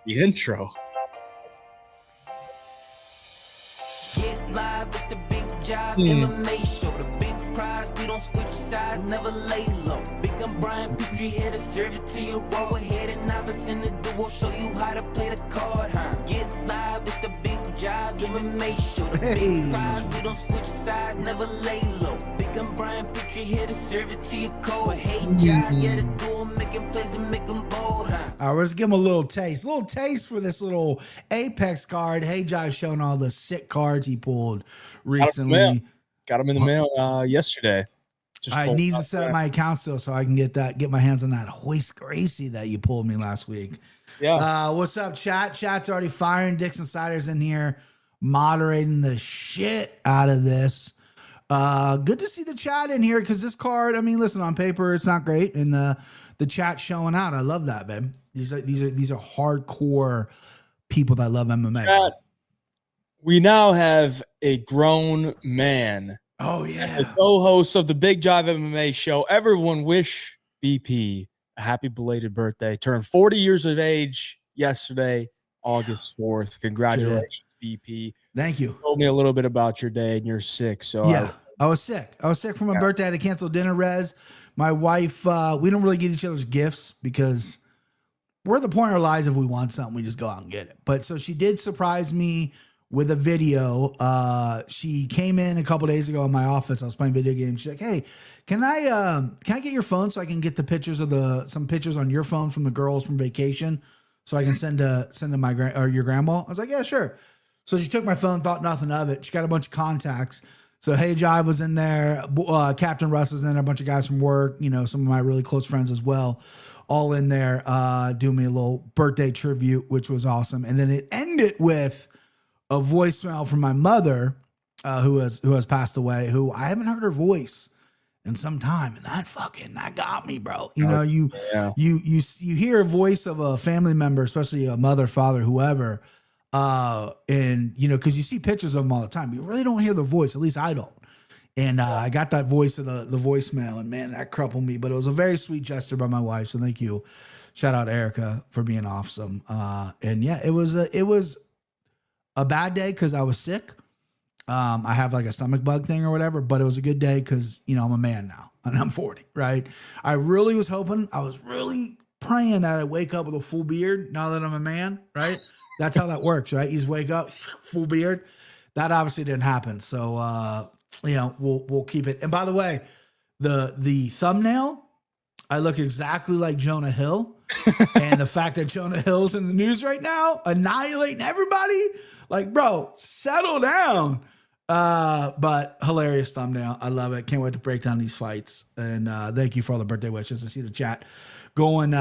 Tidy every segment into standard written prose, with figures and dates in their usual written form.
The intro. Get live, it's the BigJive MMA Show. The big prize, we don't switch sides, never lay low. Big Brian Petrie here to serve it to you raw. Ahead and novice in the duo, show you how to play the card, huh? Get live, it's the BigJive MMA Show. The big prize, we don't switch sides, never lay low. Big Brian Petrie here to serve it to you cold. Hey, Jive, get it, do 'em, making plays and make 'em bold, huh? All right, let's give him a little taste for this little Apex card. Hey, Jive showing all the sick cards he pulled recently. Got him in the mail yesterday. I need to set up my account still so I can get my hands on that Hoist Gracie that you pulled me last week. Yeah. What's up, chat? Chat's already firing. Dixon Sider's in here moderating the shit out of this. Good to see the chat in here because this card, I mean, listen, on paper it's not great, and the chat's showing out. I love that, man. These are hardcore people that love MMA. We now have a grown man. Oh yeah, the co-host of the BigJive MMA Show. Everyone wish BP a happy belated birthday. Turned 40 years of age yesterday, August 4th. Congratulations, BP. Thank you. You told me a little bit about your day, and you're sick. So yeah, I was sick. I was sick for my birthday. I had to cancel dinner, Rez. My wife, we don't really get each other's gifts because we're at the point in our lives if we want something, we just go out and get it. But so she did surprise me with a video. She came in a couple days ago in my office. I was playing video games. She's like, "Hey, can I get your phone so I can get the pictures of some pictures on your phone from the girls from vacation, so I can send to your grandma?" I was like, "Yeah, sure." So she took my phone, thought nothing of it. She got a bunch of contacts. So Hey Jive was in there. Captain Russ was in there. A bunch of guys from work. You know, some of my really close friends as well, all in there doing me a little birthday tribute, which was awesome. And then it ended with a voicemail from my mother, who has passed away, who I haven't heard her voice in some time, and that got me, bro. You know, you hear a voice of a family member, especially a mother, father, whoever, and you know, because you see pictures of them all the time, you really don't hear the voice. At least I don't. And I got that voice of the voicemail, and man, that crumpled me. But it was a very sweet gesture by my wife, so thank you. Shout out Erica for being awesome. And yeah, it was a bad day because I was sick. I have like a stomach bug thing or whatever, but it was a good day because, you know, I'm a man now and I'm 40, right? I really was really praying that I wake up with a full beard now that I'm a man, right? That's how that works, right? You just wake up, full beard. That obviously didn't happen. So, you know, we'll keep it. And by the way, the thumbnail, I look exactly like Jonah Hill. And the fact that Jonah Hill's in the news right now, annihilating everybody, like, bro, settle down. But hilarious thumbnail. I love it. Can't wait to break down these fights. And thank you for all the birthday wishes. I see the chat going.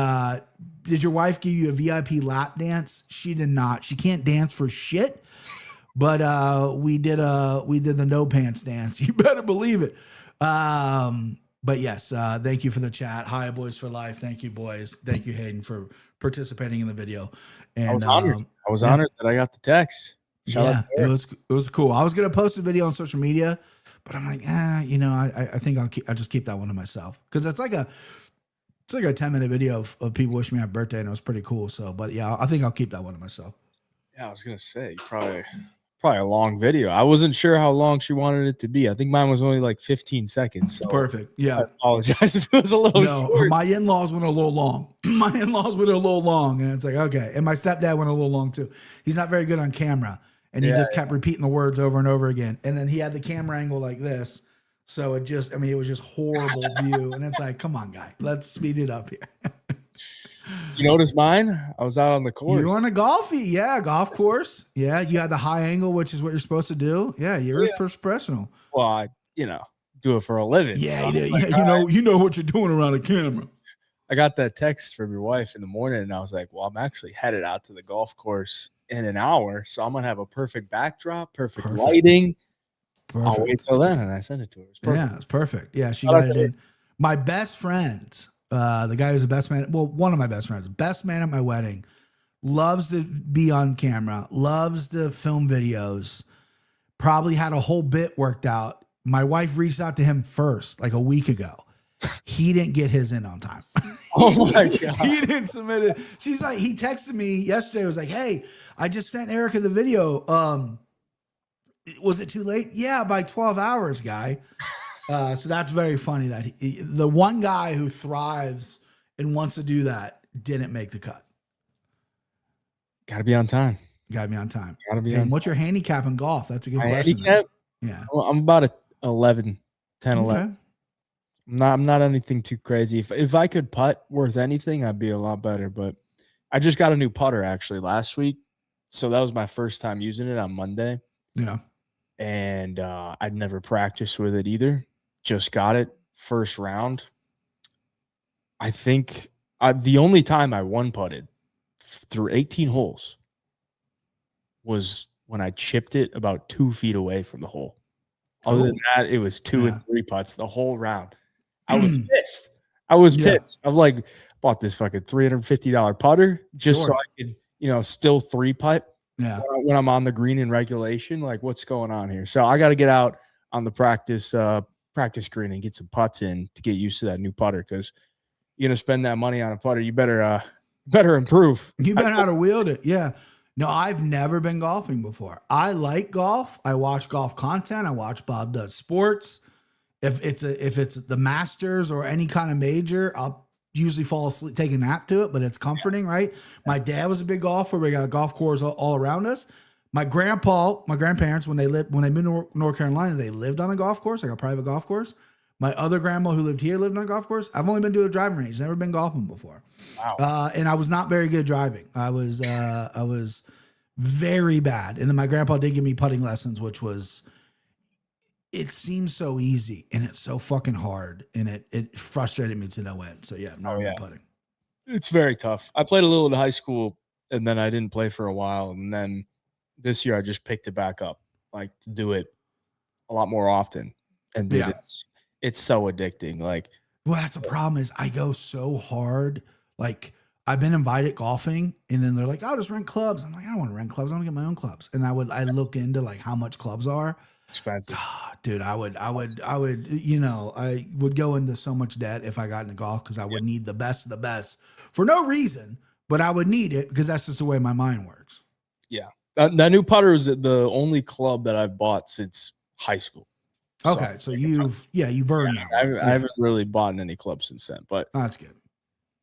Did your wife give you a VIP lap dance? She did not. She can't dance for shit. But we did the no pants dance. You better believe it. But yes, thank you for the chat. Hi, Boys for Life. Thank you, boys. Thank you, Hayden, for participating in the video. And I was honored. I was honored that I got the text. It was cool. I was gonna post a video on social media, but I'm like, you know, I think I'll just keep that one to myself because it's like a 10-minute video of people wishing me happy birthday, and it was pretty cool. So, but yeah, I think I'll keep that one to myself. Yeah, I was gonna say probably a long video. I wasn't sure how long she wanted it to be. I think mine was only like 15 seconds. So perfect. Yeah. I apologize if it was a little short. My in-laws went a little long. And it's like, okay. And my stepdad went a little long too. He's not very good on camera. And he just kept repeating the words over and over again. And then he had the camera angle like this. So it was just horrible view. And it's like, come on, guy, let's speed it up here. You notice mine? I was out on the course. You were on a golf course. Yeah, you had the high angle, which is what you're supposed to do. Yeah, you're a professional. Well, I, do it for a living. Yeah, so like, you know what you're doing around a camera. I got that text from your wife in the morning, and I was like, well, I'm actually headed out to the golf course in an hour, so I'm going to have a perfect backdrop, perfect lighting. Perfect. I'll wait till then, and I sent it to her. It's perfect. Yeah, it's perfect. Yeah, she got it in. My best friend, the guy who's the best man, well, one of my best friends, best man at my wedding, loves to be on camera, loves to film videos, probably had a whole bit worked out. My wife reached out to him first, like a week ago. He didn't get his in on time. Oh my God. He didn't submit it. She's like, he texted me yesterday. Was like, hey, I just sent Erica the video. Was it too late? Yeah, by 12 hours, guy. So that's very funny that the one guy who thrives and wants to do that didn't make the cut. Got to be on time. Got to be on time. Got to be And on. what's your handicap in golf? That's a good My question. handicap? Yeah. Well, I'm about a 10, 11. Okay. I'm not anything too crazy. If I could putt worth anything, I'd be a lot better. But I just got a new putter actually last week. So that was my first time using it on Monday. Yeah. And I'd never practiced with it either. Just got it first round. I think the only time I one putted through 18 holes was when I chipped it about 2 feet away from the hole. Other than that, it was 2 and 3 putts the whole round. I was pissed. I was pissed. I've like bought this fucking $350 putter just so I could, still 3 putt. Yeah. When I'm on the green in regulation, like what's going on here? So I got to get out on the practice green and get some putts in to get used to that new putter, because you're gonna spend that money on a putter. You better improve. You better know how to wield it. Yeah. No, I've never been golfing before. I like golf. I watch golf content. I watch Bob Does Sports. If it's the Masters or any kind of major, I'll usually fall asleep, take a nap to it, but it's comforting, right? My dad was a big golfer. We got golf course all around us. My grandparents, when they moved to North Carolina, they lived on a golf course, like a private golf course. My other grandma who lived here lived on a golf course. I've only been to a driving range, never been golfing before. Wow. And I was not very good driving. I was very bad. And then my grandpa did give me putting lessons, which was, it seems so easy and it's so fucking hard, and it frustrated me to no end. So yeah, I'm not really putting. It's very tough. I played a little in high school, and then I didn't play for a while, and then this year I just picked it back up, like to do it a lot more often. And dude, it's so addicting. Like, well, that's the problem is I go so hard. Like, I've been invited golfing, and then they're like, "Oh, just rent clubs." I'm like, I don't want to rent clubs. I want to get my own clubs. And I look into like how much clubs are. Expensive. God, dude, I would, I would go into so much debt if I got into golf, because I would need the best of the best for no reason, but I would need it because that's just the way my mind works. Yeah. That new putter is the only club that I've bought since high school. Okay. So you burned out. I haven't really bought any clubs since then, but that's good.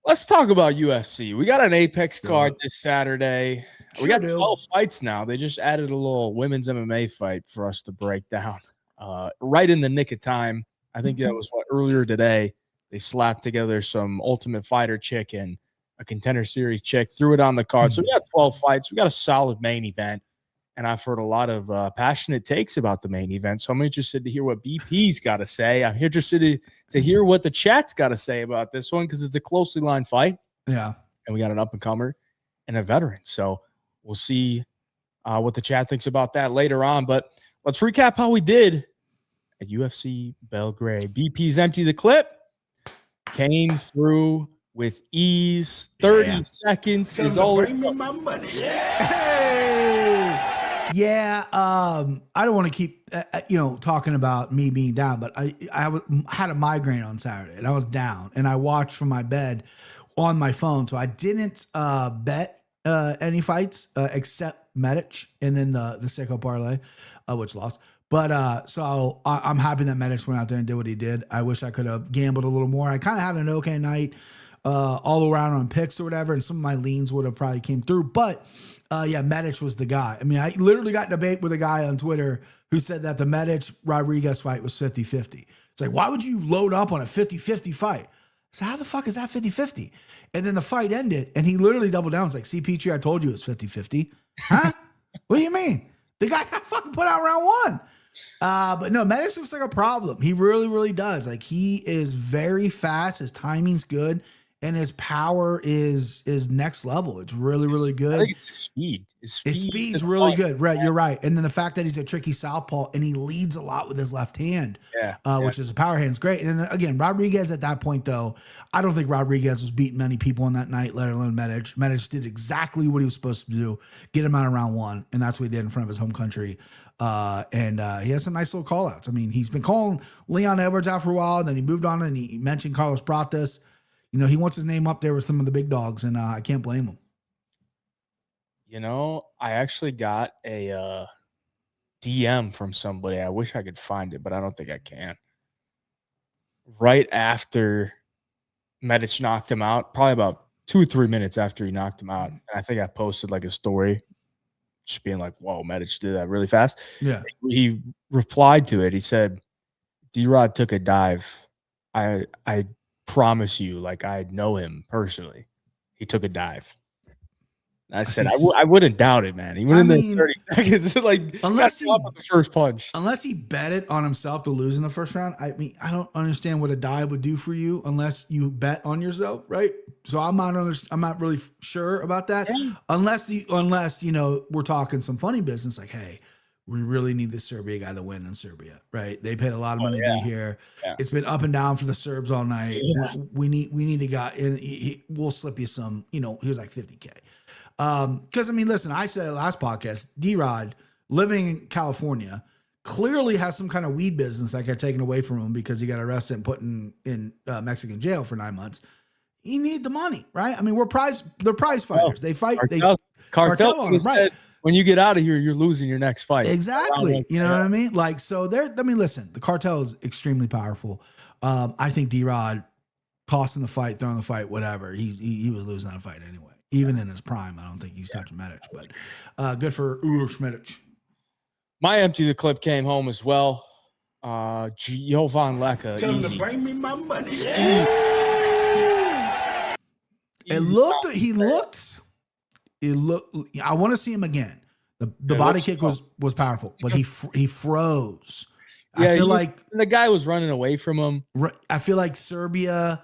Let's talk about UFC. We got an Apex card this Saturday. We got 12 fights now. They just added a little women's MMA fight for us to break down right in the nick of time. I think that was earlier today. They slapped together some Ultimate Fighter chick and a Contender Series chick, threw it on the card. So we got 12 fights. We got a solid main event, and I've heard a lot of passionate takes about the main event. So I'm interested to hear what BP's got to say. I'm interested to hear what the chat's got to say about this one, because it's a closely lined fight. Yeah. And we got an up-and-comer and a veteran. So we'll see what the chat thinks about that later on. But let's recap how we did at UFC Belgrade. BP's Empty the Clip came through with ease. 30 seconds is all. Bring me my money. Yeah. I don't want to keep talking about me being down, but I had a migraine on Saturday and I was down, and I watched from my bed on my phone. So I didn't bet any fights except Medic and then the Sicko parlay, which lost. But so I'm happy that Medic went out there and did what he did. I wish I could have gambled a little more. I kind of had an okay night all around on picks or whatever, and some of my leans would have probably came through. But Medic was the guy. I mean, I literally got in a debate with a guy on Twitter who said that the Medic-Rodriguez fight was 50-50. It's like, why would you load up on a 50-50 fight? So how the fuck is that 50-50? And then the fight ended, and he literally doubled down. It's like, see, Petrie, I told you it was 50-50. Huh? What do you mean? The guy got fucking put out round one. But no, Medic looks like a problem. He really, really does. Like, he is very fast. His timing's good. And his power is next level. It's really, really good. I think it's his speed. His speed's really good. Right, you're right. And then the fact that he's a tricky southpaw and he leads a lot with his left hand, which is a power hand, is great. And then, again, Rodriguez at that point, though, I don't think Rodriguez was beating many people on that night, let alone Medic. Medic did exactly what he was supposed to do, get him out of round one, and that's what he did in front of his home country. And he has some nice little call-outs. I mean, he's been calling Leon Edwards out for a while, and then he moved on and he mentioned Carlos Pratas. you know, he wants his name up there with some of the big dogs, and I can't blame him. You know, I actually got a DM from somebody. I wish I could find it, but I don't think I can. Right after Medic knocked him out, probably about 2 or 3 minutes after he knocked him out. And I think I posted like a story just being like, whoa, Medic did that really fast. Yeah. He replied to it. He said, D-Rod took a dive. I promise you, like I know him personally. He took a dive. I said, I wouldn't doubt it, man. He went in there 30 seconds. Like, unless he with the first punch. Unless he bet it on himself to lose in the first round. I mean, I don't understand what a dive would do for you unless you bet on yourself, right? So I'm not really sure about that. Yeah. Unless you know, we're talking some funny business, like, hey, we really need this Serbia guy to win in Serbia, right? They paid a lot of money to be here. Yeah. It's been up and down for the Serbs all night. Yeah. We need a guy, and we'll slip you some, you know, here's like $50K. Because I mean, listen, I said it last podcast, D-Rod living in California clearly has some kind of weed business that got taken away from him because he got arrested and put in Mexican jail for 9 months. He need the money, right? I mean, they're prize fighters. They fight. Cartel on them, right? When you get out of here, you're losing your next fight. Exactly. You know what I mean? Like, so I mean, listen, the cartel is extremely powerful. I think D-Rod tossing the fight, throwing the fight, whatever. He was losing that fight anyway. Even in his prime, I don't think he's touching Medic, but good for Uros Medic. My empty the clip came home as well. Jovan Leka. Tell him to bring me my money. It looked. I want to see him again. The body kick was powerful, but he froze. Yeah, I feel like the guy was running away from him. I feel like Serbia,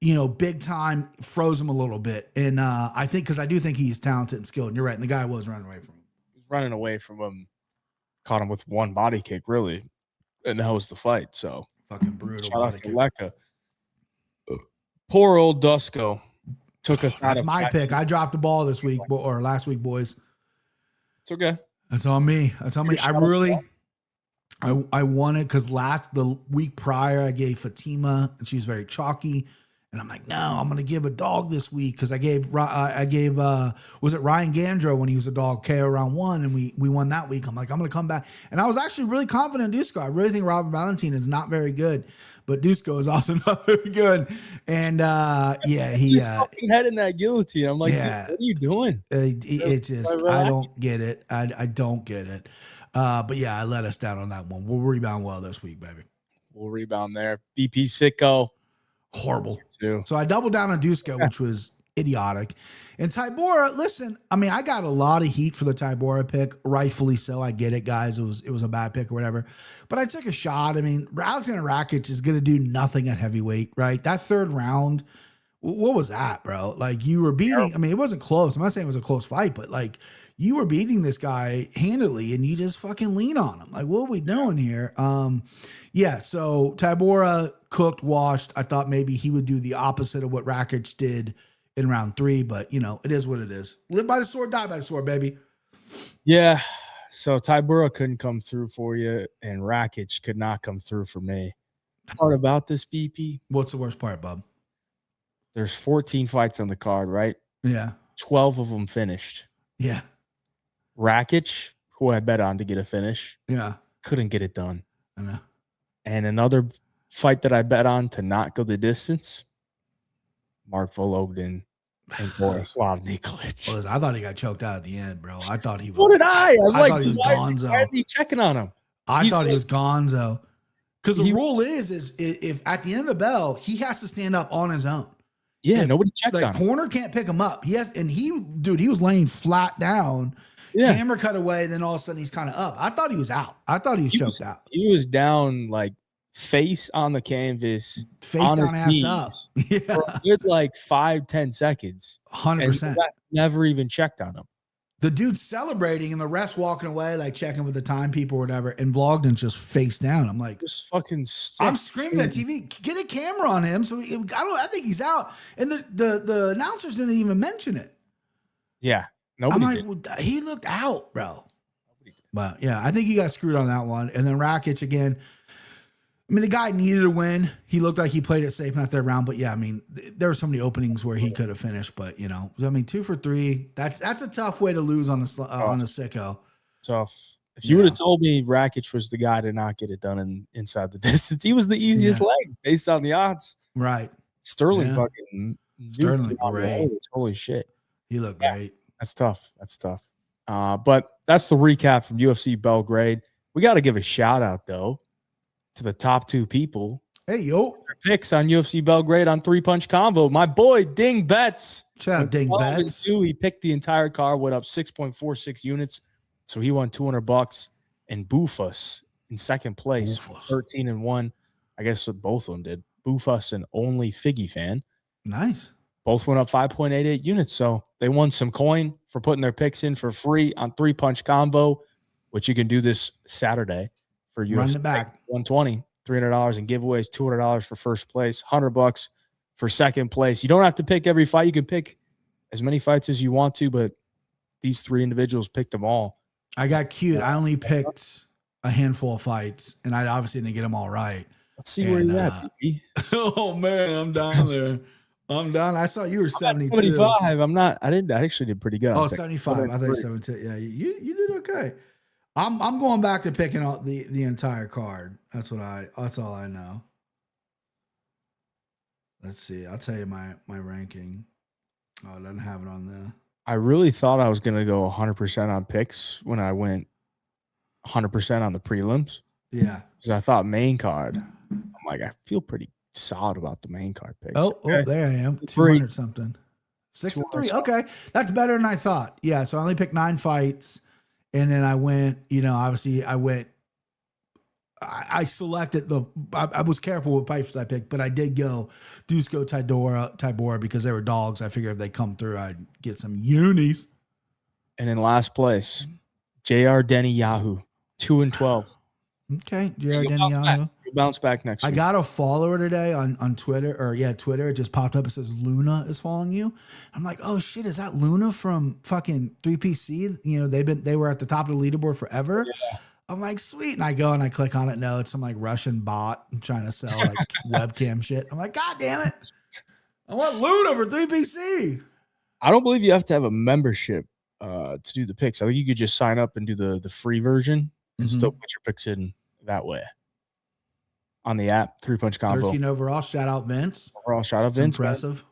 you know, big time froze him a little bit. And I do think he's talented and skilled. And you're right. And the guy was running away from him. He was running away from him. Caught him with one body kick, really. And that was the fight. So fucking brutal. Shout out to Leka. Poor old Dusko took us out of my pick. I dropped the ball this week or last week, boys. It's okay. That's on me. I won it because the week prior I gave Fatima and she was very chalky. And I'm like, no, I'm going to give a dog this week because I gave was it Ryan Gandro when he was a dog KO round 1 and we won that week. I'm like, I'm going to come back. And I was actually really confident in Dusko. I really think Robert Valentin is not very good, but Dusko is also not very good. And he's fucking head in that guillotine. I'm like, yeah, what are you doing? It just, I don't get it. I don't get it. But yeah, I let us down on that one. We'll rebound well this week, baby. We'll rebound there. BP Sicko. Horrible. So I doubled down on Dusko, which was idiotic. And Tybura, listen, I mean, I got a lot of heat for the Tybura pick, rightfully so. I get it, guys. It was a bad pick or whatever. But I took a shot. I mean, Alexander Rakic is going to do nothing at heavyweight, right? That third round, what was that, bro? Like, you were beating, I mean, it wasn't close. I'm not saying it was a close fight, but like, you were beating this guy handily and you just fucking lean on him. Like, what are we doing here? So Tybura cooked, washed. I thought maybe he would do the opposite of what Rakic did in round 3, but you know, it is what it is. Live by the sword, die by the sword, baby. Yeah. So Tybura couldn't come through for you and Rakic could not come through for me. Part about this, BP. What's the worst part, bub? There's 14 fights on the card, right? Yeah. 12 of them finished. Yeah. Rakic, who I bet on to get a finish, couldn't get it done. I know. And another fight that I bet on to not go the distance, Mark Vologden and Borislav Nikolic. Well, I thought he got choked out at the end, bro. I thought he was. So did I. I thought he was gonzo. Why are you checking on him? I thought he was gonzo. Because the rule is if at the end of the bell, he has to stand up on his own. Yeah, nobody checked on him. The corner can't pick him up. He was laying flat down. Yeah. Camera cut away, then all of a sudden he's kind of up. I thought he was out. I thought he was choked out. He was down like face on the canvas, face on down, ass up. Yeah. For a good like 5-10 seconds. 100%. Never even checked on him. The dude's celebrating and the ref's walking away, like checking with the time people or whatever, and Vlogden's just face down. I'm like, just fucking sick. I'm screaming at TV, get a camera on him. So I think he's out. And the announcers didn't even mention it. Yeah. Nobody I'm like, well, he looked out, bro. But yeah, I think he got screwed on that one. And then Rakic again. I mean, the guy needed a win. He looked like he played it safe, not that round. But yeah, I mean, there were so many openings where he could have finished. But I mean, 2 for 3. That's a tough way to lose on a sicko. Tough. If you would have told me Rakic was the guy to not get it done inside the distance, he was the easiest leg based on the odds. Right. Sterling fucking great. Holy shit. He looked great. That's tough. But that's the recap from UFC Belgrade. We got to give a shout out though to the top 2 people. Hey, yo. Picks on UFC Belgrade on 3-punch combo. My boy Ding Betts. Shout out Ding Betts. He picked the entire card, went up 6.46 units. So he won $200. And Bufus in second place, 13-1. I guess what both of them did. Bufus and Only Figgy Fan. Nice. Both went up 5.88 units. So they won some coin for putting their picks in for free on 3-punch combo, which you can do this Saturday for UFC 120. $300 in giveaways, $200 for first place, $100 for second place. You don't have to pick every fight. You can pick as many fights as you want to, but these 3 individuals picked them all. I got cute. I only picked a handful of fights, and I obviously didn't get them all right. Let's see where you're at, baby. Oh, man, I'm down there. I'm done. I saw you were 72. 75. I'm not. I actually did pretty good. Oh, 75. I thought 72. Yeah, you did okay. I'm going back to picking out the entire card. That's all I know. Let's see. I'll tell you my ranking. Oh, it doesn't have it on there. I really thought I was going to go 100% on picks when I went 100% on the prelims. Yeah. Because I thought main card. I'm like, I feel pretty solid about the main card picks. Oh, there I am. 200 something. 6-3. Okay. That's better than I thought. Yeah. So I only picked 9 fights. And then I went, obviously I selected I was careful with fights I picked, but I did go Dusko Tybura because they were dogs. I figured if they come through, I'd get some unis. And in last place, JR Denny Yahoo, 2-12. Okay, JR Denny Yahoo. You'll bounce back next week. I got a follower today on Twitter, Twitter. It just popped up. It says Luna is following you. I'm like, oh shit, is that Luna from fucking 3PC? They were at the top of the leaderboard forever. Yeah. I'm like, sweet. And I go and I click on it. No, it's some like Russian bot trying to sell like webcam shit. I'm like, God damn it. I want Luna for 3PC. I don't believe you have to have a membership to do the picks. I think you could just sign up and do the free version and still put your picks in that way. On the app, 3-punch combo. 13 overall. Shout out Vince. Impressive. Man.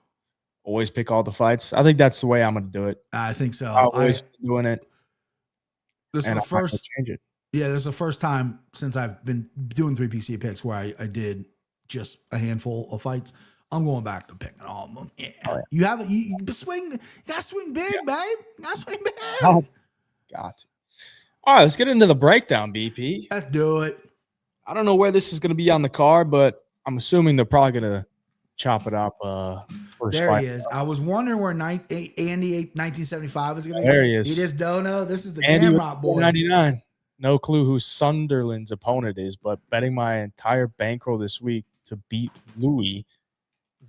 Always pick all the fights. I think that's the way I'm going to do it. I think so. I've always been doing it. This is the first. Change it. Yeah, this is the first time since I've been doing 3PC picks where I did just a handful of fights. I'm going back to picking all of them. Yeah. Oh, yeah. You swing. You got to swing big, babe. You got to swing big. Got to. All right, let's get into the breakdown, BP. Let's do it. I don't know where this is going to be on the card, but I'm assuming they're probably going to chop it up first there fight. He is. I was wondering where Andy 1975 was going to go. There he is. He just don't know. This is the Gamrot boy. 99. No clue who Sunderland's opponent is, but betting my entire bankroll this week to beat Louis.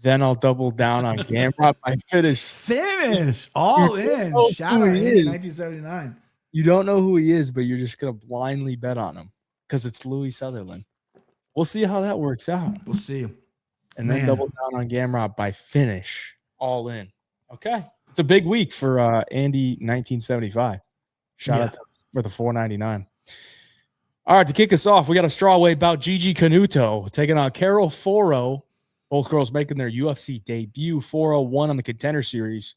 Then I'll double down on Gamrot by finish. Finish. All in. Shout out Andy 1979. You don't know who he is, but you're just going to blindly bet on him because it's Louis Sutherland. We'll see how that works out. We'll see. And then double down on Gamrot by finish. All in. Okay. It's a big week for Andy 1975. Shout out for the $4.99. All right, to kick us off, we got a strawweight bout. Gigi Canuto taking on Carol Foro. Both girls making their UFC debut. 401 on the Contender Series.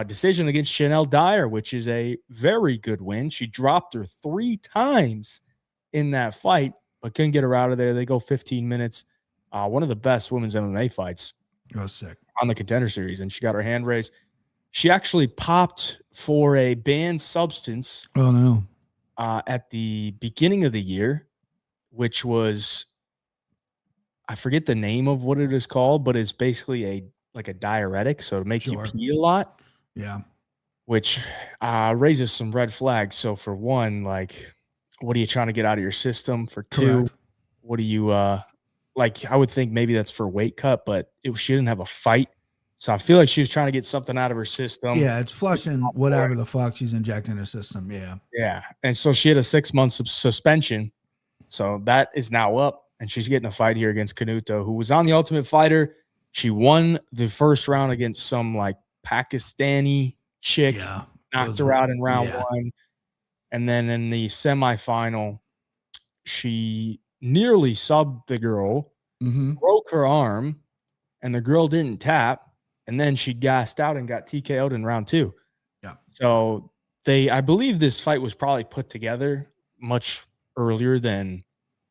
Decision against Chanel Dyer, which is a very good win. She dropped her 3 times in that fight, but couldn't get her out of there. They go 15 minutes. One of the best women's MMA fights. Oh, sick. On the Contender Series, and she got her hand raised. She actually popped for a banned substance. Oh, no. At the beginning of the year, which was, I forget the name of what it is called, but it's basically a diuretic, so to make you pee a lot. Yeah. Which raises some red flags. So for one, like, what are you trying to get out of your system? For two, what do you I would think maybe that's for weight cut, but she didn't have a fight. So I feel like she was trying to get something out of her system. Yeah, it's flushing whatever the fuck she's injecting her system. Yeah. Yeah. And so she had a 6-month suspension. So that is now up. and she's getting a fight here against Canuto, who was on The Ultimate Fighter. She won the first round against some like Pakistani chick, knocked her out in round 1. And then in the semifinal, she nearly subbed the girl, broke her arm, and the girl didn't tap. And then she gassed out and got TKO'd in round 2. Yeah. So I believe this fight was probably put together much earlier than,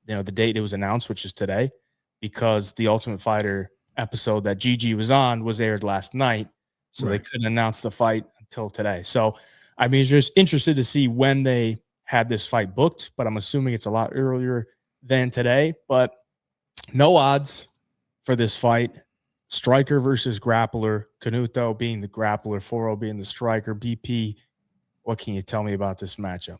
the date it was announced, which is today, because the Ultimate Fighter episode that Gigi was on was aired last night. So they couldn't announce the fight until today. So, I mean, just interested to see when they had this fight booked, but I'm assuming it's a lot earlier than today. But no odds for this fight. Striker versus grappler. Canuto being the grappler, Foro being the striker. BP, what can you tell me about this matchup?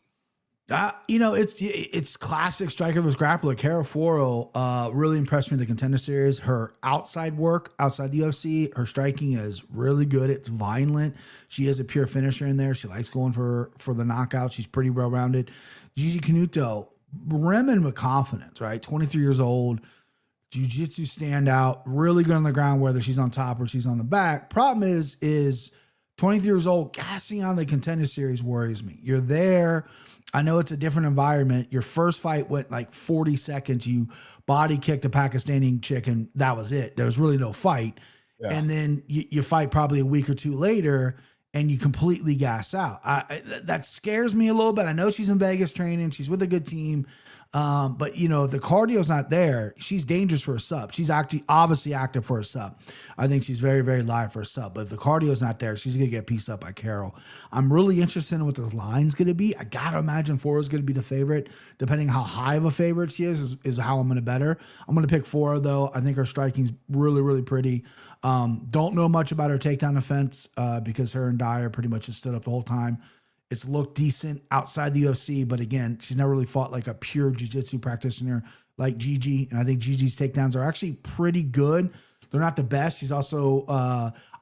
It's classic striker versus grappler. Cara Foro really impressed me in the Contender Series. Her outside work, outside the UFC, her striking is really good. It's violent. She is a pure finisher in there. She likes going for the knockout. She's pretty well-rounded. Gigi Canuto, brimming with confidence, right? 23 years old, jiu-jitsu standout, really good on the ground, whether she's on top or she's on the back. Problem is 23 years old, gassing on the Contender Series worries me. You're there. I know it's a different environment. Your first fight went like 40 seconds. You body kicked a Pakistani chick, and that was it. There was really no fight. Yeah. And then you fight probably a week or two later, and you completely gas out. That scares me a little bit. I know she's in Vegas training. She's with a good team. But if the cardio's not there, she's dangerous for a sub. She's obviously active for a sub. I think she's very, very live for a sub. But if the cardio's not there, she's going to get pieced up by Carol. I'm really interested in what the line's going to be. I got to imagine Foro's going to be the favorite. Depending how high of a favorite she is how I'm going to bet her. I'm going to pick Foro, though. I think her striking's really, really pretty. Don't know much about her takedown defense because her and Dyer pretty much just stood up the whole time. It's looked decent outside the UFC, but again, she's never really fought like a pure jiu-jitsu practitioner like Gigi. And I think Gigi's takedowns are actually pretty good. They're not the best. She's also,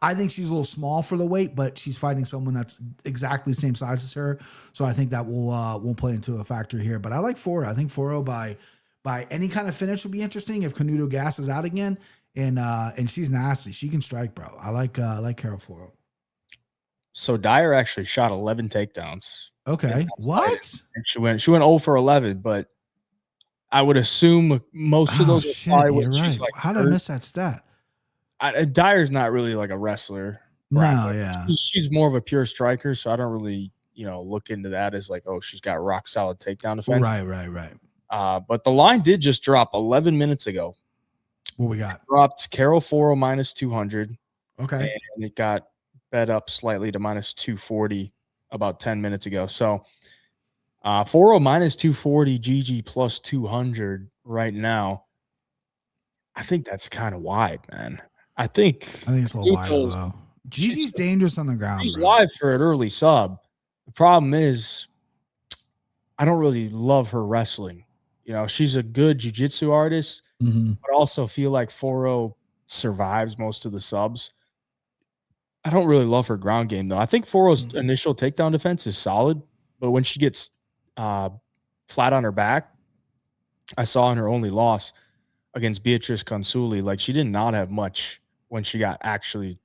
I think she's a little small for the weight, but she's fighting someone that's exactly the same size as her. So I think that won't play into a factor here. But I like Foro. I think Foro by any kind of finish will be interesting if Canuto gasses out again. And she's nasty. She can strike, bro. I like Carol Foro. So Dyer actually shot 11 takedowns. Okay. What? And she went 0 for 11, but I would assume most of those are probably what she's like. How did I miss that stat? Dyer's not really like a wrestler. No, yeah. She's more of a pure striker, so I don't really, look into that as like, oh, she's got rock solid takedown defense. Right. But the line did just drop 11 minutes ago. What we got? It dropped Carol Foro minus 200. Okay. And it got bet up slightly to minus 240 about 10 minutes ago. So Foro minus 240, Gigi plus 200 right now. I think that's kind of wide, man. I think it's a little wide, though. Gigi's dangerous on the ground. She's live for an early sub. The problem is I don't really love her wrestling. She's a good jiu-jitsu artist, but also feel like Foro survives most of the subs. I don't really love her ground game, though. I think Foro's initial takedown defense is solid, but when she gets flat on her back, I saw in her only loss against Beatrice Consuli, like she did not have much when she got actually,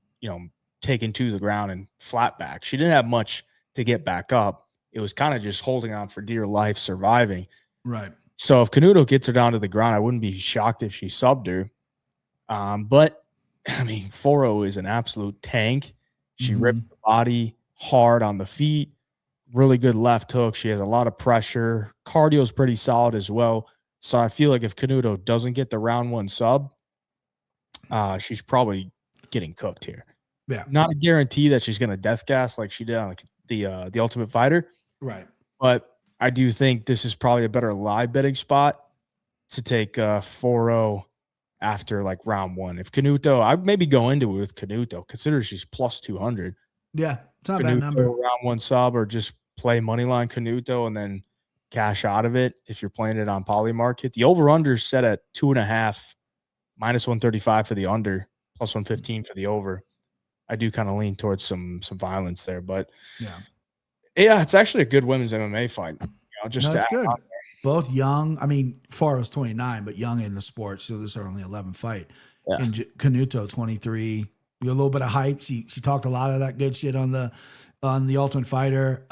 taken to the ground and flat back. She didn't have much to get back up. It was kind of just holding on for dear life, surviving. Right. So if Canuto gets her down to the ground, I wouldn't be shocked if she subbed her. But I mean, Foro is an absolute tank. She rips the body hard on the feet. Really good left hook. She has a lot of pressure. Cardio is pretty solid as well. So I feel like if Canuto doesn't get the round 1 sub, she's probably getting cooked here. Yeah. Not a guarantee that she's going to death gas like she did on the Ultimate Fighter. Right. But I do think this is probably a better live betting spot to take 4-0 after like round 1. If Canuto, I'd maybe go into it with Canuto. Consider she's plus 200. Yeah. It's not a Canuto, bad number. Round 1 sub, or just play moneyline Canuto and then cash out of it if you're playing it on Poly Market. The over-under is set at 2.5, minus 135 for the under, plus 115 for the over. I do kind of lean towards some violence there, but yeah, it's actually a good women's MMA fight. Just it's good. both young. I mean, Faro's 29, but young in the sport. So this is her only 11 fight. Yeah. And Canuto 23. A little bit of hype. She talked a lot of that good shit on the Ultimate Fighter.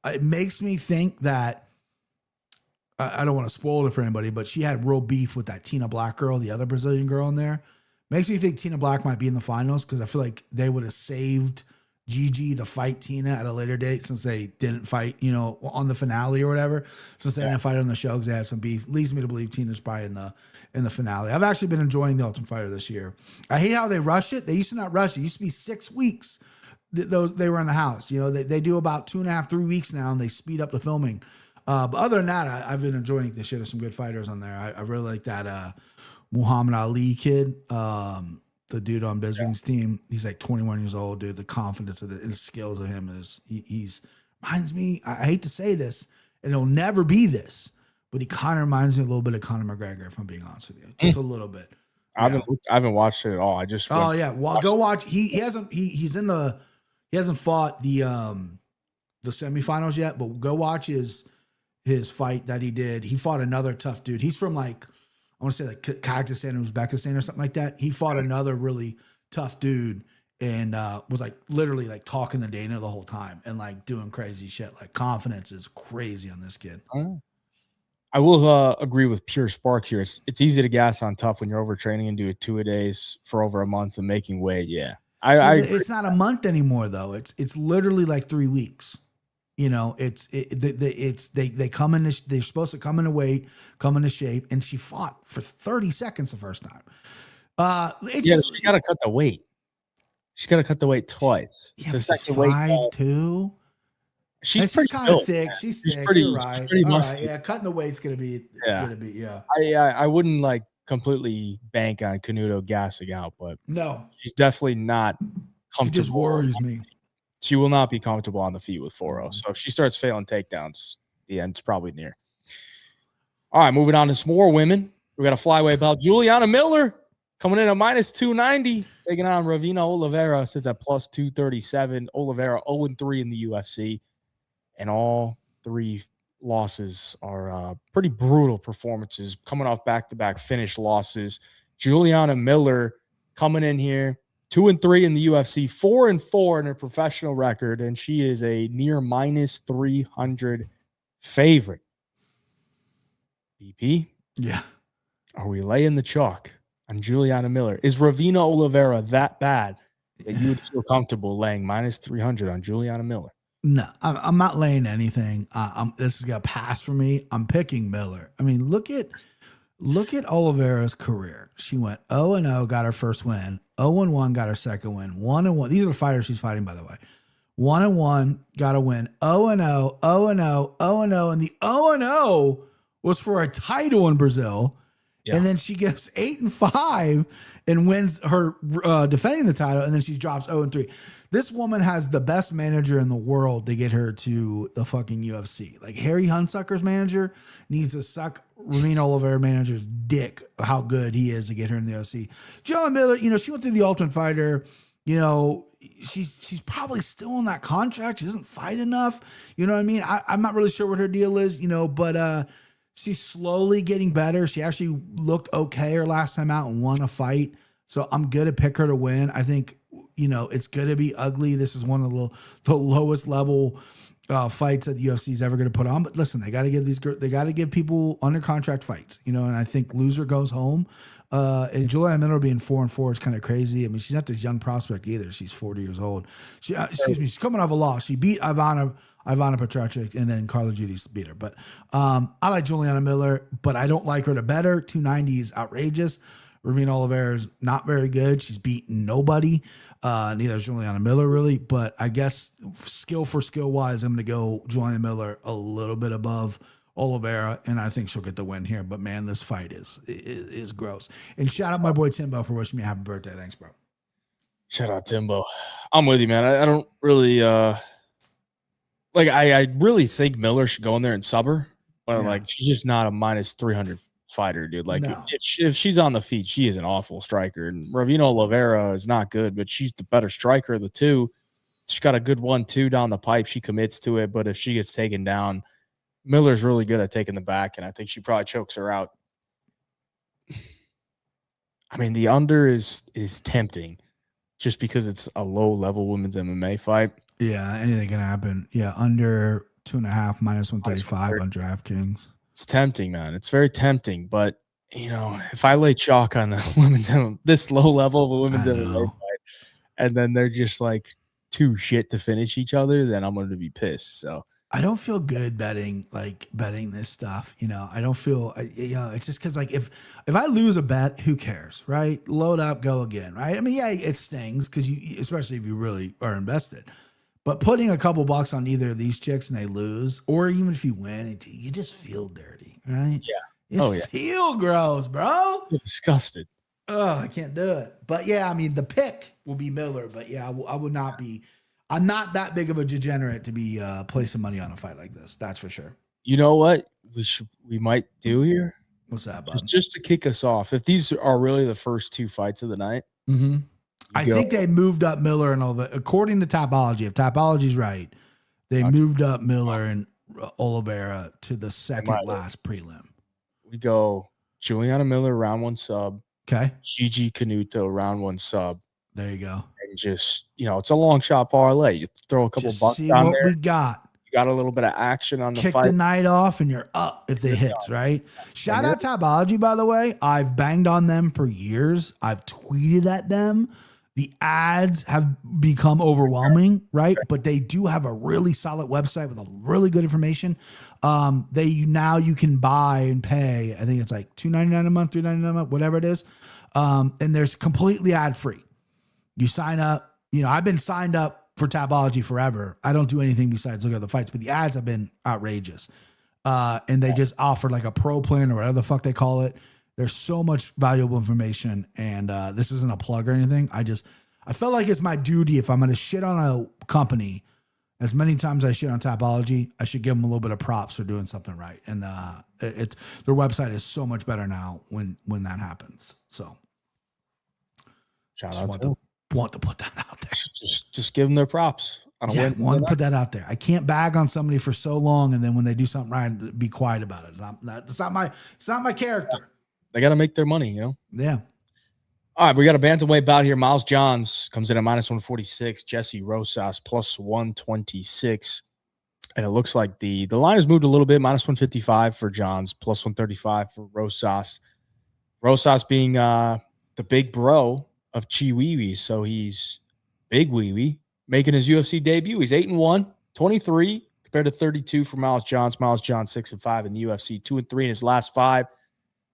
It makes me think that I don't want to spoil it for anybody, but she had real beef with that Tina Black girl, the other Brazilian girl in there. Makes me think Tina Black might be in the finals because I feel like they would have saved Gigi to fight Tina at a later date since they didn't fight, on the finale or whatever. Since they didn't fight on the show because they had some beef, leads me to believe Tina's probably in the finale. I've actually been enjoying the Ultimate Fighter this year. I hate how they rush it. They used to not rush it. It used to be 6 weeks. They were in the house. They do about 2.5, 3 weeks now, and they speed up the filming. But other than that, I've been enjoying the shit of some good fighters on there. I really like that Muhammad Ali kid, the dude on Bisping's team. He's like 21 years old, dude. The confidence of and the skills of him is he's reminds me. I hate to say this, and it'll never be this, but he kind of reminds me a little bit of Conor McGregor, if I'm being honest with you, just a little bit. I haven't watched it at all. I just go watch. He hasn't fought the semifinals yet, but go watch his fight that he did. He fought another tough dude. He's from I want to say Kazakhstan or Uzbekistan or something like that. He fought another really tough dude and was literally talking to Dana the whole time and doing crazy shit. Confidence is crazy on this kid. I will agree with Pure Sparks here. It's easy to gas on tough when you're overtraining and do it 2-a-days for over a month and making weight. Yeah. It's not a month anymore though. It's literally 3 weeks. They come in. They're supposed to come into weight, come into shape, and she fought for 30 seconds the first time. She got to cut the weight. She got to cut the weight twice. It's the second weight. 5'2". She's kind of thick. She's thick. You're right. She's pretty muscular. Yeah, cutting the weight's gonna be. Yeah. I wouldn't completely bank on Canuto gassing out, but no, she's definitely not comfortable. It just worries me. She will not be comfortable on the feet with 4-0. So if she starts failing takedowns, the end's probably near. All right, moving on to some more women. We got a flyweight belt. Juliana Miller coming in at -290, taking on Ravina Oliveira. Sits at +237. Oliveira 0-3 in the UFC, and all 3 losses are pretty brutal performances, coming off back-to-back finish losses. Juliana Miller coming in here 2-3 in the UFC, 4-4 in her professional record, and she is a near -300 favorite. BP? Yeah. Are we laying the chalk on Juliana Miller? Is Ravina Oliveira that bad that you would feel comfortable laying -300 on Juliana Miller? No, I'm not laying anything. This is gonna pass for me. I'm picking Miller. I mean, look at Oliveira's career. She went 0-0, got her first win. 0-1, got her second win. 1-1. These are the fighters she's fighting, by the way. 1-1, got a win. 0-0, 0-0, 0-0, and the 0-0 was for a title in Brazil. Yeah. And then she gets 8-5 and wins her defending the title, and then she drops 0-3. This woman has the best manager in the world to get her to the fucking UFC. Harry Hunsucker's manager needs to suck Ravina Oliveira manager's dick how good he is to get her in the UFC. Juliana Miller, she went through the Ultimate Fighter. She's probably still in that contract. She doesn't fight enough. You know what I mean? I'm not really sure what her deal is, but she's slowly getting better. She actually looked okay her last time out and won a fight. So I'm good to pick her to win. I think, it's going to be ugly. This is one of the lowest level fights that the UFC is ever going to put on. But listen, they got to give people under contract fights, and I think loser goes home. And Juliana Miller being 4-4 is kind of crazy. I mean, she's not this young prospect either. She's 40 years old. She's coming off a loss. She beat Ivana Petracic, and then Carla Judy beat her. But I like Juliana Miller, but I don't like her to better. 290 is outrageous. Ravina Oliveira is not very good. She's beaten nobody. Neither is Juliana Miller, really. But I guess skill wise, I'm going to go Juliana Miller a little bit above Oliveira, and I think she'll get the win here. But man, this fight is gross. And shout out my boy Timbo for wishing me a happy birthday. Thanks, bro. Shout out Timbo. I'm with you, man. I don't really I really think Miller should go in there and sub her, but she's just not a -300 fighter, dude. No. If she's on the feet, she is an awful striker. And Ravina Oliveira is not good, but she's the better striker of the two. She's got a good 1-2 down the pipe. She commits to it, but if she gets taken down, Miller's really good at taking the back, and I think she probably chokes her out. I mean, the under is tempting just because it's a low-level women's MMA fight. Yeah, anything can happen. Yeah, under 2.5 minus 135 on DraftKings. It's tempting, man. It's very tempting, but you know, if I lay chalk on the women's this low level of a women's MMA fight, and then they're just like too shit to finish each other, then I'm going to be pissed. So I don't feel good betting this stuff. You know, I don't feel, you know, it's just because like if I lose a bet, who cares, right? Load up, go again, right? I mean, yeah, it stings because you, especially if you really are invested. But putting a couple bucks on either of these chicks and they lose, or even if you win, you just feel dirty, right? Yeah. You feel gross, bro. You're disgusted. Oh, I can't do it. But yeah, I mean, the pick will be Miller. But yeah, I would not be. I'm not that big of a degenerate to be placing money on a fight like this. That's for sure. You know what we might do here? What's that, bud? Just to kick us off. If these are really the first two fights of the night, I think they moved up Miller and all that. According to Tapology, if Tapology's right, they moved up Miller and Oliveira to the second last prelim. We go Juliana Miller, round 1 sub. Okay. Gigi Canuto, round 1 sub. There you go. And just, you know, it's a long shot parlay. You throw a couple bucks down there. We got. You got a little bit of action on the fight. Kick the night off and you're up if they hits, right? Shout out Tapology, by the way. I've banged on them for years. I've tweeted at them. The ads have become overwhelming, right? But they do have a really solid website with a really good information. You can buy and pay. I think it's like $2.99 a month, $3.99 a month, whatever it is. And there's completely ad free. You sign up. You know, I've been signed up for Tapology forever. I don't do anything besides look at the fights, but the ads have been outrageous. And they just offer like a pro plan or whatever the fuck they call it. There's so much valuable information, and this isn't a plug or anything. I felt like it's my duty if I'm going to shit on a company as many times as I shit on Tapology, I should give them a little bit of props for doing something right. And their website is so much better now when that happens. So shout out to want to put that out there. Just give them their props. I don't want to put that out there. I can't bag on somebody for so long, and then when they do something right, be quiet about it. It's not my character. They got to make their money, you know? Yeah. All right, we got a bantamweight bout here. Miles Johns comes in at minus 146. Jesse Rosas plus 126. And it looks like the line has moved a little bit. Minus 155 for Johns, plus 135 for Rosas. Rosas being the big bro of Chi Wee. So he's big Wee, making his UFC debut. He's 8-1, 23 compared to 32 for Miles Johns. Miles Johns 6-5 in the UFC, 2-3 in his last 5.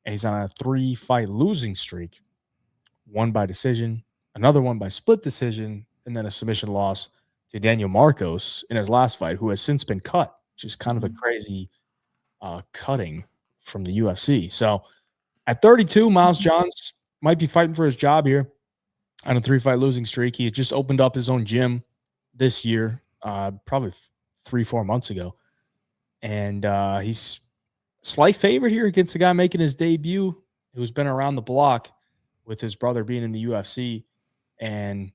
And he's on a 3-fight losing streak. One by decision, another one by split decision, and then a submission loss to Daniel Marcos in his last fight, who has since been cut, which is kind of a crazy cutting from the UFC. So at 32, Miles Johns might be fighting for his job here on a 3-fight losing streak. He just opened up his own gym this year, probably 3-4 months ago. And he's slight favorite here against the guy making his debut, who's been around the block with his brother being in the UFC. And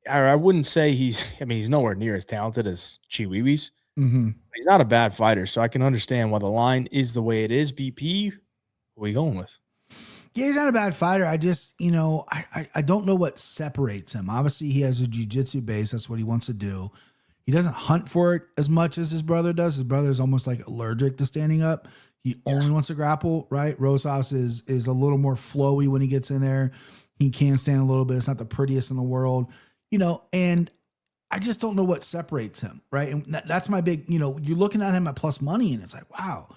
I wouldn't say he's nowhere near as talented as Chi Weewee's. He's not a bad fighter, so I can understand why the line is the way it is. BP, what are we going with? Yeah, he's not a bad fighter. I just, I don't know what separates him. Obviously, he has a jiu-jitsu base. That's what he wants to do. He doesn't hunt for it as much as his brother does. His brother is almost like allergic to standing up. He only wants to grapple, right? Rosas is a little more flowy when he gets in there. He can stand a little bit. It's not the prettiest in the world, and I just don't know what separates him, right? And that's my big, you're looking at him at plus money and it's like, wow,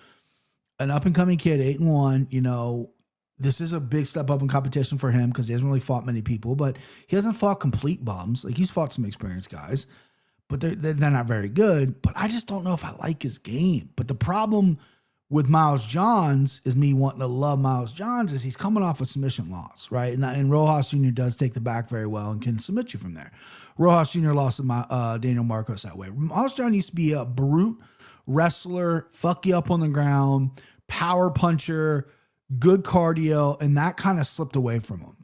an up-and-coming kid, 8-1, this is a big step up in competition for him because he hasn't really fought many people, but he hasn't fought complete bums. Like, he's fought some experienced guys, but they're not very good. But I just don't know if I like his game. But the problem with Miles Johns is me wanting to love Miles Johns is he's coming off a submission loss, right? And Rojas Jr. does take the back very well and can submit you from there. Rojas Jr. lost to Daniel Marcos that way. Miles Johns used to be a brute wrestler, fuck you up on the ground, power puncher, good cardio, and that kind of slipped away from him.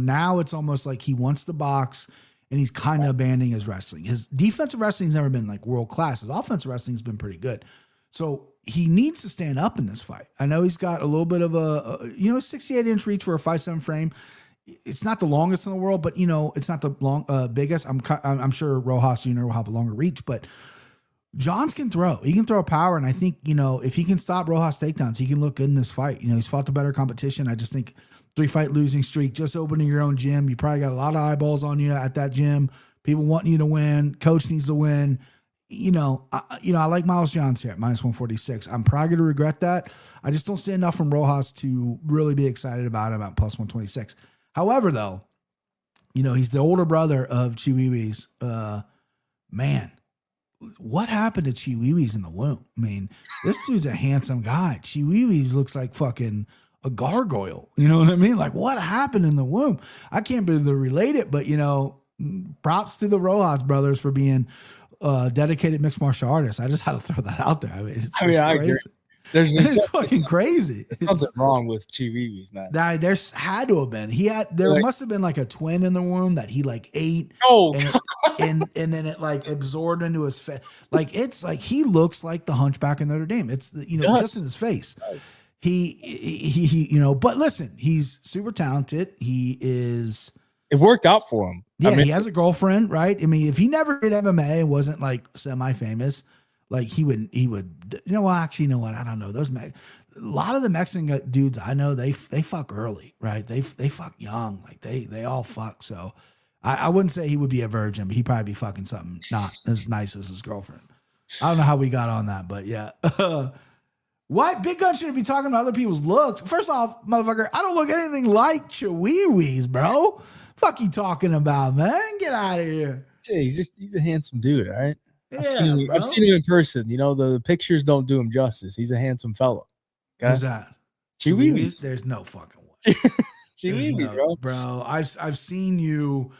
Now it's almost like he wants the box and he's kind of abandoning his wrestling. His defensive wrestling's never been like world class. His offensive wrestling's been pretty good. So he needs to stand up in this fight. I know he's got a little bit of a 68-inch reach for a 5'7" frame. It's not the longest in the world, but it's not the biggest. I'm sure Rojas Jr. will have a longer reach, but Johns can throw. He can throw power, and I think if he can stop Rojas takedowns, he can look good in this fight. He's fought the better competition. I just think 3-fight losing streak, just opening your own gym. You probably got a lot of eyeballs on you at that gym. People wanting you to win. Coach needs to win. I like Miles Johns here at -146. I'm probably going to regret that. I just don't see enough from Rojas to really be excited about him at +126. However, though, he's the older brother of Chiwiwi's. Man, what happened to Chiwiwi's in the womb? I mean, this dude's a handsome guy. Chiwiwi's looks like fucking a gargoyle. You know what I mean? Like, what happened in the womb? I can't be able to relate it, but props to the Rojas brothers for being dedicated mixed martial artists. I just had to throw that out there. I mean, it's I crazy. agree. It's fucking crazy. There's something wrong with Chiwiwi's, man. There's had to have been. There must have been like a twin in the womb that he like ate. Oh, and then it like absorbed into his face. Like it's like he looks like the Hunchback in Notre Dame. It's just in his face. Nice. He but listen, he's super talented. He is. It worked out for him. Yeah, he has a girlfriend, right? I mean, if he never did MMA and wasn't like semi-famous, like he would. Actually, you know what? I don't know. A lot of the Mexican dudes I know, they fuck early, right? They fuck young, like they all fuck. So I wouldn't say he would be a virgin, but he'd probably be fucking something not as nice as his girlfriend. I don't know how we got on that, but yeah. Why Big Gun shouldn't be talking about other people's looks? First off, motherfucker, I don't look anything like Chiwiwi's, bro. Fuck you talking about, man? Get out of here. Jay, he's a handsome dude, all right? Yeah, I've seen him in person. The pictures don't do him justice. He's a handsome fella. Okay? Who's that? Chiwiwi's. There's no fucking way. Chiwiwi's, bro. I've seen you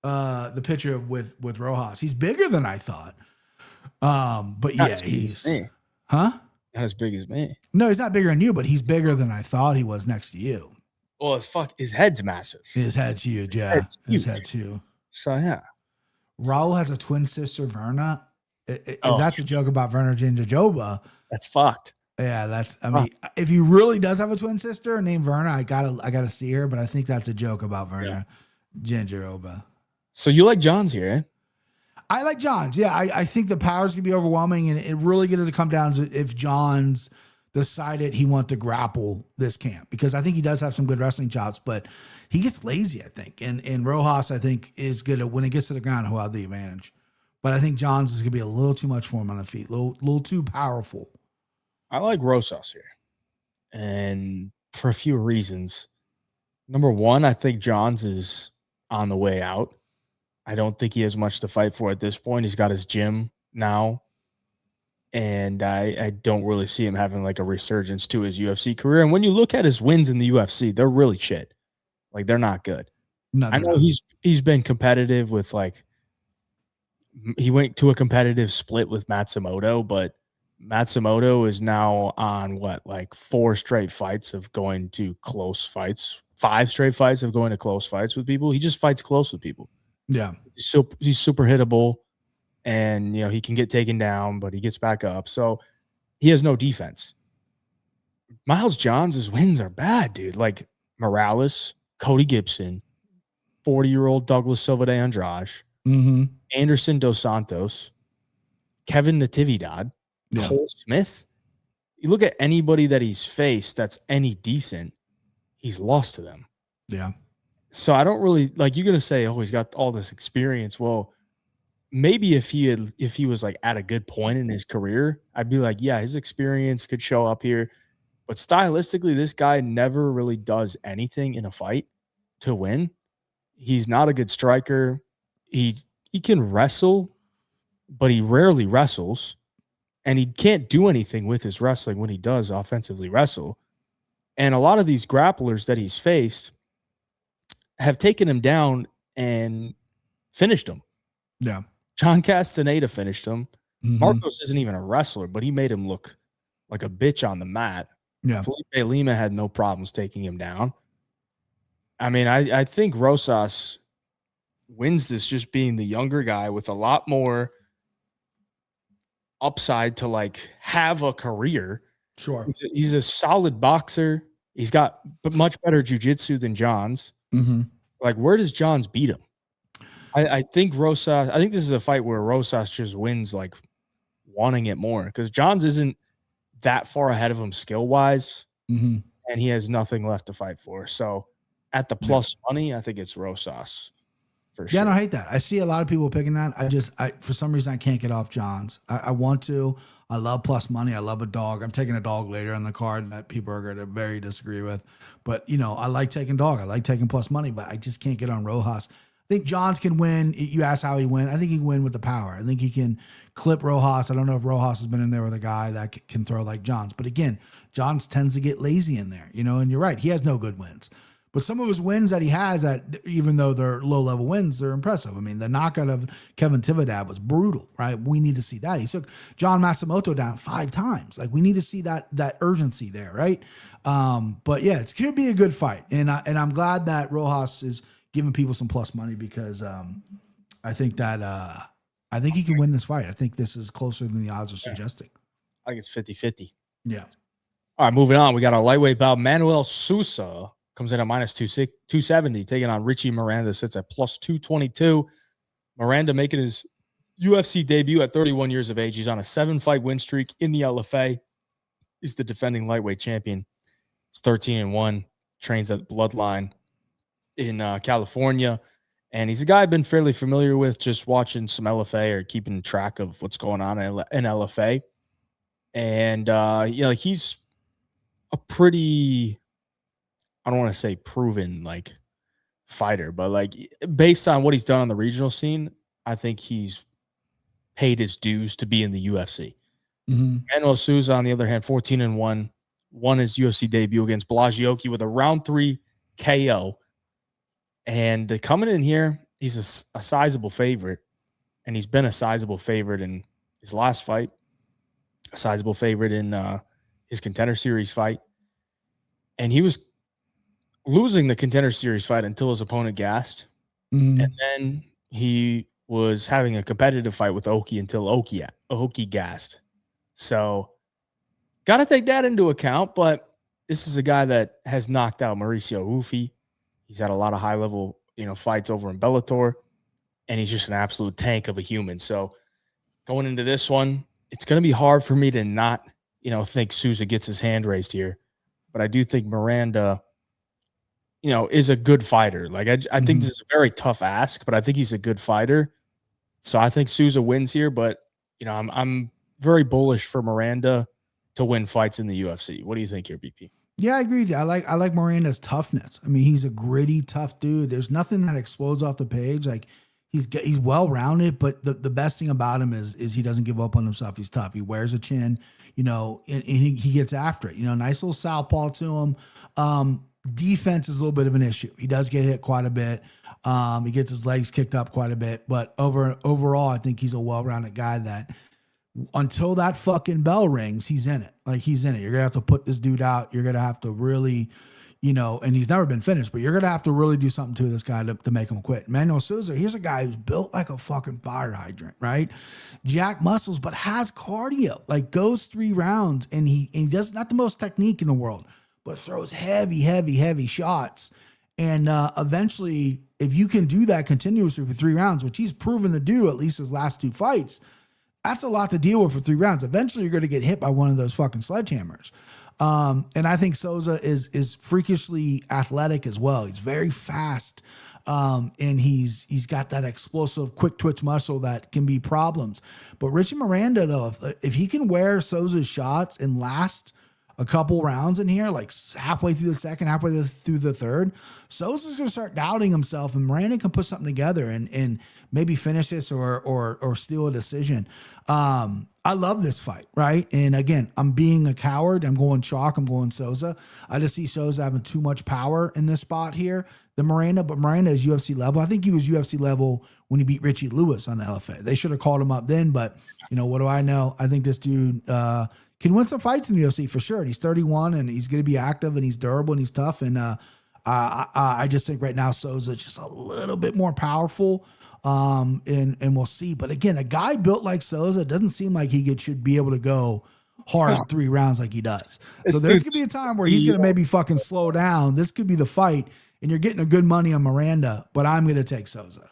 the picture with Rojas. He's bigger than I thought. But Not yeah, he's me. Huh? Not as big as me. No, he's not bigger than you, but he's bigger than I thought he was next to you. Well, his head's massive. His head's huge, yeah. His head's huge. So yeah. Raul has a twin sister, Verna. That's a joke about Verna Gingerjoba. That's fucked. Yeah, if he really does have a twin sister named Verna, I gotta see her, but I think that's a joke about Verna Gingerjoba. So you like Johns here, eh? I like Johns. Yeah, I think the powers can be overwhelming, and it really gets to come down to if Johns decided he wanted to grapple this camp, because I think he does have some good wrestling chops, but he gets lazy, I think. And Rojas, I think, is good at when it gets to the ground, he'll have the advantage. But I think Johns is going to be a little too much for him on the feet, a little too powerful. I like Rosas here, and for a few reasons. Number one, I think Johns is on the way out. I don't think he has much to fight for at this point. He's got his gym now, and I don't really see him having like a resurgence to his UFC career. And when you look at his wins in the UFC, they're really shit. Like, they're not good. I know he's been competitive with, like, he went to a competitive split with Matsumoto, but Matsumoto is now on like 4 straight fights of going to close fights, 5 straight fights of going to close fights with people. He just fights close with people. Yeah. So he's super hittable, and he can get taken down, but he gets back up. So he has no defense. Miles Johns' wins are bad, dude. Like Morales, Cody Gibson, 40-year-old Douglas Silva de Andrade, Anderson Dos Santos, Kevin Natividad, Cole Smith. You look at anybody that he's faced that's any decent, he's lost to them. Yeah. So I don't really like, you're going to say, oh, he's got all this experience. Well, maybe if he was like at a good point in his career, I'd be like, yeah, his experience could show up here. But stylistically, this guy never really does anything in a fight to win. He's not a good striker. He can wrestle, but he rarely wrestles. And he can't do anything with his wrestling when he does offensively wrestle. And a lot of these grapplers that he's faced have taken him down and finished him. Yeah. John Castaneda finished him. Marcos isn't even a wrestler, but he made him look like a bitch on the mat. Yeah. Felipe Lima had no problems taking him down. I mean, I think Rosas wins this just being the younger guy with a lot more upside to like have a career. Sure. He's a solid boxer. He's got much better jiu-jitsu than John's. Mm-hmm. Like, where does John's beat him? I think Rosas. I think this is a fight where Rosas just wins, like wanting it more, because John's isn't that far ahead of him skill wise, and he has nothing left to fight for. So, at the plus money, I think it's Rosas for sure. Yeah, I don't hate that. I see a lot of people picking that. I for some reason I can't get off John's. I want to. I love plus money. I love a dog. I'm taking a dog later on the card that people are going to very disagree with. But, you know, I like taking dog. I like taking plus money, but I just can't get on Rojas. I think Johns can win. You asked how he win. I think he can win with the power. I think he can clip Rojas. I don't know if Rojas has been in there with a guy that can throw like Johns. But again, Johns tends to get lazy in there, you know, and you're right. He has no good wins. But some of his wins that he has, even though they're low-level wins, they're impressive. I mean, the knockout of Kevin Tivadab was brutal, right? We need to see that. He took John Matsumoto down 5 times. Like, we need to see that urgency there, right? But yeah, it should be a good fight, and I'm glad that Rojas is giving people some plus money, because I think that I think he can win this fight. I think this is closer than the odds are suggesting. I think it's 50-50. Yeah. All right, moving on. We got our lightweight bout. Manuel Sousa comes in at minus 270, taking on Richie Miranda. Sits at plus 222. Miranda making his UFC debut at 31 years of age. He's on a 7-fight win streak in the LFA. He's the defending lightweight champion. He's 13-1. Trains at Bloodline in California. And he's a guy I've been fairly familiar with, just watching some LFA or keeping track of what's going on in LFA. And, you know, he's a pretty, I don't want to say proven like fighter, but like based on what he's done on the regional scene, I think he's paid his dues to be in the UFC. Manuel Sousa, on the other hand, 14-1, won his UFC debut against Blagioki with a round 3 KO. And coming in here, he's a sizable favorite, and he's been a sizable favorite in his last fight, a sizable favorite in his Contender Series fight. And he was losing the Contender Series fight until his opponent gassed. And then he was having a competitive fight with Oki until Oki gassed. So got to take that into account. But this is a guy that has knocked out Mauricio Ufi. He's had a lot of high-level, you know, fights over in Bellator, and he's just an absolute tank of a human. So going into this one, it's going to be hard for me to not, you know, think Sousa gets his hand raised here. But I do think Miranda, you know, is a good fighter. Like, I think this is a very tough ask, but I think he's a good fighter. So I think Sousa wins here, but, you know, I'm very bullish for Miranda to win fights in the UFC. What do you think here, BP? Yeah, I agree with you. I like Miranda's toughness. I mean, he's a gritty, tough dude. There's nothing that explodes off the page. Like, he's well-rounded, but the best thing about him is he doesn't give up on himself. He's tough. He wears a chin, you know, and he gets after it. You know, nice little southpaw to him. Defense is a little bit of an issue. He does get hit quite a bit. He gets his legs kicked up quite a bit. But overall, I think he's a well-rounded guy that until that fucking bell rings, he's in it. Like, he's in it. You're going to have to put this dude out. You're going to have to really, you know, and he's never been finished, but you're going to have to really do something to this guy to make him quit. Manuel Sousa, here's a guy who's built like a fucking fire hydrant, right? Jack muscles, but has cardio, like goes 3 rounds, and he does not the most technique in the world, but throws heavy shots. And eventually, if you can do that continuously for 3 rounds, which he's proven to do at least his last 2 fights, that's a lot to deal with for 3 rounds. Eventually, you're going to get hit by one of those fucking sledgehammers. And I think Sousa is freakishly athletic as well. He's very fast, and he's got that explosive, quick twitch muscle that can be problems. But Richie Miranda, though, if he can wear Sousa's shots and last a couple rounds in here, like halfway through the second, halfway through the third, Sousa's going to start doubting himself, and Miranda can put something together and maybe finish this or steal a decision. I love this fight, right? And again, I'm being a coward. I'm going chalk. I'm going Sousa. I just see Sousa having too much power in this spot here than Miranda, but Miranda is UFC level. I think he was UFC level when he beat Richie Lewis on the LFA. They should have called him up then, but you know, what do I know? I think this dude can win some fights in the UFC for sure. And he's 31 and he's going to be active and he's durable and he's tough. And I just think right now Souza just a little bit more powerful. And we'll see. But again, a guy built like Souza doesn't seem like should be able to go hard 3 rounds like he does. So there's gonna be a time where he's gonna maybe fucking slow down. This could be the fight, and you're getting a good money on Miranda, but I'm gonna take Souza.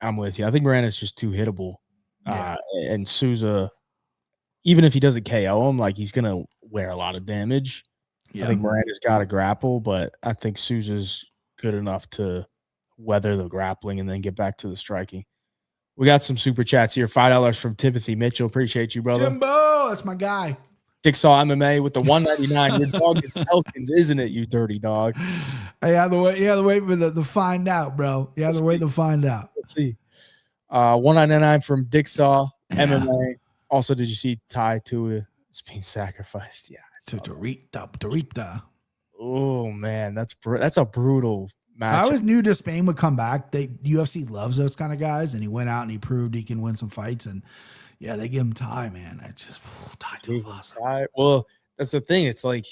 I'm with you. I think Miranda's just too hittable. Yeah. And Souza, even if he doesn't KO him, like he's gonna wear a lot of damage. Yeah. I think Miranda's got to grapple, but I think Souza's good enough to weather the grappling and then get back to the striking. We got some super chats here. $5 from Timothy Mitchell. Appreciate you, brother. Timbo, that's my guy. Dicksaw MMA with the $199. Your dog is Elkins, isn't it, you dirty dog? You have to wait for the find out, bro. You have to wait to find out. Let's see. $199 from Dicksaw MMA. Also, did you see Tai Tua is being sacrificed? Yeah. To Dorita. Oh man, that's a brutal match. I always knew Despain would come back. UFC loves those kind of guys, and he went out and he proved he can win some fights. And yeah, they give him Tai, man. It's just Tai too awesome. Well, that's the thing. It's like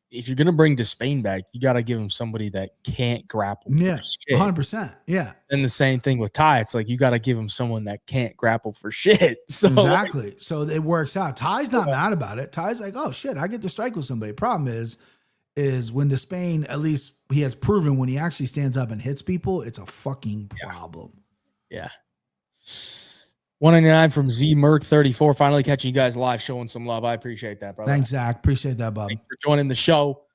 if you're gonna bring Despain back, you got to give him somebody that can't grapple. Yeah, 100%. Yeah. And the same thing with Tai. It's like you got to give him someone that can't grapple for shit. So exactly. So it works out. Tai's not mad about it. Tai's like, oh shit, I get to strike with somebody. Problem is when Despain, at least he has proven when he actually stands up and hits people, it's a fucking problem. Yeah. 199 from Z Merc 34. Finally catching you guys live, showing some love. I appreciate that, brother. Thanks, Zach. Appreciate that, bub. Thanks for joining the show.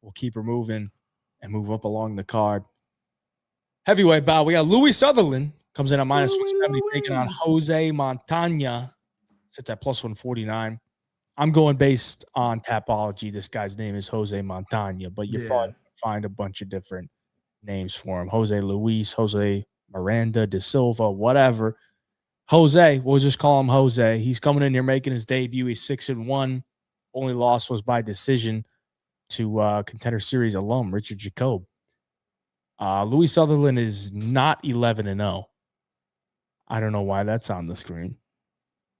We'll keep her moving and move up along the card. Heavyweight bout. We got Louis Sutherland comes in at minus 170, taking on Jose Montana. Sits at plus 149. I'm going based on Tapology. This guy's name is Jose Montana, but you probably find a bunch of different names for him. Jose Luis, Jose Miranda, De Silva, whatever. Jose, we'll just call him Jose. He's coming in here making his debut. He's 6-1. Only loss was by decision to Contender Series alum Richard Jacob. Louis Sutherland is not 11-0. I don't know why that's on the screen,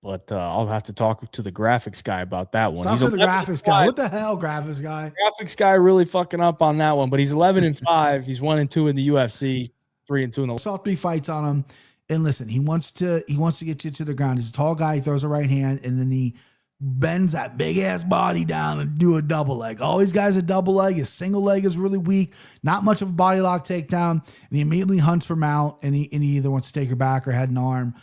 but I'll have to talk to the graphics guy about that one. Talk to the graphics guy. What the hell, graphics guy? Graphics guy really fucking up on that one, but he's 11-5. He's 1-2 in the UFC, 3-2 in the. Saw 3 fights on him. And listen, he wants to get you to the ground. He's a tall guy. He throws a right hand, and then he bends that big ass body down and do a double leg. All these guys a double leg. His single leg is really weak. Not much of a body lock takedown, and he immediately hunts for mount. And he either wants to take her back or head and arm.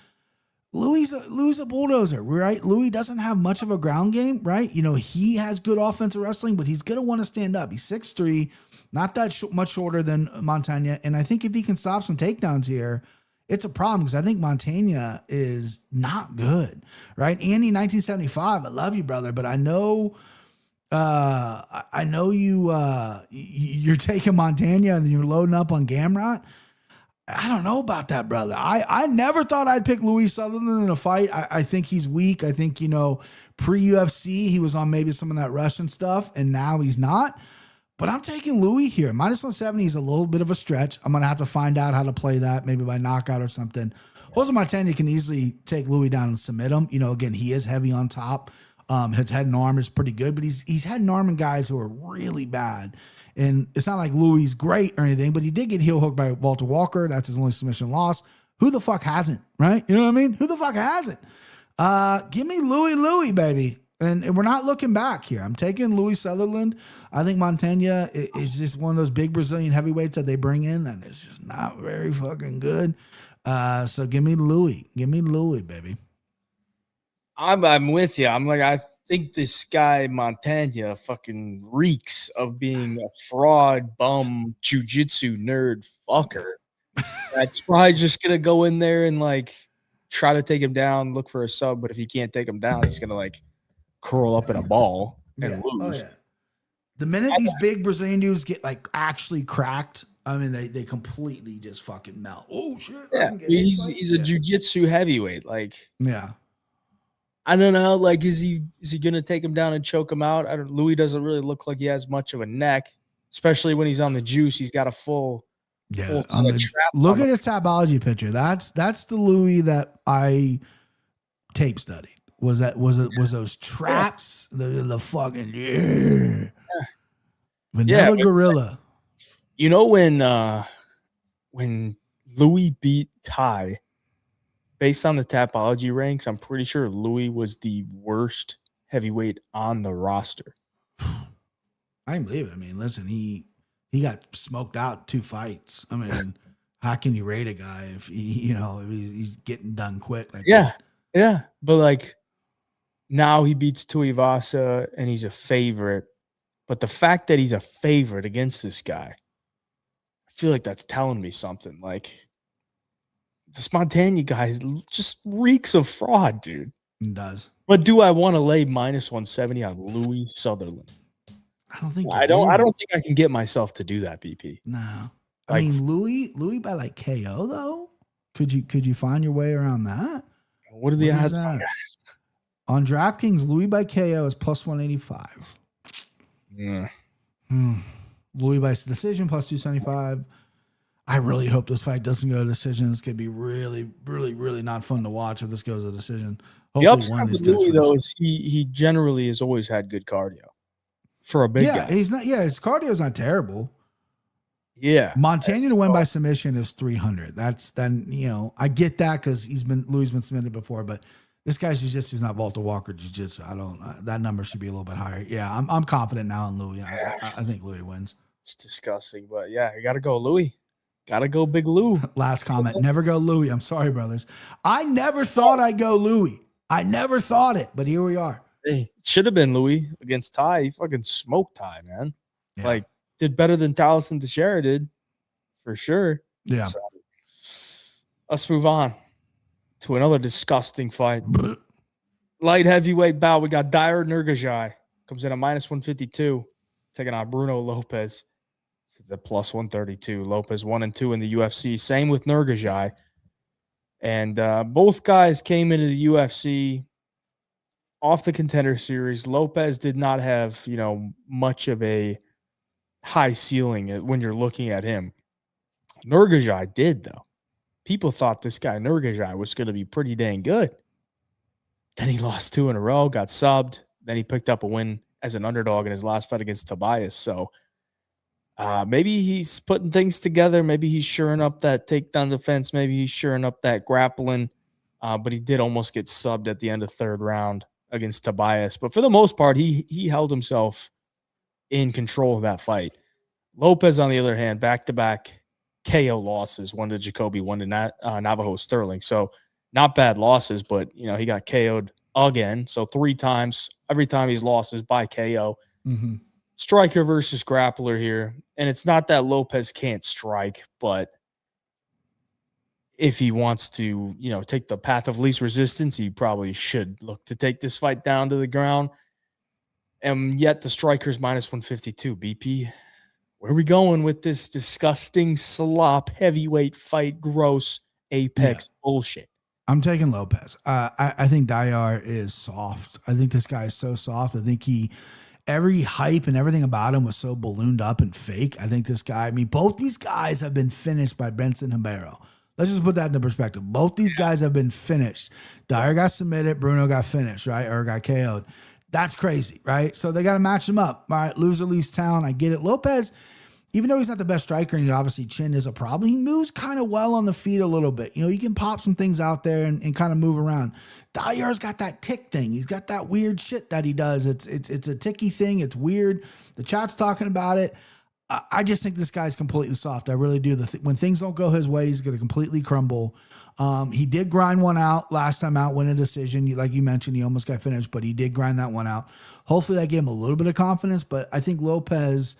Louis a bulldozer, right? Louis doesn't have much of a ground game, right? You know, he has good offensive wrestling, but he's gonna want to stand up. He's 6'3", not that much shorter than Montana, and I think if he can stop some takedowns here, it's a problem because I think Montana is not good, right? Andy, 1975, I love you, brother, but I know you're taking Montana and then you're loading up on Gamrot. I don't know about that, brother. I never thought I'd pick Louis Sutherland in a fight. I think he's weak. I think, pre-UFC, he was on maybe some of that Russian stuff, and now he's not. But I'm taking Louis here. Minus 170 is a little bit of a stretch. I'm going to have to find out how to play that, maybe by knockout or something. Jose Montana can easily take Louis down and submit him. Again, he is heavy on top. His head and arm is pretty good, but he's head and arming guys who are really bad. And it's not like Louis is great or anything, but he did get heel hooked by Walter Walker. That's his only submission loss. Who the fuck hasn't, right? You know what I mean? Who the fuck hasn't? Give me Louis, baby. And we're not looking back here. I'm taking Louis Sutherland. I think Montana is just one of those big Brazilian heavyweights that they bring in that is just not very fucking good. So give me Louis. Give me Louis, baby. I'm with you. I'm like, I think this guy Montana fucking reeks of being a fraud, bum, jiu-jitsu nerd fucker. That's probably just gonna go in there and like try to take him down, look for a sub, but if he can't take him down, he's gonna like curl up in a ball and lose. Oh, yeah. The minute these big Brazilian dudes get like actually cracked, I mean, they completely just fucking melt. Oh shit! Yeah, he's a jiu-jitsu heavyweight. Like, yeah, I don't know. Like, is he gonna take him down and choke him out? Louis doesn't really look like he has much of a neck, especially when he's on the juice. He's got a full. Yeah, look at his Tapology picture. That's the Louis that I tape studied. Was those traps? The fucking vanilla gorilla. You know when Louis beat Ty, based on the Tapology ranks, I'm pretty sure Louis was the worst heavyweight on the roster. I can believe it. I mean, listen, he got smoked out 2 fights. I mean, how can you rate a guy if if he's getting done quick? Like that? Yeah. But like now he beats Tuivasa and he's a favorite. But the fact that he's a favorite against this guy, I feel like that's telling me something. Like the Spontaneous guy just reeks of fraud, dude. It does. But do I want to lay minus 170 on Louis Sutherland? I don't think I don't think I can get myself to do that, BP. No. Like, I mean, Louis by like KO though. Could you find your way around that? What are the odds on that? On DraftKings, Louis by KO is plus 185. Yeah. Louis by decision plus 275. I really hope this fight doesn't go to decision. It's gonna be really, really, really not fun to watch if this goes to decision. Hopefully the upside with Louis though is he generally has always had good cardio for a big guy. He's not. Yeah, his cardio is not terrible. Yeah, Montana to win by submission is 300. That's then I get that because Louis been submitted before, but this guy's jiu-jitsu is not Walter Walker jiu-jitsu. I don't. That number should be a little bit higher. Yeah, I'm confident now in Louis. I think Louis wins. It's disgusting, but yeah, you got to go Louis. Got to go Big Lou. Last comment. Never go Louis. I'm sorry, brothers. I never thought I'd go Louis. I never thought it, but here we are. Hey, it should have been Louis against Ty. He fucking smoked Ty, man. Yeah. Like, did better than Taliesin Teixeira did, for sure. Yeah. So, let's move on to another disgusting fight. Light heavyweight bout. We got Dyer Nurgajai. Comes in at minus 152. Taking on Bruno Lopez. This is at plus 132. Lopez 1-2 in the UFC. Same with Nurgajai. And both guys came into the UFC off the Contender Series. Lopez did not have, much of a high ceiling when you're looking at him. Nurgajai did, though. People thought this guy Nurgajai was going to be pretty dang good. Then he lost 2 in a row, got subbed. Then he picked up a win as an underdog in his last fight against Tobias. So maybe he's putting things together. Maybe he's shoring up that takedown defense. Maybe he's shoring up that grappling. But he did almost get subbed at the end of 3rd round against Tobias. But for the most part, he held himself in control of that fight. Lopez, on the other hand, back-to-back KO losses, one to Jacoby, one to Navajo Sterling. So not bad losses, but, he got KO'd again. So 3 times. Every time he's lost is by KO. Mm-hmm. Striker versus grappler here. And it's not that Lopez can't strike, but if he wants to, take the path of least resistance, he probably should look to take this fight down to the ground. And yet the striker's minus 152. BP, where are we going with this disgusting slop heavyweight fight? Gross apex bullshit. I'm taking Lopez. I think Dyer is soft. I think this guy is so soft. I think every hype and everything about him was so ballooned up and fake. I think this guy, both these guys have been finished by Benson Himbero. Let's just put that into perspective. Both these guys have been finished. Dyer got submitted. Bruno got finished, right? Or got KO'd. That's crazy, right? So they got to match them up. All right, loser leaves town. I get it. Lopez, even though he's not the best striker, and obviously chin is a problem, he moves kind of well on the feet a little bit. He can pop some things out there and kind of move around. Dyer's got that tick thing. He's got that weird shit that he does. It's a ticky thing. It's weird. The chat's talking about it. I just think this guy's completely soft. I really do. When things don't go his way, he's going to completely crumble. He did grind one out last time out, win a decision. Like you mentioned, he almost got finished, but he did grind that one out. Hopefully that gave him a little bit of confidence, but I think Lopez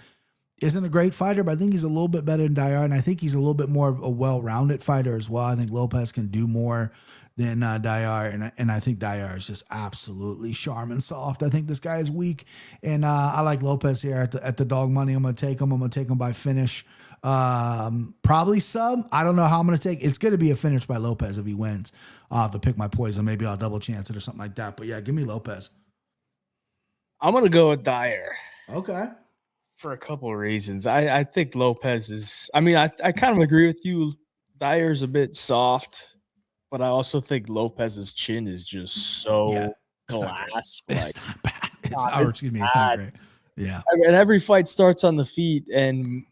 isn't a great fighter, but I think he's a little bit better than Dyer, and I think he's a little bit more of a well-rounded fighter as well. I think Lopez can do more than Dyer, and I think Dyer is just absolutely Charmin soft. I think this guy is weak, and I like Lopez here at the dog money. I'm going to take him. I'm going to take him by finish. Probably sub. I don't know how I'm going to take. It's going to be a finish by Lopez if he wins. I'll have to pick my poison. Maybe I'll double chance it or something like that. But yeah, give me Lopez. I'm going to go with Dyer. Okay. For a couple of reasons. I think Lopez is, I kind of agree with you. Dyer's a bit soft, but I also think Lopez's chin is just so glass. It's not bad. It's not great. Yeah. Every fight starts on the feet, and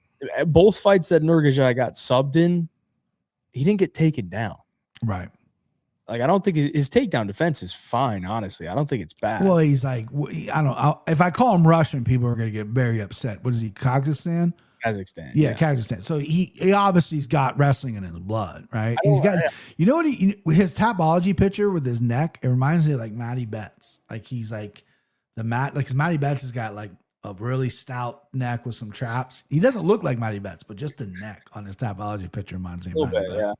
both fights that Nurgazai got subbed in, he didn't get taken down. Right. Like, I don't think his takedown defense is fine, honestly. I don't think it's bad. Well, he's like, I don't know. If I call him Russian, people are going to get very upset. What is he, Kazakhstan? Kazakhstan. Yeah, Kazakhstan. So he obviously got wrestling in his blood, right? He's got, you know what? His Tapology picture with his neck, it reminds me of like Matty Betts. Like he's like because Matty Betts has got like a really stout neck with some traps. He doesn't look like Matty Betts, but just the neck on his Tapology picture reminds me of Matty Betts.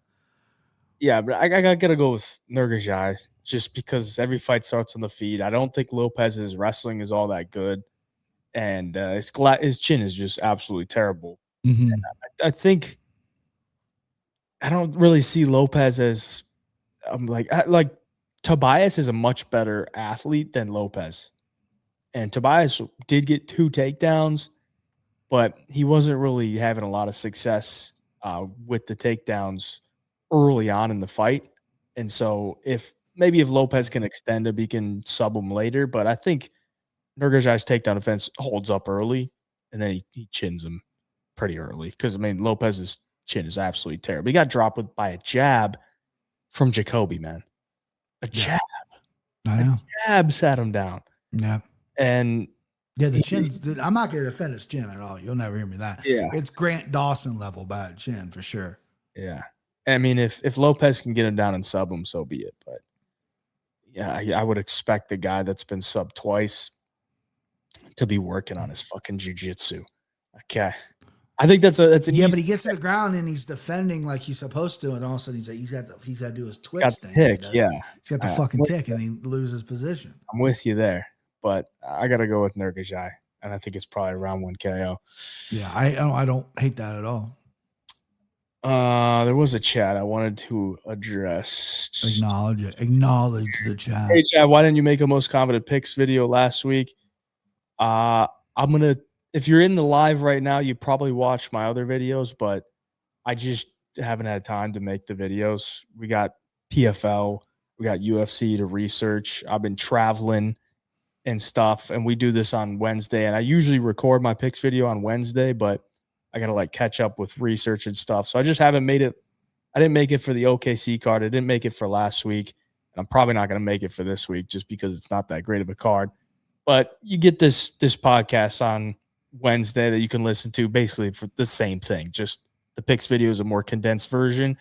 Yeah, but I gotta go with Nurgazai just because every fight starts on the feet. I don't think Lopez's wrestling is all that good, and his chin is just absolutely terrible. Mm-hmm. I think I don't really see Lopez as like Tobias is a much better athlete than Lopez, and Tobias did get 2 takedowns, but he wasn't really having a lot of success with the takedowns early on in the fight. And so if Lopez can extend him, he can sub him later. But I think Nurgazai's takedown defense holds up early, and then he chins him pretty early. Because, I mean, Lopez's chin is absolutely terrible. He got dropped by a jab from Jacoby, man. A jab. I know. A jab sat him down. Yeah. And yeah, the chin's, I'm not going to defend his chin at all. You'll never hear me that. Yeah. It's Grant Dawson level bad chin for sure. Yeah. I mean, if Lopez can get him down and sub him, so be it. But yeah, I would expect a guy that's been subbed twice to be working on his fucking jiu-jitsu. Okay. I think that's an but he gets to the ground and he's defending like he's supposed to, and all of a sudden he's got to do his twitch thing. Tick, yeah. He's got the fucking tick, and he loses position. I'm with you there, but I got to go with Nurgazai, and I think it's probably around 1 KO. Yeah, I don't hate that at all. There was a chat I wanted to address. Acknowledge the chat. Hey, Chad, why didn't you make a most confident picks video last week? If you're in the live right now, you probably watched my other videos, but I just haven't had time to make the videos. We got PFL, we got UFC to research. I've been traveling and stuff, and we do this on Wednesday, and I usually record my picks video on Wednesday, but I got to like catch up with research and stuff. So I just haven't made it. I didn't make it for the OKC card. I didn't make it for last week. And I'm probably not going to make it for this week just because it's not that great of a card. But you get this podcast on Wednesday that you can listen to basically for the same thing. Just the picks video is a more condensed version.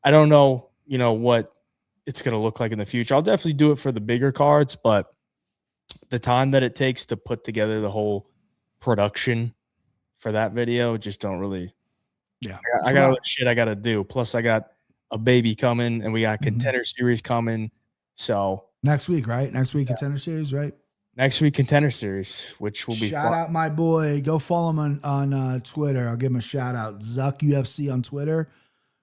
I don't know, what it's going to look like in the future. I'll definitely do it for the bigger cards, but the time that it takes to put together the whole production for that video, just don't really. Yeah, I got other shit I got to do. Plus, I got a baby coming, and we got Contender Series coming. So next week, right? Next week, Contender Series, right? Next week, Contender Series, which will be shout out my boy. Go follow him on Twitter. I'll give him a shout out. Zuck UFC on Twitter.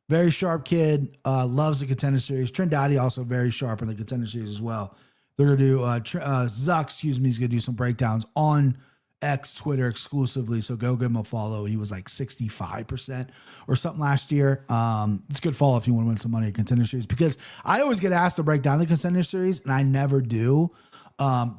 Very sharp kid. Loves the Contender Series. Trindade also very sharp in the Contender Series as well. They're gonna do Zuck. He's gonna do some breakdowns on X Twitter exclusively, so go give him a follow. He was like 65% or something last year. It's a good follow if you want to win some money at Contender Series, because I always get asked to break down the Contender Series and I never do,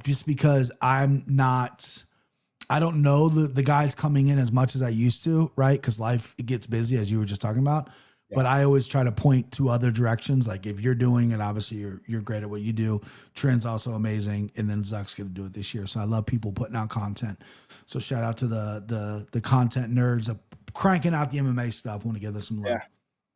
just because I don't know the guys coming in as much as I used to, right? Because life, it gets busy, as you were just talking about. Yeah. But I always try to point to other directions. Like if you're doing it, obviously you're great at what you do. Trent's also amazing, and then Zuck's going to do it this year. So I love people putting out content. So shout out to the content nerds of cranking out the MMA stuff. Want to give this some love.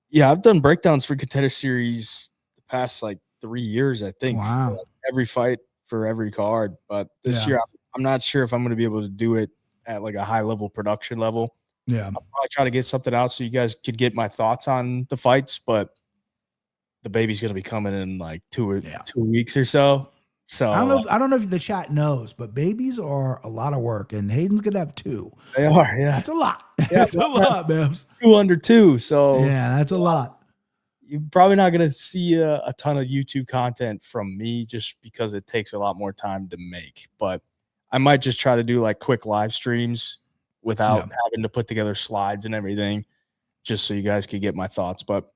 Yeah, I've done breakdowns for Contender Series the past like 3 years, I think. Wow. For every fight for every card, but this year I'm not sure if I'm going to be able to do it at like a high level production level. Yeah, I'll probably try to get something out so you guys could get my thoughts on the fights, but the baby's gonna be coming in like 2 weeks or so. So I don't know if the chat knows, but babies are a lot of work, and Hayden's gonna have 2. They are, yeah. That's a lot. That's a lot, Babs. 2 under 2. So yeah, that's a lot. You're probably not gonna see a ton of YouTube content from me just because it takes a lot more time to make. But I might just try to do like quick live streams without having to put together slides and everything, just so you guys could get my thoughts. But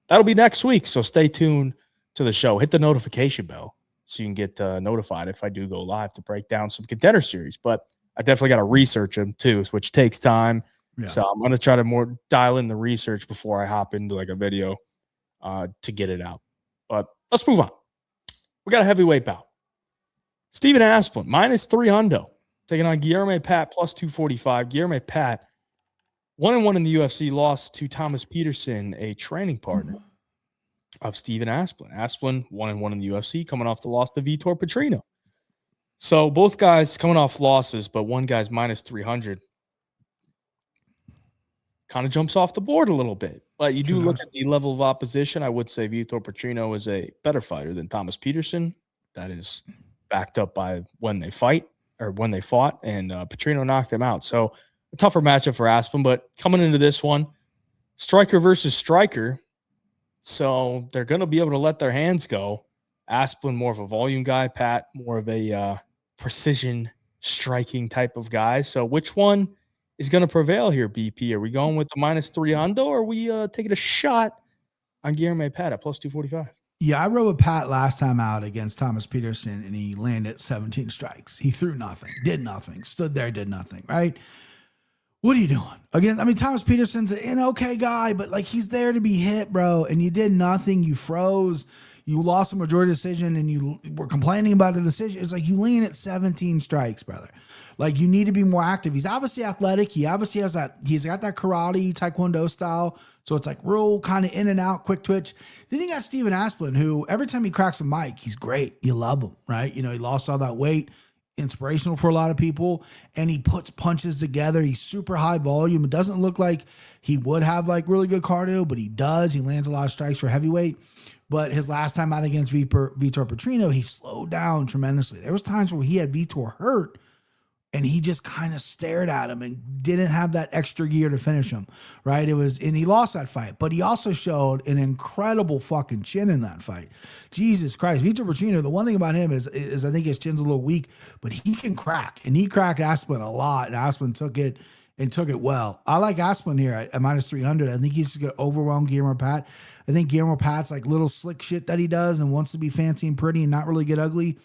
that'll be next week, so stay tuned to the show. Hit the notification bell so you can get notified if I do go live to break down some Contender Series. But I definitely got to research them too, which takes time. Yeah. So I'm going to try to more dial in the research before I hop into like a video to get it out. But let's move on. We got a heavyweight bout. Steven Asplin, -300, taking on Guilherme Pat, +245. Guilherme Pat, 1-1 in the UFC, lost to Thomas Peterson, a training partner of Steven Asplin. Asplin, 1-1 in the UFC, coming off the loss to Vitor Petrino. So both guys coming off losses, but one guy's -300. Kind of jumps off the board a little bit. But you do look at the level of opposition. I would say Vitor Petrino is a better fighter than Thomas Peterson. That is backed up by when they fought, and Petrino knocked him out. So a tougher matchup for Asplin. But coming into this one, striker versus striker. So they're going to be able to let their hands go. Asplin, more of a volume guy. Pat, more of a precision striking type of guy. So which one is going to prevail here, BP? Are we going with the -300, or are we taking a shot on Guilherme Pat at +245? Yeah, I rode with Pat last time out against Thomas Peterson, and he landed 17 strikes. He threw nothing, did nothing, stood there, did nothing, right? What are you doing? Again, I mean, Thomas Peterson's an okay guy, but like he's there to be hit, bro, and you did nothing. You froze. You lost a majority decision, and you were complaining about the decision. It's like you lean at 17 strikes, brother. Like you need to be more active. He's obviously athletic. He obviously has that. He's got that karate, taekwondo style. So it's like real kind of in and out, quick twitch. Then you got Steven Asplin, who every time he cracks a mic, he's great. You love him, right? You know, he lost all that weight. Inspirational for a lot of people, and he puts punches together. He's super high volume. It doesn't look like he would have like really good cardio, but he does. He lands a lot of strikes for heavyweight. But his last time out against Vitor Petrino, he slowed down tremendously. There was times where he had Vitor hurt, and he just kind of stared at him and didn't have that extra gear to finish him, right? And he lost that fight, but he also showed an incredible fucking chin in that fight. Jesus Christ. Vitor Petrino, the one thing about him is I think his chin's a little weak, but he can crack, and he cracked Asplin a lot, and Asplin took it well. I like Asplin here at -300. I think he's going to overwhelm Gamrot Pat. I think Gamrot Pat's like little slick shit that he does and wants to be fancy and pretty and not really get ugly.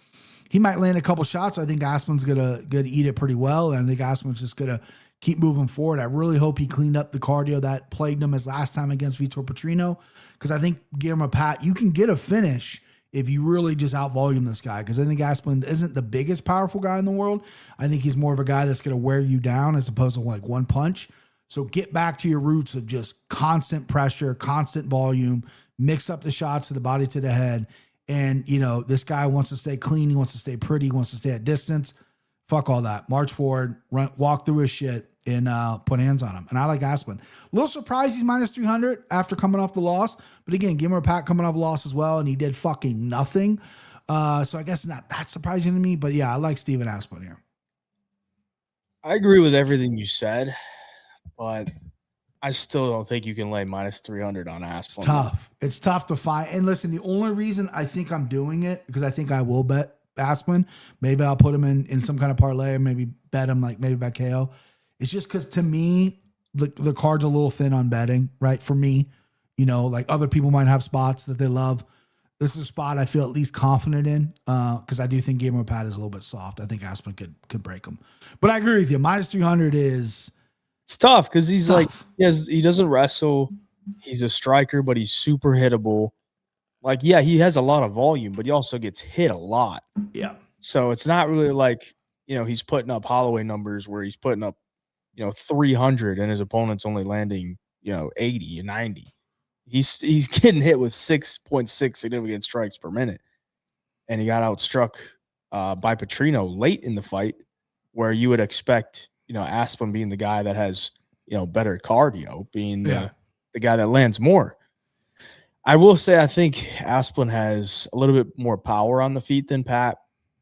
He might land a couple shots. So I think Asplin's gonna eat it pretty well, and I think Asplin's just gonna keep moving forward. I really hope he cleaned up the cardio that plagued him his last time against Vitor Petrino, because I think Gamrot Pat, you can get a finish if you really just out-volume this guy, because I think Asplin isn't the biggest powerful guy in the world. I think he's more of a guy that's gonna wear you down as opposed to like one punch. So get back to your roots of just constant pressure, constant volume, mix up the shots to the body to the head. And, you know, this guy wants to stay clean. He wants to stay pretty. He wants to stay at distance. Fuck all that. March forward, walk through his shit, and put hands on him. And I like Asplin. A little surprised he's -300 after coming off the loss. But again, Gamrot Pat coming off a loss as well, and he did fucking nothing. So I guess not that surprising to me. But yeah, I like Steven Asplin here. I agree with everything you said, but I still don't think you can lay -300 on Asplin. It's tough. It's tough to find. And listen, the only reason I think I'm doing it, because I think I will bet Asplin. Maybe I'll put him in some kind of parlay, or maybe bet him, like maybe bet KO. It's just because to me, the card's a little thin on betting, right? For me, you know, like other people might have spots that they love. This is a spot I feel at least confident in, because I do think Gamrot Pat is a little bit soft. I think Asplin could break him. But I agree with you. -300 is... It's tough because he's tough. Like he doesn't wrestle. He's a striker, but he's super hittable. Like, yeah, he has a lot of volume, but he also gets hit a lot. Yeah. So it's not really like, you know, he's putting up Holloway numbers where he's putting up, you know, 300 and his opponent's only landing, you know, 80 and 90. He's getting hit with 6.6 significant strikes per minute. And he got outstruck by Petrino late in the fight, where you would expect, you know, Asplin being the guy that has, you know, better cardio, being the guy that lands more. I will say I think Asplin has a little bit more power on the feet than Pat.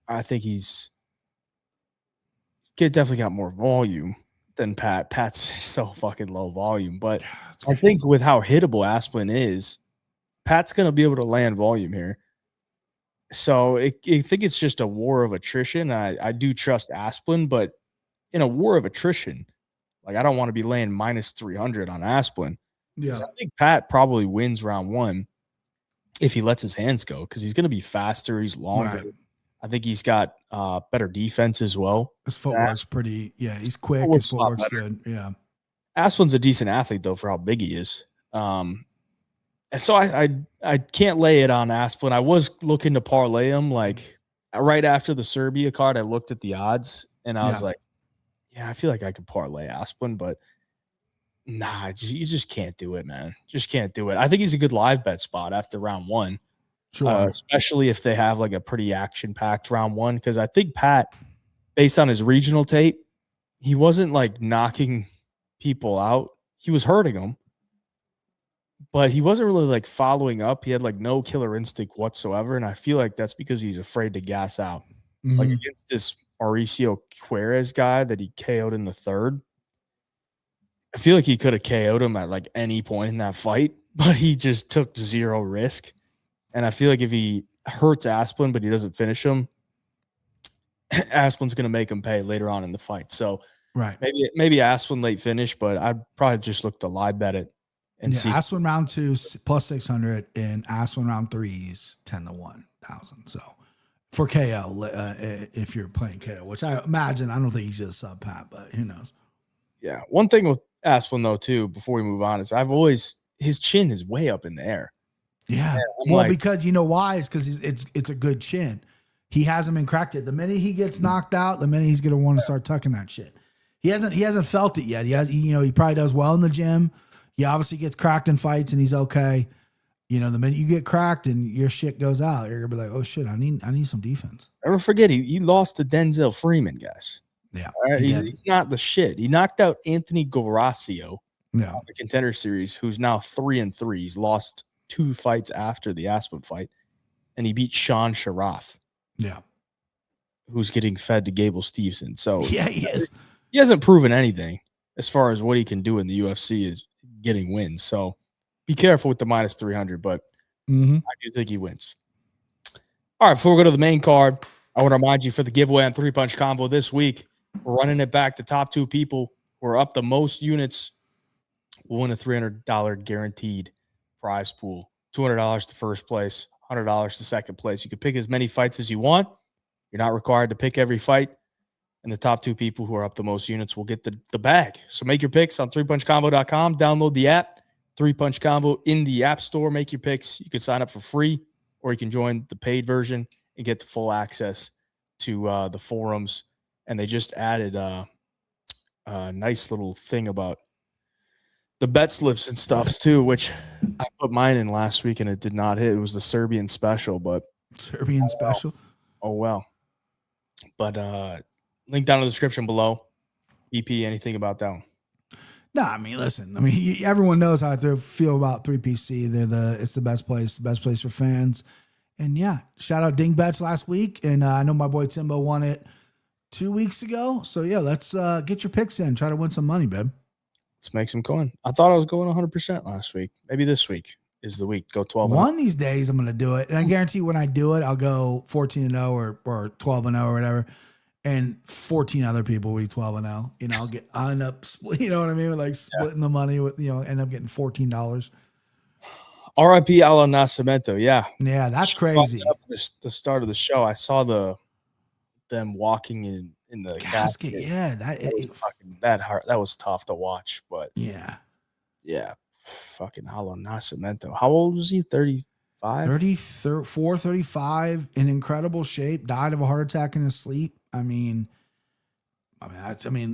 I think he's definitely got more volume than Pat. Pat's so fucking low volume. But I think with how hittable Asplin is, Pat's going to be able to land volume here. So I think it's just a war of attrition. I do trust Asplin, but in a war of attrition, like I don't want to be laying -300 on Asplin. Yeah, I think Pat probably wins round one if he lets his hands go, because he's going to be faster. He's longer. Right. I think he's got better defense as well. His footwork's pretty. Yeah, he's quick. His footwork's good. Yeah. Aspen's a decent athlete though for how big he is. And so I can't lay it on Aspen. I was looking to parlay him like right after the Serbia card. I looked at the odds and I was like, yeah, I feel like I could parlay Aspen, but nah, you just can't do it, man. Just can't do it. I think he's a good live bet spot after round one, especially if they have like a pretty action packed round one. Because I think Pat, based on his regional tape, he wasn't like knocking people out. He was hurting them, but he wasn't really like following up. He had like no killer instinct whatsoever. And I feel like that's because he's afraid to gas out. Like against this Mauricio Queiroz guy that he KO'd in the third. I feel like he could have KO'd him at like any point in that fight, but he just took zero risk. And I feel like if he hurts Aspen, but he doesn't finish him, Aspen's going to make him pay later on in the fight. So maybe Aspen late finish, but I'd probably just look to live bet it and see. Aspen round 2 plus 600 and Aspen round 3 is 10 to 1,000. So for KO, if you're playing KO, which I imagine, I don't think he's just sub Pat, but who knows? Yeah. One thing with Aspen though, too, before we move on, is his chin is way up in the air. Yeah. Well, because you know why? It's because it's a good chin. He hasn't been cracked yet. The minute he gets knocked out, the minute he's going to want to start tucking that shit. He hasn't felt it yet. He probably does well in the gym. He obviously gets cracked in fights and he's okay. You know, the minute you get cracked and your shit goes out, you're gonna be like, oh shit, I need some defense. Never forget he lost to Denzel Freeman, guys. Yeah. Right? He's not the shit. He knocked out Anthony Goracio on the Contender Series, who's now 3-3. He's lost 2 fights after the Aspen fight, and he beat Sean Sharaf. Yeah. Who's getting fed to Gable Steveson. So yeah, he is. He hasn't proven anything as far as what he can do in the UFC is getting wins. So be careful with the minus 300, but I do think he wins. All right, before we go to the main card, I want to remind you for the giveaway on 3-Punch Combo this week, we're running it back. The top 2 people who are up the most units will win a $300 guaranteed prize pool. $200 to first place, $100 to second place. You can pick as many fights as you want. You're not required to pick every fight. And the top 2 people who are up the most units will get the bag. So make your picks on 3punchcombo.com. Download the app, 3-Punch Combo in the App Store. Make your picks. You can sign up for free, or you can join the paid version and get the full access to the forums. And they just added a nice little thing about the bet slips and stuffs too, which I put mine in last week and it did not hit. It was the Serbian special, but special. Oh well. But link down in the description below. EP, anything about that one? No, I mean, listen. I mean, everyone knows how I feel about 3PC. It's the best place for fans. And yeah, shout out Ding Bets last week, and I know my boy Timbo won it 2 weeks ago. So yeah, let's get your picks in. Try to win some money, babe. Let's make some coin. I thought I was going 100% last week. Maybe this week is the week. Go 12. One of these days, I'm going to do it, and I guarantee when I do it, I'll go 14-0 or 12-0 or whatever. And 14 other people will be 12-0. You know, I'll end up, you know what I mean? Like splitting the money with, end up getting $14. RIP Alan Nascimento. Yeah. Yeah, that's crazy. The start of the show, I saw them walking in the casket. Yeah. That was tough to watch, but yeah. Fucking Alan Nascimento. How old was he? 35? 34, 35, in incredible shape, died of a heart attack in his sleep. I mean,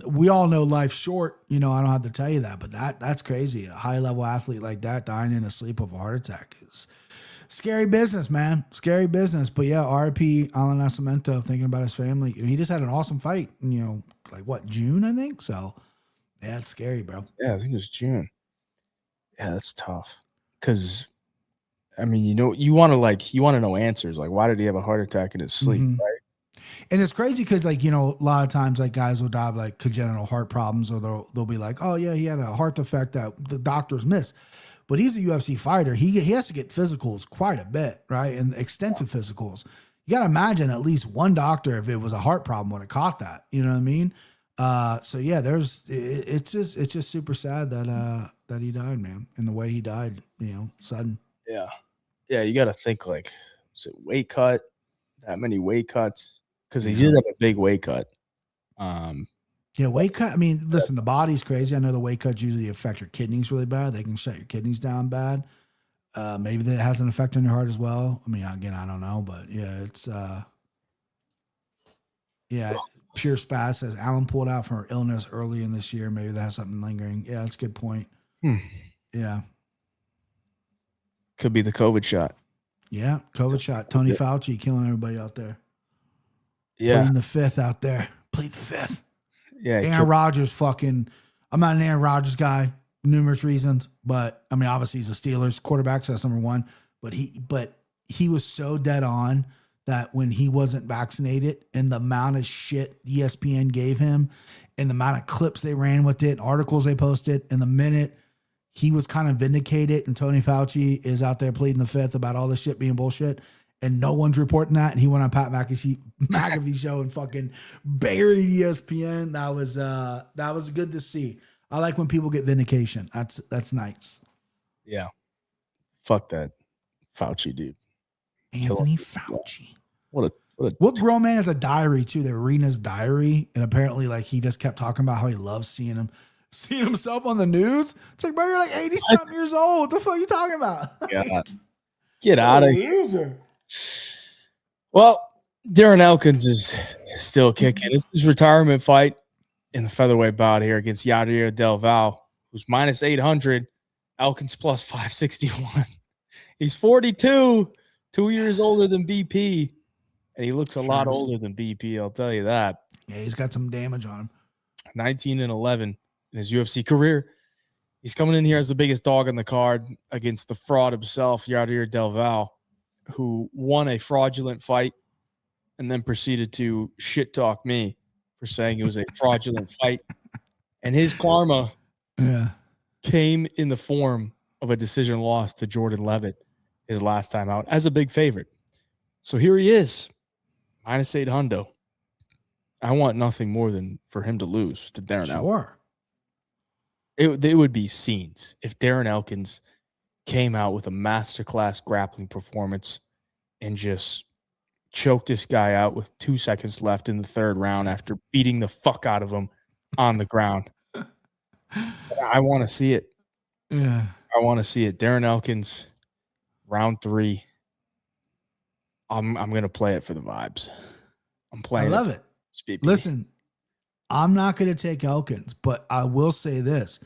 we all know life's short. You know, I don't have to tell you that, but that's crazy. A high level athlete like that dying in his sleep of a heart attack is scary business, man. Scary business. But yeah, RIP Alan Nascimento, thinking about his family. He just had an awesome fight. June, I think. So yeah, it's scary, bro. Yeah, I think it was June. Yeah, that's tough. Because I mean, you want to know answers. Like, why did he have a heart attack in his sleep, right? And it's crazy because, a lot of times, guys will die of congenital heart problems, or they'll be like, oh yeah, he had a heart defect that the doctors miss. But he's a UFC fighter. He has to get physicals quite a bit, right? And extensive physicals. You got to imagine at least one doctor, if it was a heart problem, would have caught that. You know what I mean? So yeah, it's just super sad that he died, man, and the way he died, sudden. Yeah. Yeah, you got to think is it weight cut? That many weight cuts? Because he did have a big weight cut. Yeah, weight cut. I mean, listen, the body's crazy. I know the weight cuts usually affect your kidneys really bad. They can shut your kidneys down bad. Maybe that has an effect on your heart as well. I mean, again, I don't know, but yeah, it's Pure Spaz says Allen pulled out from her illness early in this year. Maybe that has something lingering. Yeah, that's a good point. Yeah. Could be the COVID shot. Yeah, COVID shot. Tony Fauci killing everybody out there. Yeah. Playing the fifth out there. Plead the fifth. Yeah. Aaron Rodgers fucking. I'm not an Aaron Rodgers guy, numerous reasons, but I mean, obviously he's a Steelers quarterback, so that's number one. But he was so dead on that when he wasn't vaccinated and the amount of shit ESPN gave him and the amount of clips they ran with it, articles they posted, and the minute he was kind of vindicated and Tony Fauci is out there pleading the fifth about all this shit being bullshit and no one's reporting that. And he went on Pat McAfee show and fucking buried ESPN. That was good to see. I like when people get vindication. That's nice. Yeah. Fuck that Fauci dude. Anthony Fauci. What grown man has a diary too? They were reading his diary and apparently like he just kept talking about how he loves seeing himself on the news. It's like, bro, you're like 80-something years old. What the fuck are you talking about? God. Get out of here. Loser. Well, Darren Elkins is still kicking. It's his retirement fight in the featherweight bout here against Yadir Del Val, who's minus 800. Elkins plus 561. He's 42, 2 years older than BP, and he looks a lot older than BP, I'll tell you that. Yeah, he's got some damage on him. 19-11 in his UFC career. He's coming in here as the biggest dog on the card against the fraud himself, Yadir Del Val, who won a fraudulent fight and then proceeded to shit talk me for saying it was a fraudulent fight. And his karma came in the form of a decision loss to Jordan Levitt his last time out as a big favorite. So here he is, minus 800. I want nothing more than for him to lose to Darren Elkins. It would be scenes if Darren Elkins came out with a masterclass grappling performance and just choked this guy out with 2 seconds left in the third round after beating the fuck out of him on the ground. I want to see it. Yeah. I want to see it. Darren Elkins, round 3. I'm going to play it for the vibes. I'm playing. I love it. Listen, I'm not going to take Elkins, but I will say this.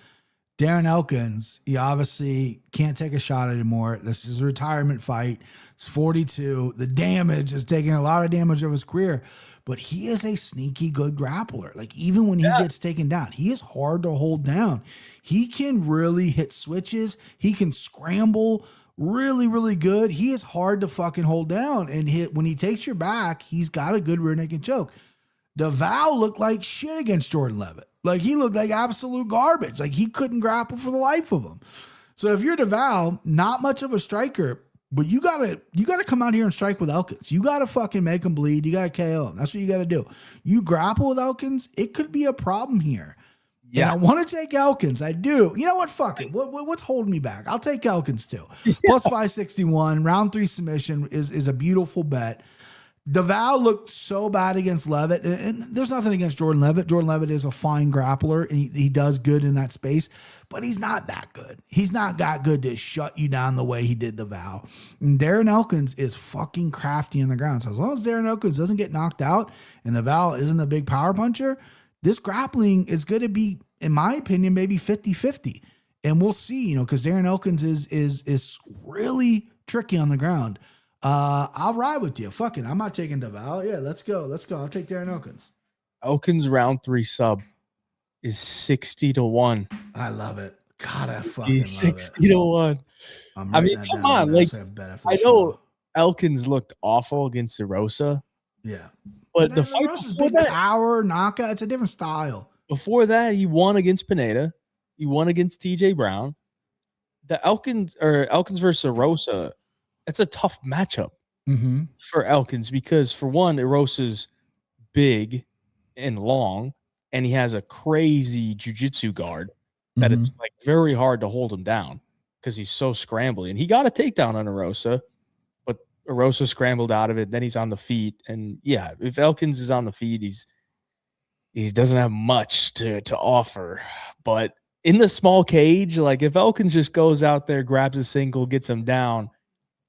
Darren Elkins, he obviously can't take a shot anymore. This is a retirement fight. He's 42. The damage is taking a lot of damage of his career, but he is a sneaky good grappler. Like even when he gets taken down, he is hard to hold down. He can really hit switches. He can scramble really, really good. He is hard to fucking hold down. And when he takes your back, he's got a good rear naked choke. DeVal looked like shit against Jordan Levitt. Like he looked like absolute garbage. Like he couldn't grapple for the life of him. So if you're DeVal, not much of a striker, but you gotta come out here and strike with Elkins. You gotta fucking make him bleed. You gotta KO him. That's what you gotta do. You grapple with Elkins, it could be a problem here. Yeah, and I want to take Elkins. I do. You know what? Fuck it. What's holding me back? I'll take Elkins too. Plus 561. Round 3 submission is a beautiful bet. DeVal looked so bad against Levitt, and there's nothing against Jordan Levitt. Jordan Levitt is a fine grappler, and he does good in that space, but he's not that good. He's not that good to shut you down the way he did DeVal. And Darren Elkins is fucking crafty on the ground. So as long as Darren Elkins doesn't get knocked out and DeVal isn't a big power puncher, this grappling is going to be, in my opinion, maybe 50-50. And we'll see, because Darren Elkins is really tricky on the ground. I'll ride with you. Fuck it. I'm not taking DeVal. Yeah, let's go. I'll take Darren Elkins. Elkins round 3 sub is 60-1. I love it. God, I fucking love 60-1. I mean, come on. Like, I know Elkins looked awful against DeRosa. Yeah. But the fight before that, power knockout, it's a different style. Before that, he won against Pineda. He won against TJ Brown. The Elkins versus DeRosa, it's a tough matchup for Elkins because, for one, DeRosa's big and long, and he has a crazy jiu-jitsu guard that it's like very hard to hold him down because he's so scrambly. And he got a takedown on DeRosa, but DeRosa scrambled out of it. Then he's on the feet. And yeah, if Elkins is on the feet, he doesn't have much to offer. But in the small cage, like if Elkins just goes out there, grabs a single, gets him down,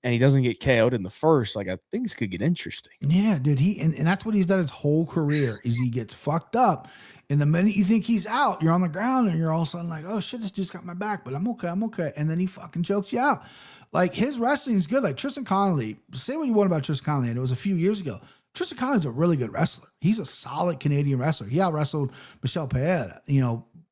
and he doesn't get KO'd in the first, like things could get interesting. Yeah, dude. And that's what he's done his whole career is he gets fucked up. And the minute you think he's out, you're on the ground and you're all of a sudden like, oh shit, this just got my back, but I'm okay. And then he fucking chokes you out. Like his wrestling is good. Like Tristan Connolly, say what you want about Tristan Connolly, and it was a few years ago. Tristan Connolly's a really good wrestler. He's a solid Canadian wrestler. He out wrestled Michel Pieta,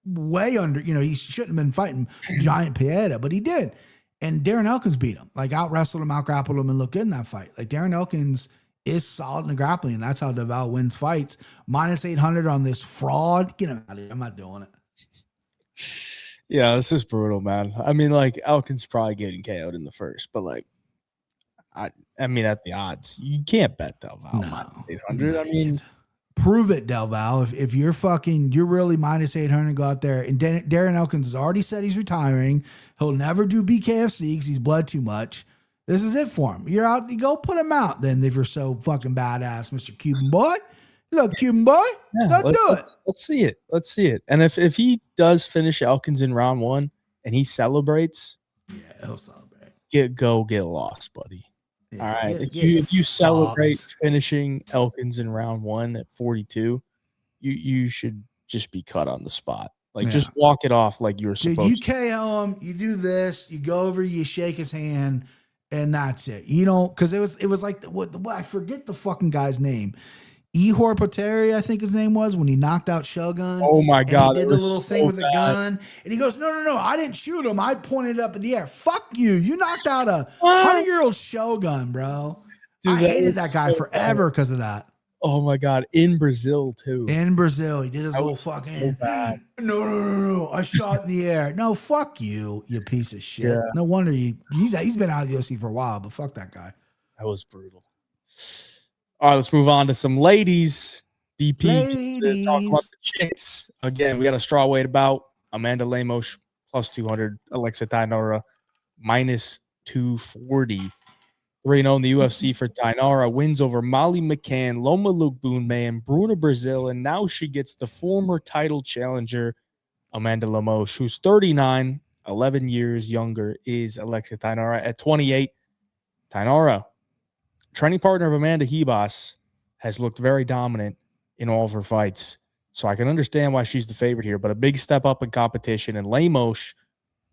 way under, he shouldn't have been fighting giant Pieta, but he did. And Darren Elkins beat him, like out wrestled him, out grappled him, and looked good in that fight. Like Darren Elkins is solid in the grappling, and that's how DeVal wins fights. Minus 800 on this fraud. Get him out of here. I'm not doing it. Yeah, this is brutal, man. I mean, like Elkins probably getting KO'd in the first, but like, I mean, at the odds, you can't bet DeVal minus 800. I mean, prove it, DeVal. If you're really minus 800, go out there. And Darren Elkins has already said he's retiring. He'll never do BKFC because he's bled too much. This is it for him. You're out. You go put him out then if you're so fucking badass, Mr. Cuban boy. Look, Cuban boy. Yeah, Go do it. Let's see it. Let's see it. And if he does finish Elkins in round 1 and he celebrates, yeah, he'll celebrate. Get lost, buddy. Yeah, all right. If you celebrate finishing Elkins in round 1 at 42, you should just be cut on the spot. Like just walk it off like you were supposed to. You KO him, you do this, you go over, you shake his hand, and that's it. Because it was like what I forget the fucking guy's name. Ihor Poteri, I think his name was, when he knocked out Shogun. Oh my God. He did the little thing with the gun. And he goes, no, I didn't shoot him. I pointed it up in the air. Fuck you. You knocked out a 100-year-old Shogun, bro. Dude, I hated that guy forever because of that. Oh my God. In Brazil, too. In Brazil. He did his whole fucking. So no. I shot in the air. No, fuck you, you piece of shit. Yeah. No wonder he's been out of the UFC for a while, but fuck that guy. That was brutal. All right, let's move on to some ladies. BP gets to talk about the chicks. Again, we got a strawweight bout. Amanda Lemos plus 200. Alexa Tainara minus 240. 3-0 in the UFC for Tainara. Wins over Molly McCann, Loma Luke Boonmay, Bruna Brazil. And now she gets the former title challenger, Amanda Lemos, who's 39, 11 years younger, is Alexa Tainara at 28. Tainara, training partner of Amanda Hebos, has looked very dominant in all of her fights. So I can understand why she's the favorite here, but a big step up in competition. And Lemos,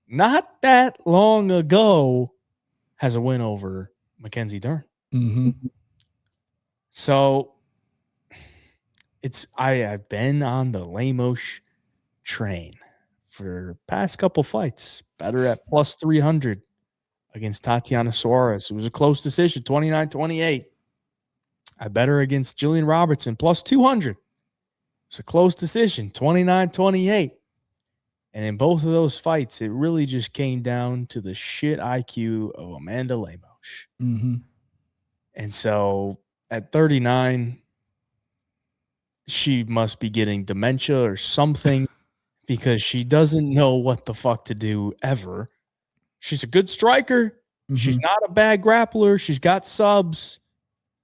not that long ago, has a win over Mackenzie Dern. Mm-hmm. So I've been on the Lemos train for past couple fights. Better at plus 300. Against Tatiana Suarez. It was a close decision, 29-28. I bet her against Jillian Robertson, plus 200. It's a close decision, 29-28. And in both of those fights, it really just came down to the shit IQ of Amanda Lemos. Mm-hmm. And so at 39, she must be getting dementia or something because she doesn't know what the fuck to do ever. She's a good striker. Mm-hmm. She's not a bad grappler. She's got subs.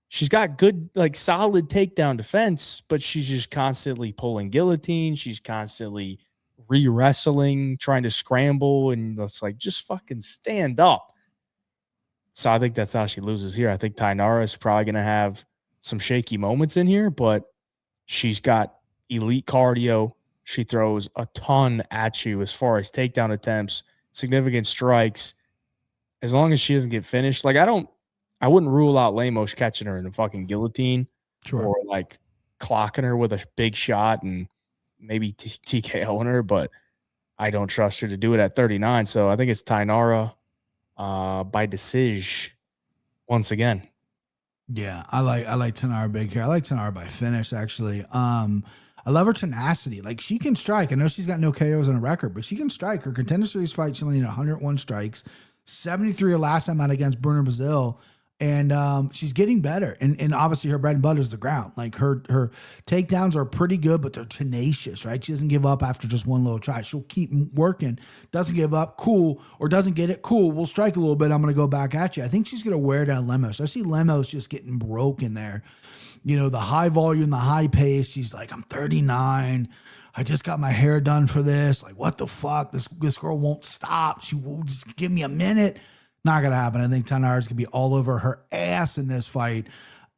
She's got good, like solid takedown defense, but she's just constantly pulling guillotine. She's constantly re-wrestling, trying to scramble, and it's like, just fucking stand up. So I think that's how she loses here. I think Tainara is probably going to have some shaky moments in here, but she's got elite cardio. She throws a ton at you as far as takedown attempts, significant strikes. As long as she doesn't get finished, like I wouldn't rule out Lemos catching her in a fucking guillotine, sure, or like clocking her with a big shot and maybe TKOing her, but I don't trust her to do it at 39. So I think it's Tainara by decision once again. Yeah, I like Tainara big here. I like Tainara by finish actually. I love her tenacity. Like she can strike. I know she's got no KOs on a record, but she can strike. Her Contender Series fight, she only had 101 strikes, 73 her last time out against Bruna Brazil. And she's getting better. And obviously her bread and butter is the ground. Like her takedowns are pretty good, but they're tenacious, right? She doesn't give up after just one little try. She'll keep working, doesn't give up, cool, or doesn't get it, cool. We'll strike a little bit. I'm going to go back at you. I think she's going to wear down Lemos. I see Lemos just getting broken there. the high volume, the high pace. She's like, I'm 39. I just got my hair done for this. Like, what the fuck? This girl won't stop. She will just give me a minute. Not gonna happen. I think Tainara's gonna be all over her ass in this fight.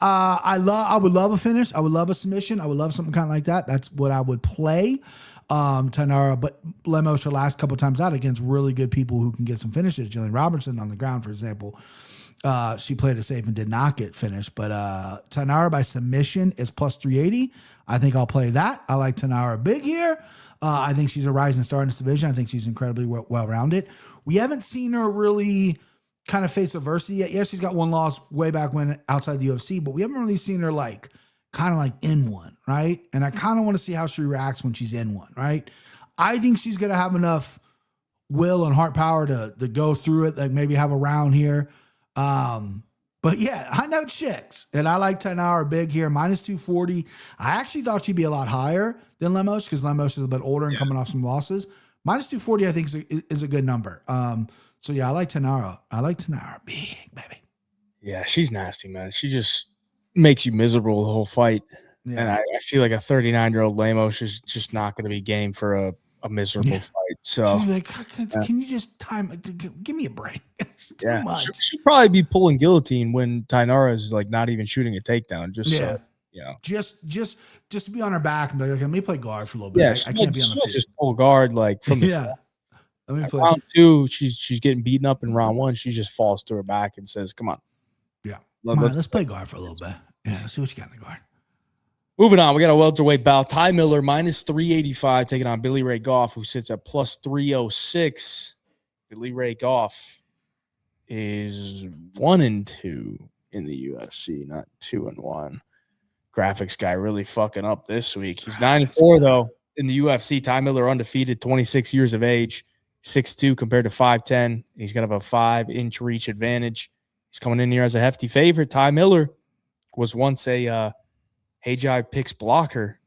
I would love a finish. I would love a submission. I would love something kind of like that. That's what I would play. Tainara, but Lemos, her last couple times out against really good people who can get some finishes. Jillian Robertson on the ground, for example, she played it safe and did not get finished. But Tainara by submission is plus 380. I think I'll play that. I like Tainara big here. I think she's a rising star in this division. I think she's incredibly well-rounded. We haven't seen her really kind of face adversity yet. Yes, she's got one loss way back when outside the UFC, but we haven't really seen her kind of in one, right? And I kind of want to see how she reacts when she's in one, right? I think she's going to have enough will and heart power to go through it, like maybe have a round here. But yeah, I know chicks, and I like Tainara big here, minus 240. I actually thought she'd be a lot higher than Lemos because Lemos is a bit older and coming off some losses. Minus 240, I think is a good number. So yeah, I like Tainara. I like Tainara big, baby. Yeah, she's nasty, man. She just makes you miserable the whole fight. Yeah. And I feel like a 39-year-old Lemos is just not going to be game for a miserable fight. So she's like, can you just time it? Give me a break. It's too much. She'll probably be pulling guillotine when Tainara is not even shooting a takedown. Just to be on her back and be like, let me play guard for a little bit. Yeah, I can't be on the field. Just pull guard from the Let me play. Round 2, she's getting beaten up in round 1. She just falls to her back and says, "Come on, let's play guard for a little bit. Yeah, let's see what you got in the guard." Moving on, we got a welterweight bout. Ty Miller minus 385 taking on Billy Ray Goff, who sits at plus 306. Billy Ray Goff is 1-2 in the UFC, not 2-1. Graphics guy really fucking up this week. He's 9-4 though in the UFC. Ty Miller undefeated, 26 years of age, 6'2" compared to 5'10". He's gonna have a 5-inch reach advantage. He's coming in here as a hefty favorite. Ty Miller was once a BigJive picks blocker,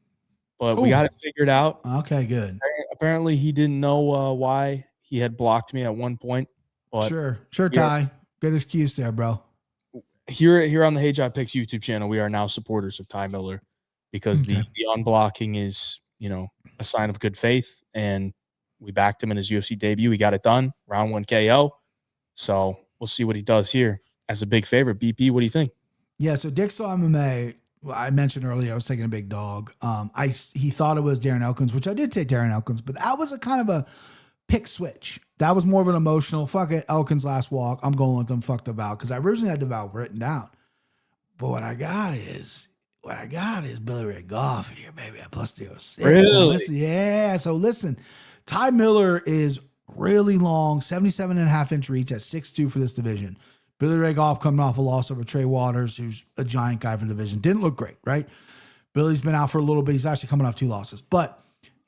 but we got it figured out. Okay, good. Apparently, he didn't know why he had blocked me at one point. But sure, Ty. Good excuse there, bro. Here on the BigJive Picks YouTube channel, we are now supporters of Ty Miller because the unblocking is, a sign of good faith, and we backed him in his UFC debut. He got it done, round 1 KO. So we'll see what he does here as a big favorite. BP, what do you think? Yeah, so Dixel MMA, I mentioned earlier I was taking a big dog. He thought it was Darren Elkins, which I did take Darren Elkins, but that was a kind of a pick switch. That was more of an emotional, fuck it, Elkins last walk. I'm going with them, fuck the Val, because I originally had the Val written down. But what I got is Billy Ray Goff here, baby, at plus 206. Really? So listen, Ty Miller is really long, 77.5-inch reach at 6'2" for this division. Billy Ray Goff coming off a loss over Trey Waters, who's a giant guy for the division. Didn't look great, right? Billy's been out for a little bit. He's actually coming off 2 losses. But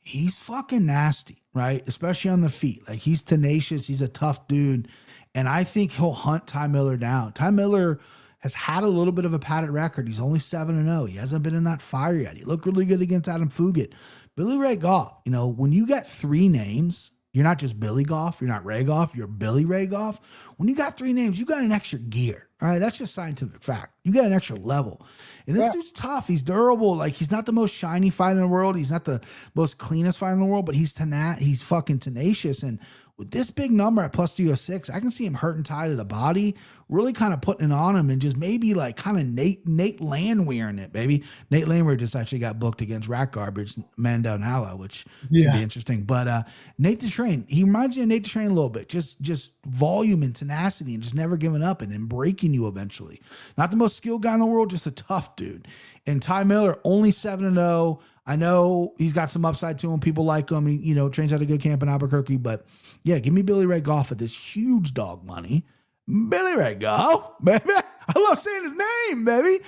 he's fucking nasty, right? Especially on the feet. Like, he's tenacious. He's a tough dude. And I think he'll hunt Ty Miller down. Ty Miller has had a little bit of a padded record. He's only 7-0. He hasn't been in that fire yet. He looked really good against Adam Fugit. Billy Ray Goff, when you got 3 names, you're not just Billy Goff, you're not Ray Goff, you're Billy Ray Goff. When you got 3 names, you got an extra gear. All right, that's just scientific fact. You got an extra level. And this dude's tough. He's durable. Like, he's not the most shiny fight in the world. He's not the most cleanest fight in the world, but he's fucking tenacious. And with this big number at plus 206, I can see him hurting Ty to the body, really kind of putting it on him, and just maybe like kind of Nate Landwehr-ing it, baby. Nate Landwehr just actually got booked against Rat Garbage, Mandel Nalla, which could be interesting. But Nate DeTrain, he reminds me of Nate DeTrain a little bit, just volume and tenacity and just never giving up and then breaking you eventually. Not the most skilled guy in the world, just a tough dude. And Ty Miller, only 7-0. I know he's got some upside to him. People like him. He, trains at a good camp in Albuquerque. But yeah, give me Billy Ray Goff at this huge dog money. Billy Ray Goff, baby. I love saying his name, baby.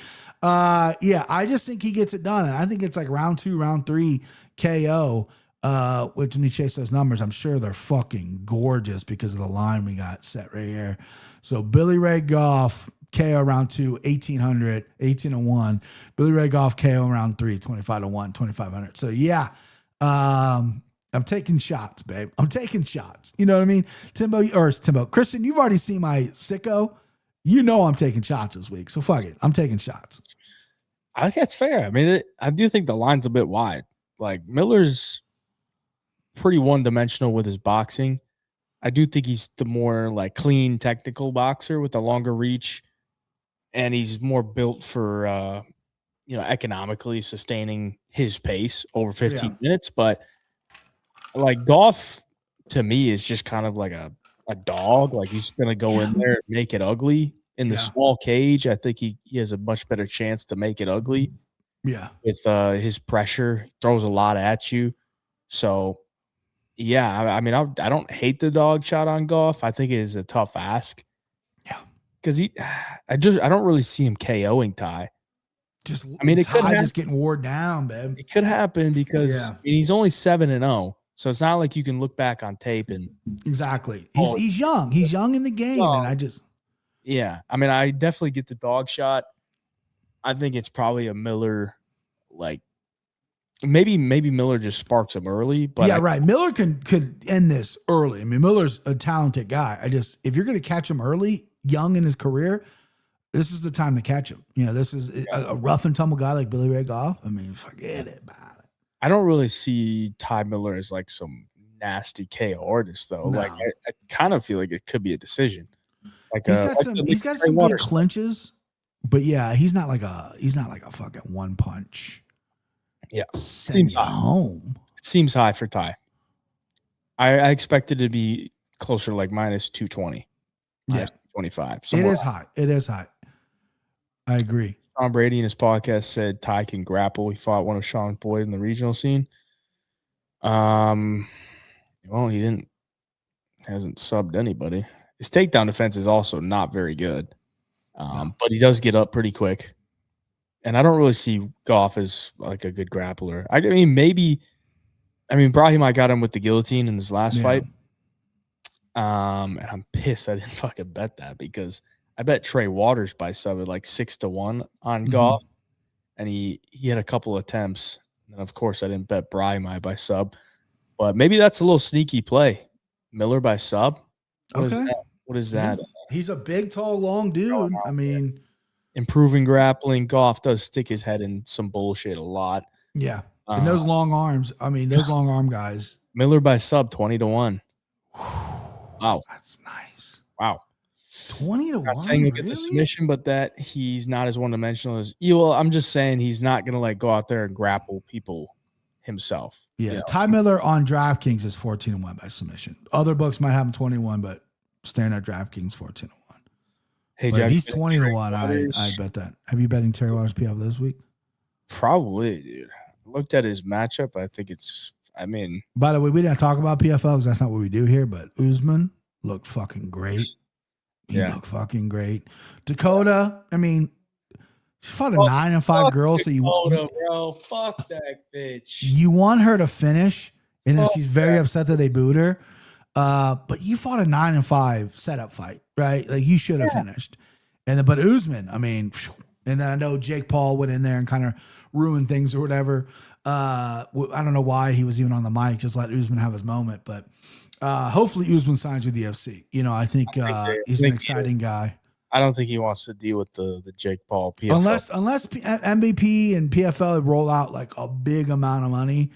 I just think he gets it done. And I think it's like round 2, round 3 KO. Which when you chase those numbers, I'm sure they're fucking gorgeous because of the line we got set right here. So Billy Ray Goff, KO round 2, 1,800, 18-1. Billy Ray Goff, KO round 3, 25-1, 2,500. So yeah, I'm taking shots, babe. I'm taking shots. You know what I mean? Timbo, Christian, you've already seen my sicko. I'm taking shots this week. So fuck it. I'm taking shots. I think that's fair. I mean, I do think the line's a bit wide. Like Miller's pretty one-dimensional with his boxing. I do think he's the more like clean technical boxer with the longer reach, and he's more built for economically sustaining his pace over 15 minutes. But like Goff to me is just kind of like a dog. Like he's gonna go in there and make it ugly. In the small cage, I think he has a much better chance to make it ugly. Yeah. With his pressure, he throws a lot at you. So yeah, I mean, I don't hate the dog shot on Goff. I think it is a tough ask. Yeah, because I don't really see him KOing Ty. It could just getting wore down, babe. It could happen because he's only 7-0, so it's not like you can look back on tape and exactly. He's young. He's young in the game, and I mean, I definitely get the dog shot. I think it's probably a Miller, like. Maybe Miller just sparks him early, but Miller could end this early. I mean, Miller's a talented guy. If you're going to catch him early, young in his career, this is the time to catch him. This is a rough and tumble guy like Billy Ray Goff. I mean, forget it, man. I don't really see Ty Miller as like some nasty KO artist though. No. Like I kind of feel like it could be a decision. Like he's got some good clinches, but he's not like a fucking one punch. Yeah, seems home. It seems high for Ty. I expected it to be closer to like minus 220. Yeah, 25. It is high. It is high. I agree. Tom Brady in his podcast said Ty can grapple. He fought one of Sean's boys in the regional scene. Well, he hasn't subbed anybody. His takedown defense is also not very good. But he does get up pretty quick. And I don't really see Goff as like a good grappler. I mean, Brahim, I got him with the guillotine in his last fight. And I'm pissed I didn't fucking bet that because I bet Trey Waters by sub at like 6-1 on Goff. And he had a couple attempts. And of course, I didn't bet Brahim by sub. But maybe that's a little sneaky play. Miller by sub. What is that? He's a big, tall, long dude. I mean, improving grappling. Goff does stick his head in some bullshit a lot. Yeah. And those long arms. I mean, those long arm guys. Miller by sub 20-1. Wow. That's nice. Wow. 20-1. Not saying he'll get the submission, but that he's not as one-dimensional as well. I'm just saying he's not going to like go out there and grapple people himself. Yeah. Ty Miller on DraftKings is 14-1 by submission. Other books might have him 21, but staring at DraftKings 14-1. Hey, but Jack, he's 20-1. I bet that. Have you betting Terry Waters PF this week? Probably, dude. Looked at his matchup. I think by the way, we didn't talk about PFL because that's not what we do here, but Usman looked fucking great. He looked fucking great. Dakota, I mean, she fought a 9-5 girl, so bro, fuck that bitch. You want her to finish, and then she's very upset that they booed her. But you fought a 9-5 setup fight, right? Like you should have finished. And then, but Usman, I mean, and then I know Jake Paul went in there and kind of ruined things or whatever. I don't know why he was even on the mic. Just let Usman have his moment. But hopefully Usman signs with the UFC. I think he's an exciting guy. I don't think he wants to deal with the Jake Paul PFL. Unless MVP and PFL roll out like a big amount of money.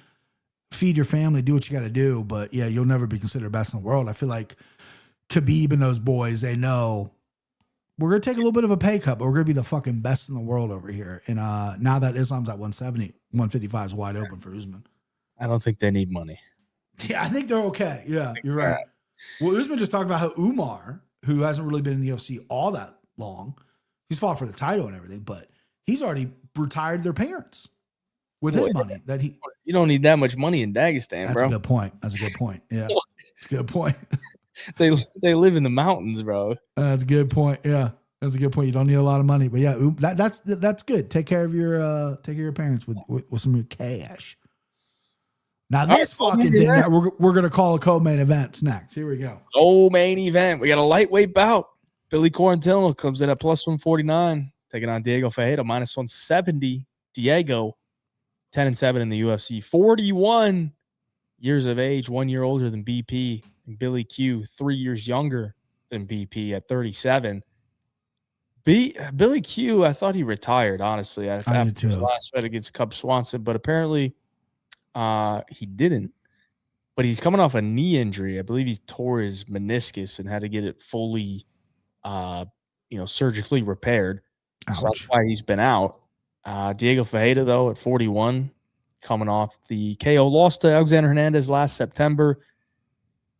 Feed your family, do what you got to do. But yeah, you'll never be considered best in the world. I feel like Khabib and those boys, they know we're going to take a little bit of a pay cut, but we're going to be the fucking best in the world over here. And now that Islam's at 170, 155 is wide open for Usman. I don't think they need money. Yeah, I think they're okay. Yeah, you're right. Well, Usman just talked about how Umar, who hasn't really been in the UFC all that long, he's fought for the title and everything, but he's already retired their parents with his money that he. You don't need that much money in Dagestan, bro. That's a good point. That's a good point. Yeah, it's a good point. They live in the mountains, bro. That's a good point. Yeah, that's a good point. You don't need a lot of money, but yeah, that's good. Take care of your parents with some of your cash. Now this fucking thing that we're gonna call a co-main event next. Here we go. Co-main event. We got a lightweight bout. Billy Quarantillo comes in at plus 149, taking on Diego Ferreira minus 170. Diego 10-7 in the UFC, 41 years of age, 1 year older than BP. And Billy Q, 3 years younger than BP at 37. Billy Q, I thought he retired, honestly, after did his too. last fight against Cub Swanson, but apparently he didn't. But he's coming off a knee injury. I believe he tore his meniscus and had to get it fully, surgically repaired. So that's Ouch. why he's been out. Diego Ferreira, though, at 41, coming off the KO, lost to Alexander Hernandez last September.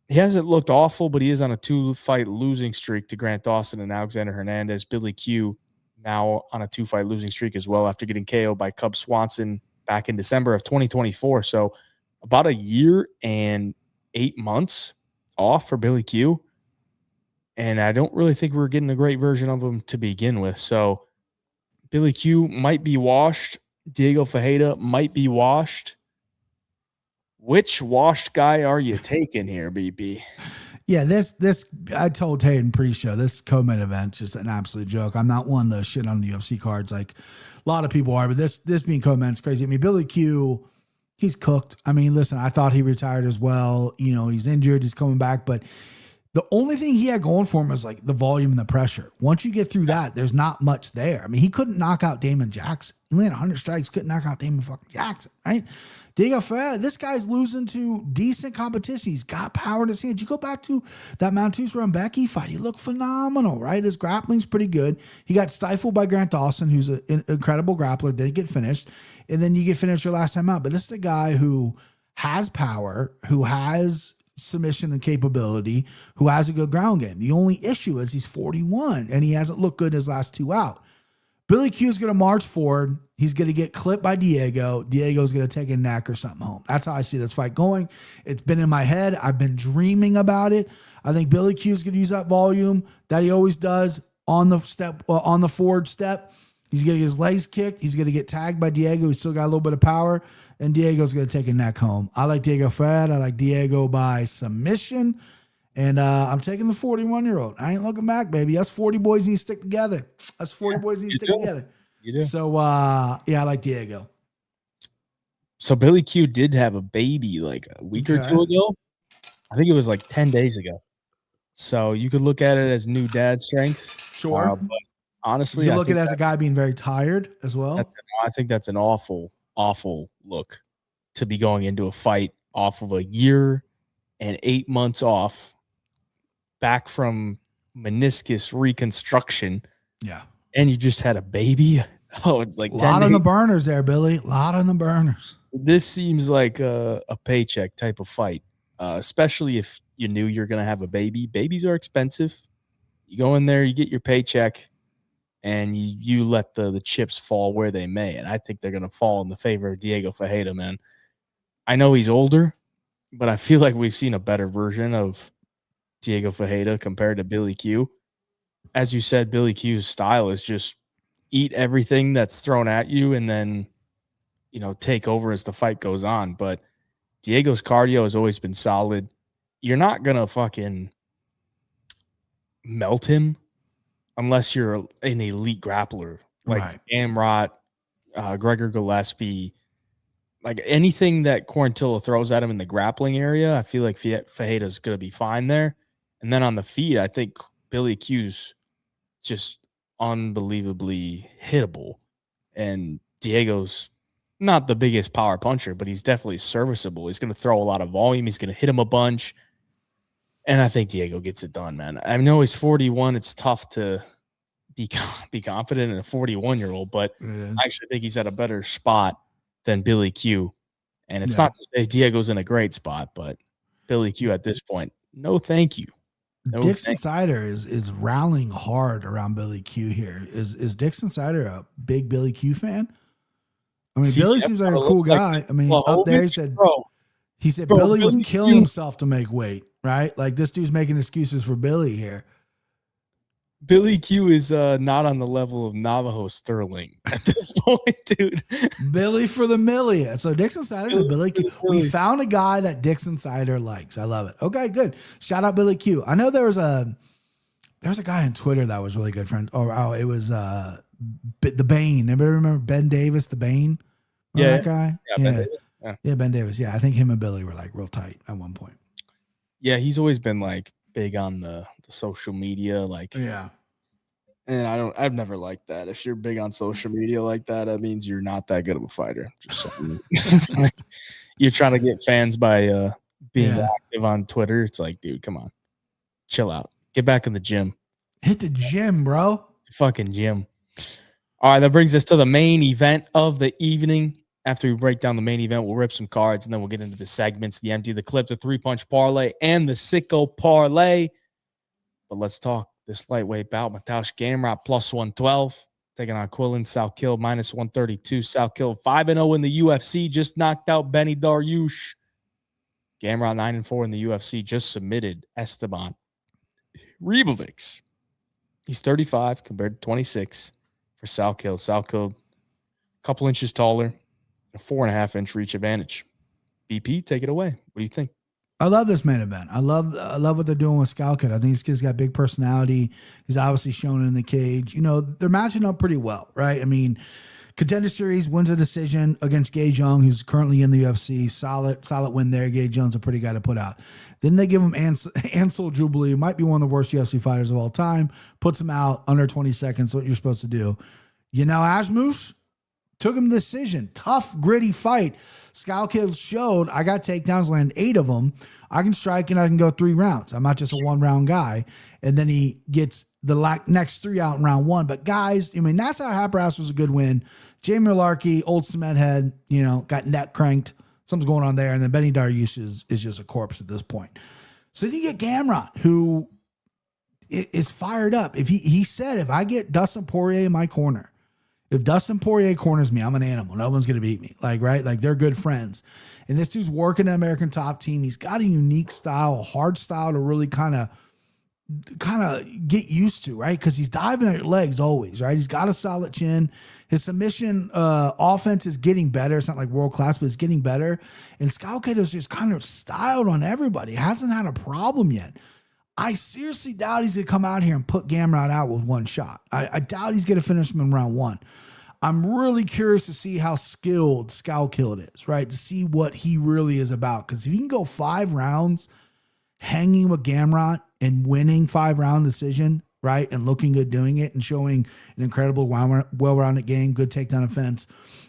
He hasn't looked awful, but he is on a 2-fight losing streak to Grant Dawson and Alexander Hernandez. Billy Q now on a 2-fight losing streak as well after getting KO'd by Cub Swanson back in December of 2024. So about a year and 8 months off for Billy Q. And I don't really think we're getting a great version of him to begin with. So Billy Q might be washed. Diego Ferreira might be washed. Which washed guy are you taking here, BP? Yeah, this I told Hayden pre-show, this co-main event's just an absolute joke. I'm not one of those shit on the UFC cards like a lot of people are, but this being co-main is crazy. I mean, Billy Q, he's cooked. I mean, listen, I thought he retired as well. He's injured, he's coming back, but the only thing he had going for him was like the volume and the pressure. Once you get through that, there's not much there. I mean, he couldn't knock out Damon Jackson. He landed 100 strikes, couldn't knock out Damon fucking Jackson, right? Diego Ferreira, this guy's losing to decent competition. He's got power in his hands. You go back to that Mountus Rambecki fight. He looked phenomenal, right? His grappling's pretty good. He got stifled by Grant Dawson, who's an incredible grappler, didn't get finished. And then you get finished your last time out. But this is a guy who has power, who has submission and capability, who has a good ground game. The only issue is he's 41 and he hasn't looked good his last 2 out. Billy Q is going to march forward. He's going to get clipped by Diego. Diego's going to take a neck or something home. That's how I see this fight going. It's been in my head. I've been dreaming about it. I think Billy Q is going to use that volume that he always does on the forward step. He's going to get his legs kicked. He's going to get tagged by Diego. He's still got a little bit of power. And Diego's going to take a neck home. I like Diego Ferreira. I like Diego by submission. And I'm taking the 41-year-old. I ain't looking back, baby. Us 40 boys need to stick together. Us 40 boys need to stick together. You do. So, I like Diego. So Billy Q did have a baby like a week or two ago. I think it was like 10 days ago. So you could look at it as new dad strength. Sure. But honestly, you look at it as a guy being very tired as well. I think that's an awful look to be going into a fight off of a year and 8 months off, back from meniscus reconstruction. Yeah. And you just had a baby. Oh, like a lot on the burners there, Billy. A lot on the burners. This seems like a paycheck type of fight, especially if you knew you're going to have a baby. Babies are expensive. You go in there, you get your paycheck, and you let the chips fall where they may. And I think they're going to fall in the favor of Diego Ferreira, man. I know he's older, but I feel like we've seen a better version of Diego Ferreira compared to Billy Q. As you said, Billy Q's style is just eat everything that's thrown at you and then, take over as the fight goes on. But Diego's cardio has always been solid. You're not going to fucking melt him unless you're an elite grappler like Gamrot, Gregor Gillespie, like anything that Quarantilla throws at him in the grappling area. I feel like Ferreira's going to be fine there. And then on the feet, I think Billy Q's just unbelievably hittable. And Diego's not the biggest power puncher, but he's definitely serviceable. He's going to throw a lot of volume. He's going to hit him a bunch. And I think Diego gets it done, man. I know he's 41. It's tough to be confident in a 41-year-old, but I actually think he's at a better spot than Billy Q. And it's not to say Diego's in a great spot, but Billy Q at this point, no thank you. No Dixon Sider is rallying hard around Billy Q here. Is Dixon Sider a big Billy Q fan? I mean, Billy seems like a cool guy. I mean, up there he said Billy was killing himself to make weight, right? Like this dude's making excuses for Billy here. Billy Q is not on the level of Navajo Sterling at this point, dude. Billy for the million. So Dixon Sider's a Billy Q. We found a guy that Dixon Sider likes. I love it. Okay, good. Shout out Billy Q. I know there was a guy on Twitter that was really good friend. Oh, it was the Bane. Anybody remember Ben Davis, the Bane? Remember that guy? Yeah, Ben Davis. Yeah, I think him and Billy were like real tight at one point. Yeah, he's always been like big on the social media, like And I've never liked that. If you're big on social media like that, that means you're not that good of a fighter. Just saying. It's like you're trying to get fans by being active on Twitter. It's like, dude, come on. Chill out. Get back in the gym. Hit the gym, bro. Fucking gym. All right, that brings us to the main event of the evening. After we break down the main event, we'll rip some cards, and then we'll get into the segments, the empty, the clip, the three-punch parlay, and the sicko parlay. But let's talk this lightweight bout. Mateusz Gamrot plus 112, taking on Quillen Salkilld minus 132. Salkilld 5-0 in the UFC, just knocked out Benny Dariush. Gamrot 9-4 in the UFC, just submitted Esteban Ribovics. He's 35 compared to 26 for Salkilld. Salkilld, a couple inches taller, a 4.5-inch reach advantage. BP, take it away. What do you think? I love this main event. I love what they're doing with Salkilld. I think this kid's got big personality. He's obviously shown it in the cage. You know, they're matching up pretty well, right? I mean, Contender Series wins a decision against Gay Jung, who's currently in the UFC. Solid win there. Gay Jung's a pretty guy to put out. Then they give him Ansel Jubilee, who might be one of the worst UFC fighters of all time. Puts him out under 20 seconds, what you're supposed to do. You know, Asmus took him the decision. Tough, gritty fight. Salkilld showed I got takedowns, land 8 of them. I can strike and I can go 3 rounds. I'm not just a 1-round guy. And then he gets the next 3 out in round 1. But guys, I mean, that's how Hapras was a good win. Jamie Larkey, old cement head, you know, got neck cranked. Something's going on there. And then Benny Dariush is just a corpse at this point. So then you get Gamrot, who is fired up. If he said, if I get Dustin Poirier in my corner, if Dustin Poirier corners me, I'm an animal. No one's going to beat me. Like, right? Like, they're good friends. And this dude's working an American Top Team. He's got a unique style, a hard style to really kind of get used to, right? Because he's diving at your legs always, right? He's got a solid chin. His submission offense is getting better. It's not like world class, but it's getting better. And Salkilld is just kind of styled on everybody. Hasn't had a problem yet. I seriously doubt he's going to come out here and put Gamrot out with one shot. I doubt he's going to finish him in round 1. I'm really curious to see how skilled Salkilld is, right? To see what he really is about. Because if he can go 5 rounds hanging with Gamrot and winning 5-round decision, right, and looking good doing it and showing an incredible, well-rounded game, good takedown offense,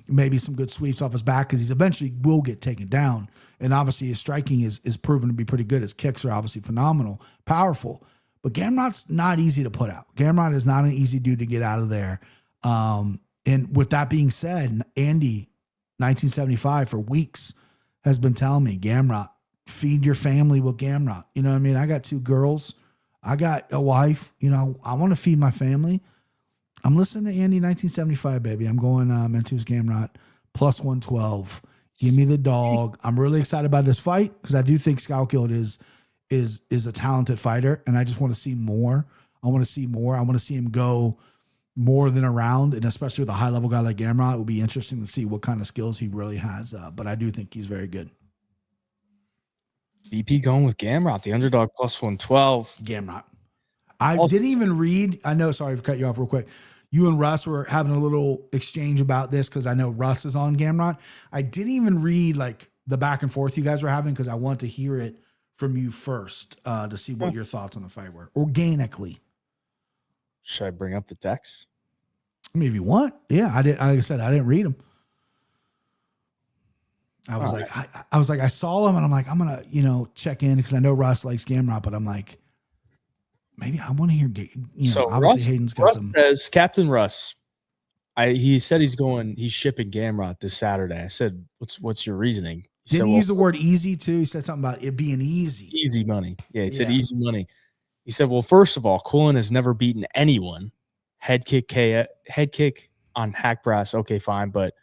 maybe some good sweeps off his back, because he's eventually will get taken down. And obviously his striking is proven to be pretty good. His kicks are obviously phenomenal, powerful. But Gamrot's not easy to put out. Gamrot is not an easy dude to get out of there. And with that being said, Andy, 1975, for weeks, has been telling me, Gamrot, feed your family with Gamrot. You know what I mean? I got 2 girls. I got a wife. You know, I want to feed my family. I'm listening to Andy, 1975, baby. I'm going Mateusz Gamrot plus 112. Give me the dog. I'm really excited about this fight because I do think Salkilld is a talented fighter, and I just want to see more. I want to see more. I want to see him go more than a round, and especially with a high-level guy like Gamrot, it will be interesting to see what kind of skills he really has. But I do think he's very good. BP going with Gamrot, the underdog plus 112. Gamrot. I didn't even read. I know, sorry to cut you off real quick. You and Russ were having a little exchange about this because I know Russ is on Gamrot. I didn't even read like the back and forth you guys were having because I want to hear it from you first to see what your thoughts on the fight were organically. Should I bring up the text? I mean, if you want. Yeah, I didn't. Like I said, I didn't read them. I was I saw him and I'm like, I'm going to, check in because I know Russ likes Gamrot, but I'm like, maybe I want to hear, so obviously Hayden's got some. Says, Captain Russ, he said he's shipping Gamrot this Saturday. I said, what's your reasoning? Didn't he use the word easy too? He said something about it being easy. Easy money. Yeah, he said easy money. He said, well, first of all, Quillen has never beaten anyone. Head kick on hack brass. Okay, fine. But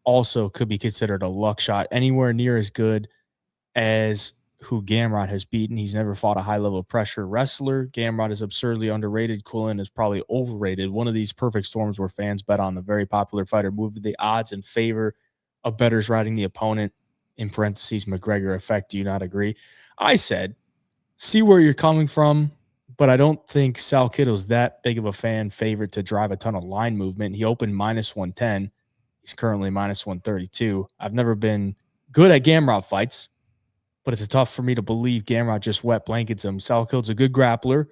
also could be considered a luck shot anywhere near as good as who Gamrot has beaten. He's never fought a high-level pressure wrestler. Gamrot is absurdly underrated. Quillen is probably overrated. One of these perfect storms where fans bet on the very popular fighter, moved the odds in favor of bettors riding the opponent, in parentheses, McGregor effect. Do you not agree? I said, see where you're coming from, but I don't think Salkilld is that big of a fan favorite to drive a ton of line movement. He opened minus 110. He's currently minus 132. I've never been good at Gamrot fights, but it's tough for me to believe Gamrot just wet blankets him. Salkild's a good grappler,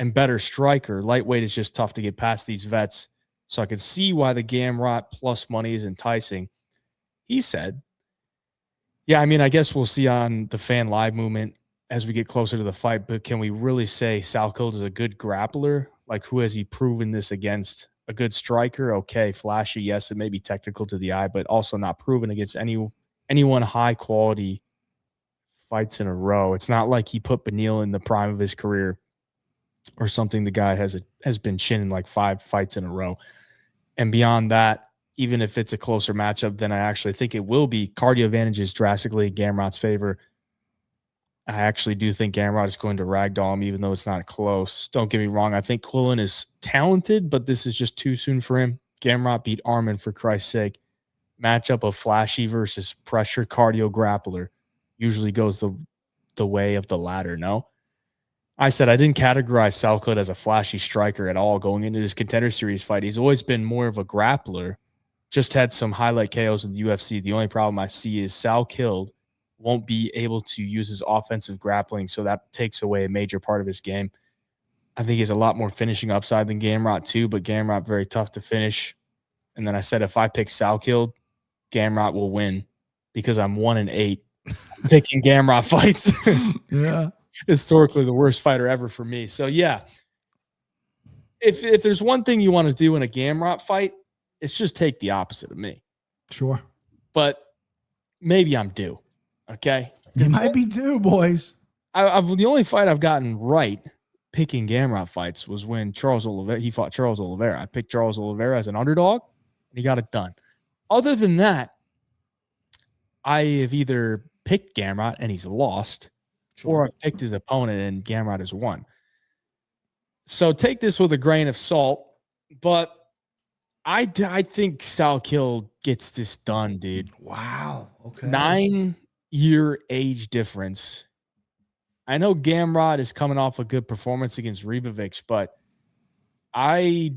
and better striker. Lightweight is just tough to get past these vets. So I could see why the Gamrot plus money is enticing. He said, yeah, I mean, I guess we'll see on the fan live movement as we get closer to the fight, but can we really say Salkilld is a good grappler? Like, who has he proven this against? A good striker? Okay, flashy, yes, it may be technical to the eye, but also not proven against anyone high quality fights in a row. It's not like he put Beneil in the prime of his career or something. The guy has been chinning like 5 fights in a row. And beyond that, even if it's a closer matchup than I actually think it will be, cardio advantage is drastically in Gamrot's favor. I actually do think Gamrot is going to ragdoll him, even though it's not close. Don't get me wrong. I think Quillen is talented, but this is just too soon for him. Gamrot beat Armin, for Christ's sake. Matchup of flashy versus pressure cardio grappler usually goes the way of the latter, no? I said I didn't categorize Salkilld as a flashy striker at all going into this Contender Series fight. He's always been more of a grappler. Just had some highlight KOs in the UFC. The only problem I see is Salkilld won't be able to use his offensive grappling, so that takes away a major part of his game. I think he has a lot more finishing upside than Gamrot too, but Gamrot very tough to finish. And then I said if I pick Salkilld, Gamrot will win because I'm 1-8 picking Gamrot fights. Yeah. Historically the worst fighter ever for me. So yeah, if there's one thing you want to do in a Gamrot fight, it's just take the opposite of me. Sure. But maybe I'm due. Okay. You might be too, boys. The only fight I've gotten right picking Gamrot fights was when he fought Charles Oliveira. I picked Charles Oliveira as an underdog and he got it done. Other than that, I have either picked Gamrot and he's lost, or I've picked his opponent and Gamrot has won. So take this with a grain of salt, but I think Salkilld gets this done, dude. Wow. Okay. 9-year age difference. I know Gamrot is coming off a good performance against REPACKZ, but I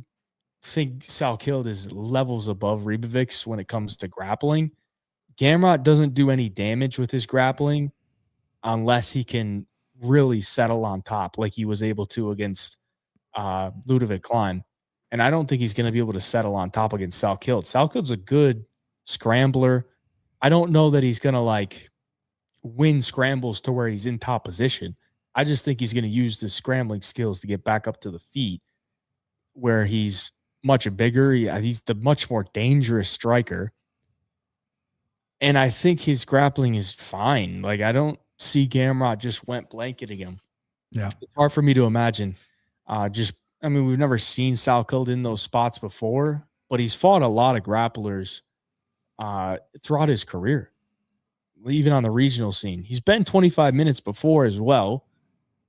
think Salkilld is levels above REPACKZ when it comes to grappling. Gamrot doesn't do any damage with his grappling unless he can really settle on top like he was able to against Ludovic Klein. And I don't think he's going to be able to settle on top against Salkilld. Salkild's a good scrambler. I don't know that he's going to like win scrambles to where he's in top position. I just think he's going to use the scrambling skills to get back up to the feet where he's much bigger. He's the much more dangerous striker. And I think his grappling is fine. Like, I don't see Gamrot just went blanketing him. Yeah. It's hard for me to imagine. We've never seen Salkilld in those spots before, but he's fought a lot of grapplers throughout his career, even on the regional scene. He's been 25 minutes before as well.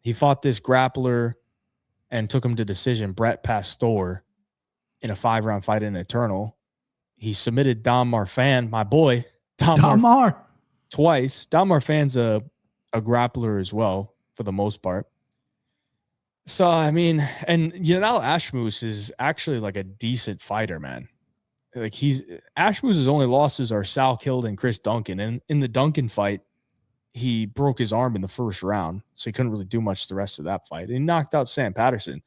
He fought this grappler and took him to decision, Brett Pastor, in a 5-round fight in Eternal. He submitted Dom Marfan, my boy, Dom Mar, twice. Dom Marfan's a grappler as well, for the most part. So, I mean, and Yanal Ashmus is actually like a decent fighter, man. Like Ashmus's only losses are Salkilld and Chris Duncan. And in the Duncan fight, he broke his arm in the first round, so he couldn't really do much the rest of that fight. He knocked out Sam Patterson.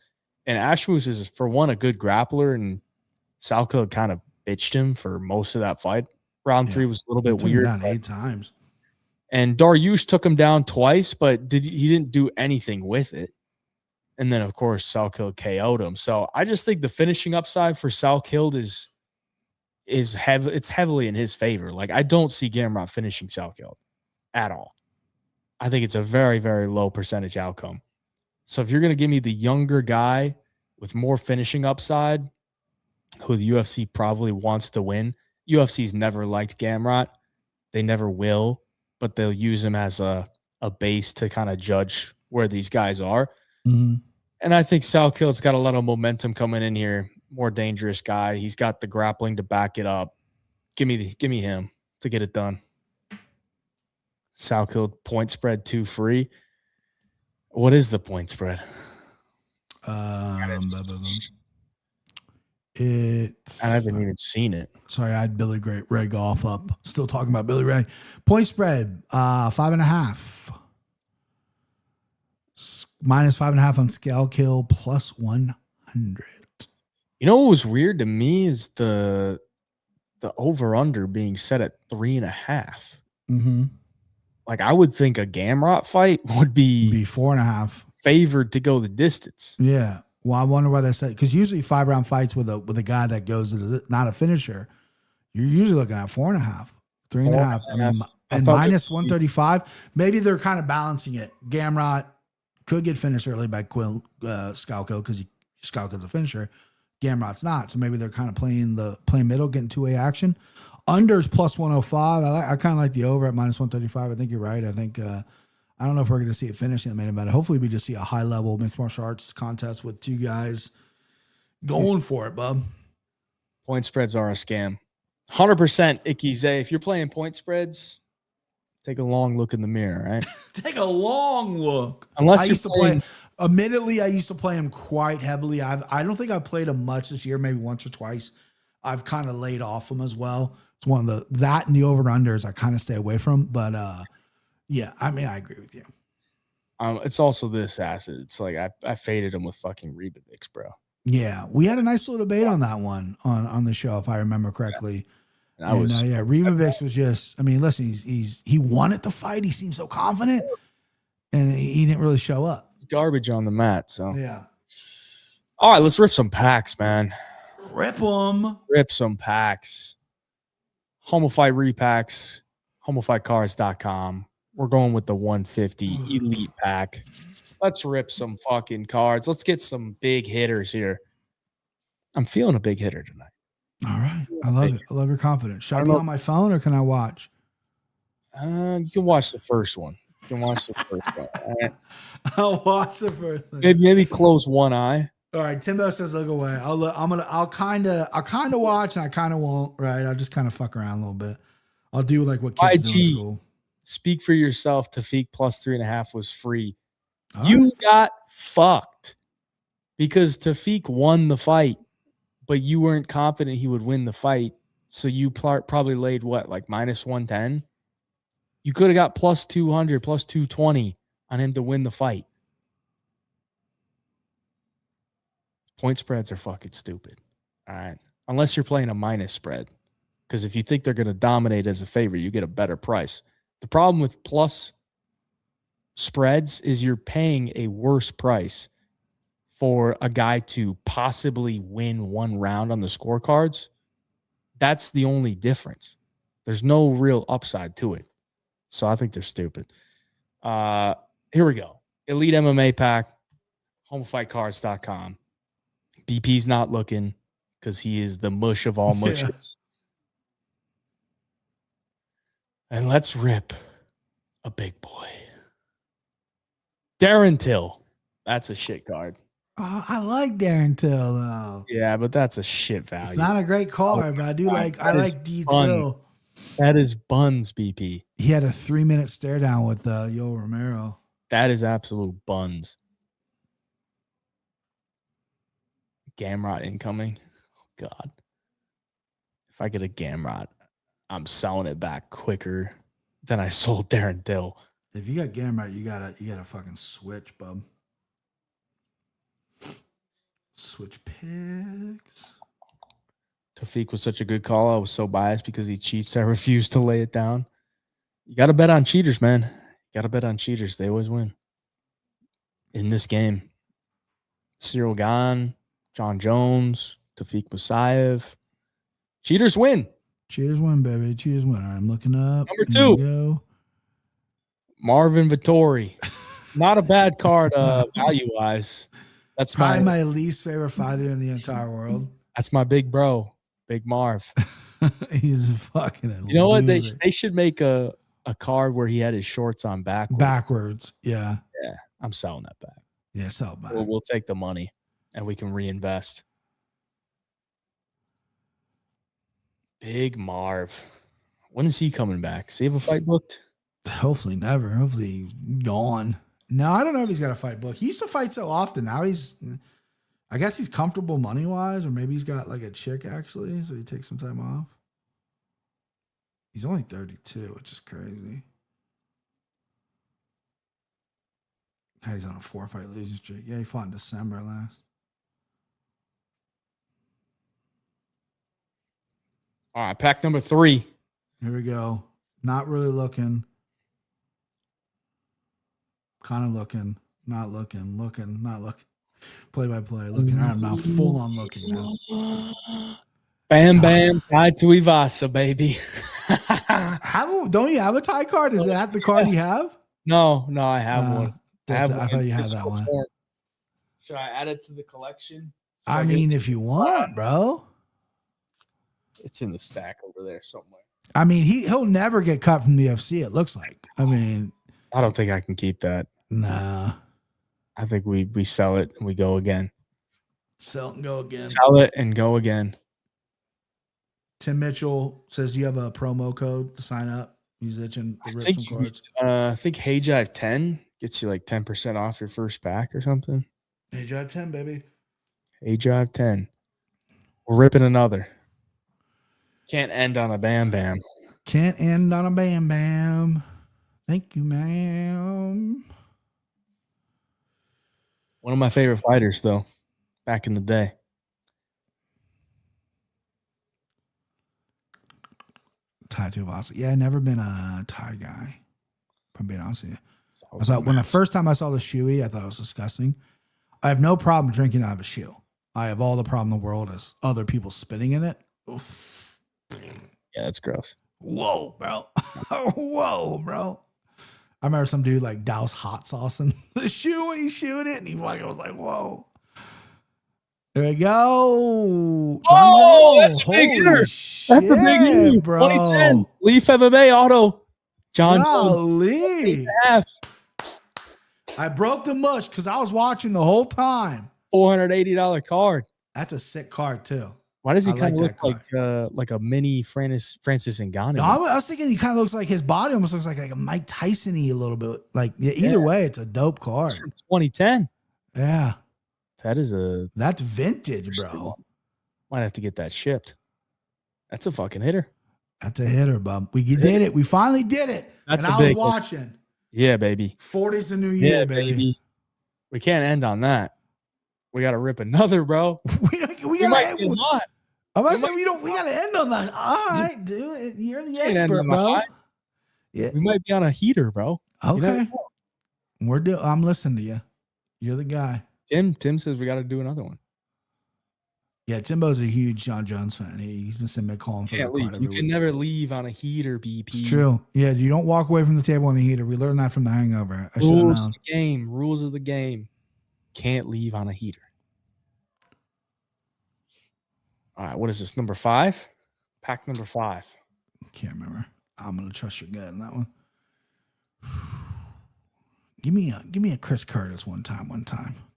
And Ashmus is, for one, a good grappler, and Salkilld kind of bitched him for most of that fight. Round 3 was a little bit weird. Down 8 times. And Dariush took him down twice, but he didn't do anything with it. And then, of course, Salkilld KO'd him. So I just think the finishing upside for Salkilld is heavily in his favor. Like, I don't see Gamrot finishing Salkilld at all. I think it's a very, very low percentage outcome. So if you're going to give me the younger guy with more finishing upside, who the UFC probably wants to win, UFC's never liked Gamrot. They never will, but they'll use him as a base to kind of judge where these guys are. Mm-hmm. And I think Salkild's got a lot of momentum coming in here. More dangerous guy. He's got the grappling to back it up. Give me him to get it done. Salkilld point spread 2 free. What is the point spread? I haven't even seen it. Sorry, I had Billy Ray Goff up. Still talking about Billy Ray. Point spread 5.5. minus 5.5 on Salkilld, plus 100. You know what was weird to me is the over under being set at 3.5. Mm-hmm. Like I would think a Gamrot fight would be 4.5 favored to go the distance. Yeah. Well, I wonder why they said, because usually 5-round fights with a guy that goes to not a finisher, you're usually looking at 4.5, 3.5. I mean, and minus 135. Maybe they're kind of balancing it. Gamrot could get finished early by Salkilld because Salkild's a finisher. Gamrot's not. So maybe they're kind of playing middle, getting 2-way action. Unders plus 105. I kind of like the over at minus 135. I think you're right. I think I don't know if we're going to see it finish in the main event. Hopefully we just see a high level mixed martial arts contest with two guys going for it, bub. Point spreads are a scam. 100% Icky Zay. If you're playing point spreads, take a long look in the mirror, right? Take a long look. Unless you're playing. Admittedly, I used to play him quite heavily. I don't think I've played him much this year, maybe once or twice. I've kind of laid off him as well. It's one of that and the over-unders I kind of stay away from. But yeah, I mean, I agree with you. It's also this acid. It's like I faded him with fucking REPACKZ, bro. Yeah, we had a nice little debate on that one on the show, if I remember correctly. Yeah. REPACKZ was just, I mean, listen, he wanted the fight. He seemed so confident, and he didn't really show up. Garbage on the mat. So yeah. All right, let's rip some packs, man. Rip them. Rip some packs. Homo Fight REPACKZ, homofightcards.com. We're going with the 150 elite pack. Let's rip some fucking cards. Let's get some big hitters here. I'm feeling a big hitter tonight. All right. I love it. I love your confidence. Should I be on my phone or can I watch? You can watch the first one. You can watch the first one. All right. I'll watch the first one. Maybe close one eye. All right. Timbo says look away. I'll kind of watch and I kind of won't, right? I'll just kind of fuck around a little bit. I'll do like what kids do in school. Speak for yourself. Tafik plus 3.5 was free. You got fucked because Tafik won the fight, but you weren't confident he would win the fight. So you probably laid what, like minus 110? You could have got plus 200, plus 220 on him to win the fight. Point spreads are fucking stupid. All right. Unless you're playing a minus spread. Because if you think they're going to dominate as a favorite, you get a better price. The problem with plus spreads is you're paying a worse price for a guy to possibly win one round on the scorecards. That's the only difference. There's no real upside to it. So I think they're stupid. Here we go. Elite MMA pack, homofightcards.com. BP's not looking because he is the mush of all mushes. Yeah. And let's rip a big boy. Darren Till. That's a shit card. I like Darren Till though. Yeah, but that's a shit value. It's not a great card, but I like D Till. That is buns, BP. He had a 3-minute stare down with Yoel Romero. That is absolute buns. Gamrot incoming. Oh, God. If I get a Gamrot, I'm selling it back quicker than I sold Darren Till. If you got Gamrot, you gotta fucking switch, bub. Switch picks. Tafik was such a good call. I was so biased because he cheats. I refused to lay it down. You got to bet on cheaters, man. You got to bet on cheaters. They always win. In this game, Cyril Gane, John Jones, Tafik Musayev. Cheaters win. Cheaters win, baby. Cheaters win. All right, I'm looking up. Number 2. Marvin Vittori. Not a bad card value-wise. That's probably my least favorite fighter in the entire world. That's my big bro, Big Marv. He's fucking. You know what? They should make a card where he had his shorts on backwards. Backwards, yeah. Yeah, I'm selling that back. Yeah, sell it back. We'll take the money and we can reinvest. Big Marv. When is he coming back? Does he have a fight booked? Hopefully never. Hopefully gone. No, I don't know if he's got a fight book. He used to fight so often. Now I guess he's comfortable money-wise, or maybe he's got like a chick actually, so he takes some time off. He's only 32, which is crazy. He's on a 4-fight losing streak. Yeah, he fought in December last. All right, pack number 3. Here we go. Not really looking. Kind of looking. Not looking. Looking. Not looking. Play by play. Looking. I'm now full on looking now. Bam, bam. Tied to Ivasa, baby. Don't you have a tie card? Is that the card you have? No, I have one. I thought you had that one. Form. Should I add it to the collection? I mean, if you want, bro. It's in the stack over there somewhere. I mean, he'll never get cut from the UFC, it looks like. I mean, I don't think I can keep that. Nah. I think we sell it and we go again. Sell it and go again. Sell it and go again. Tim Mitchell says, do you have a promo code to sign up? He's itching to rip some cards. I think BigJive 10 gets you like 10% off your first pack or something. BigJive 10, baby. BigJive 10. We're ripping another. Can't end on a bam bam. Can't end on a bam bam. Thank you, ma'am. One of my favorite fighters, though, back in the day. Tie to Ivasa. Yeah, I've never been a tie guy. If I'm being honest with you. I thought when the first time I saw the shoey, I thought it was disgusting. I have no problem drinking out of a shoe. I have all the problem in the world is other people spitting in it. Oof. Yeah, that's gross. Whoa, bro. Whoa, bro. I remember some dude like douse hot sauce in the shoe when he shoot it, and he fucking was like, whoa. There we go. Oh, that's a big hitter. Shit, that's a big hitter, bro. 2010. Leaf MMA auto. John Golly. I broke the mush because I was watching the whole time. $480 card. That's a sick card, too. Why does he kind of look like a mini Francis Ngannou? No, I was thinking he kind of looks like his body almost looks like a Mike Tyson-y a little bit. Like either way, it's a dope card. It's from 2010. Yeah. That's vintage, bro. Might have to get that shipped. That's a fucking hitter. That's a hitter, bub. We did it. We finally did it. That's and a I was big watching. Hit. Yeah, baby. 40's the new year, baby. We can't end on that. We got to rip another, bro. we gotta end. I'm about to say we gotta end on that. All right, dude. You're the expert, bro. Yeah. We might be on a heater, bro. Okay. I'm listening to you. You're the guy. Tim says we got to do another one. Yeah, Timbo's a huge John Jones fan. He's been sitting there calling for that card. You can never leave on a heater, BP. It's true. Yeah, you don't walk away from the table on a heater. We learned that from The Hangover. Rules of the game. Rules of the game. Can't leave on a heater. All right, what is this? Number 5? Pack number 5. Can't remember. I'm gonna trust your gut on that one. Give me a Chris Curtis one time.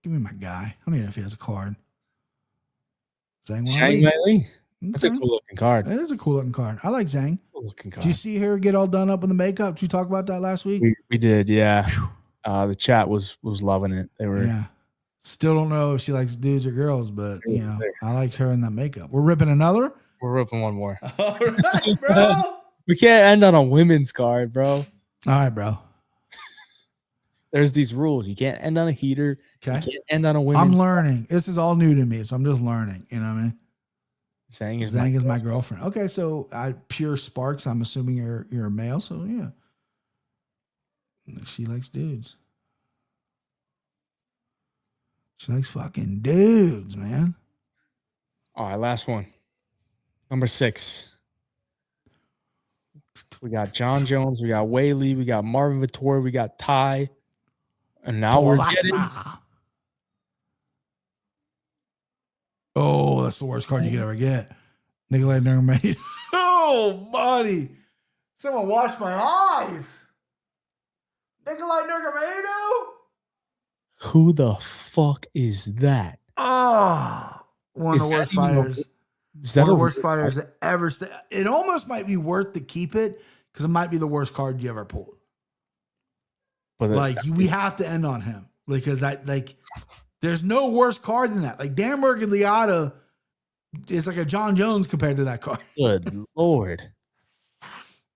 Give me my guy. I don't even know if he has a card. Zhang Weili. That's a cool looking card. It is a cool looking card. I like Zhang. Cool looking card. Did you see her get all done up in the makeup? Did you talk about that last week? We did, yeah. The chat was loving it. They were. Yeah. Still don't know if she likes dudes or girls, but you know, I liked her in that makeup. We're ripping another. We're ripping one more. All right, bro. We can't end on a women's card, bro. All right, bro. There's these rules. You can't end on a heater. Okay. You can't end on a women's. I'm learning. This is all new to me, so I'm just learning. You know what I mean? Zhang is my girlfriend. Okay, so pure sparks. I'm assuming you're a male, so yeah. She likes dudes. She likes fucking dudes, man. All right, last one. Number 6. We got John Jones. We got Weili. We got Marvin Vettori. We got Ty. And now we're getting. Oh, that's the worst card you could ever get. Nikolai Nurmagomedov. Oh, buddy. Someone wash my eyes. Nikolai Nurmagomedov? Who the fuck is that? Oh, one of the worst fighters. Is that one of the worst fighters that ever it almost might be worth to keep it because it might be the worst card you ever pulled. But we have to end on him because there's no worse card than that. Like Dan Murgagliata is like a John Jones compared to that card. Good Lord.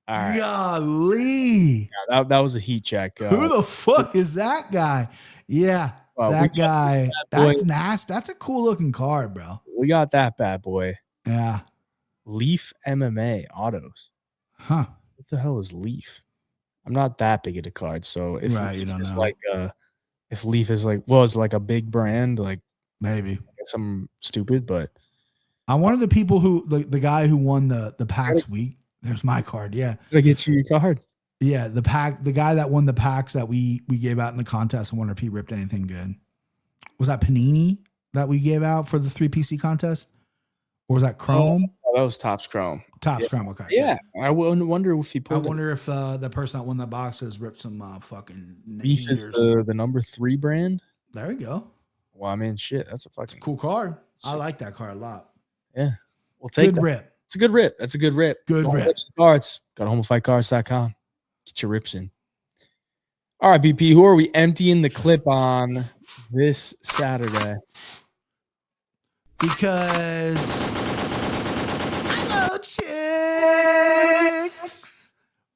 All right. Golly. Yeah, that was a heat check. Who the fuck is that guy? Yeah, that guy. That's nasty. That's a cool looking card, bro. We got that bad boy. Yeah. Leaf MMA autos. Huh. What the hell is Leaf? I'm not that big into cards, so if you don't know. like if Leaf is like was like a big brand, like maybe something stupid, but I'm one of the people who the guy who won the PAX week. There's my card. Yeah. Did I get you your card? Yeah, the guy that won the PAX that we gave out in the contest. I wonder if he ripped anything good. Was that Panini that we gave out for the 3 PC contest? Or was that Chrome? Oh, that was Topps Chrome. Topps Chrome, okay. Yeah. I wonder if he pulled I wonder if the person that won that box has ripped some fucking Leaf is the number 3 brand. There we go. Well, I mean, shit, that's a fucking cool card. I like that card a lot. Yeah. We'll take good rip. It's a good rip. That's a good rip. Good rip. Cards. Go to homefightcards.com. Get your rips in. All right, BP, who are we emptying the clip on this Saturday? Because I know chicks.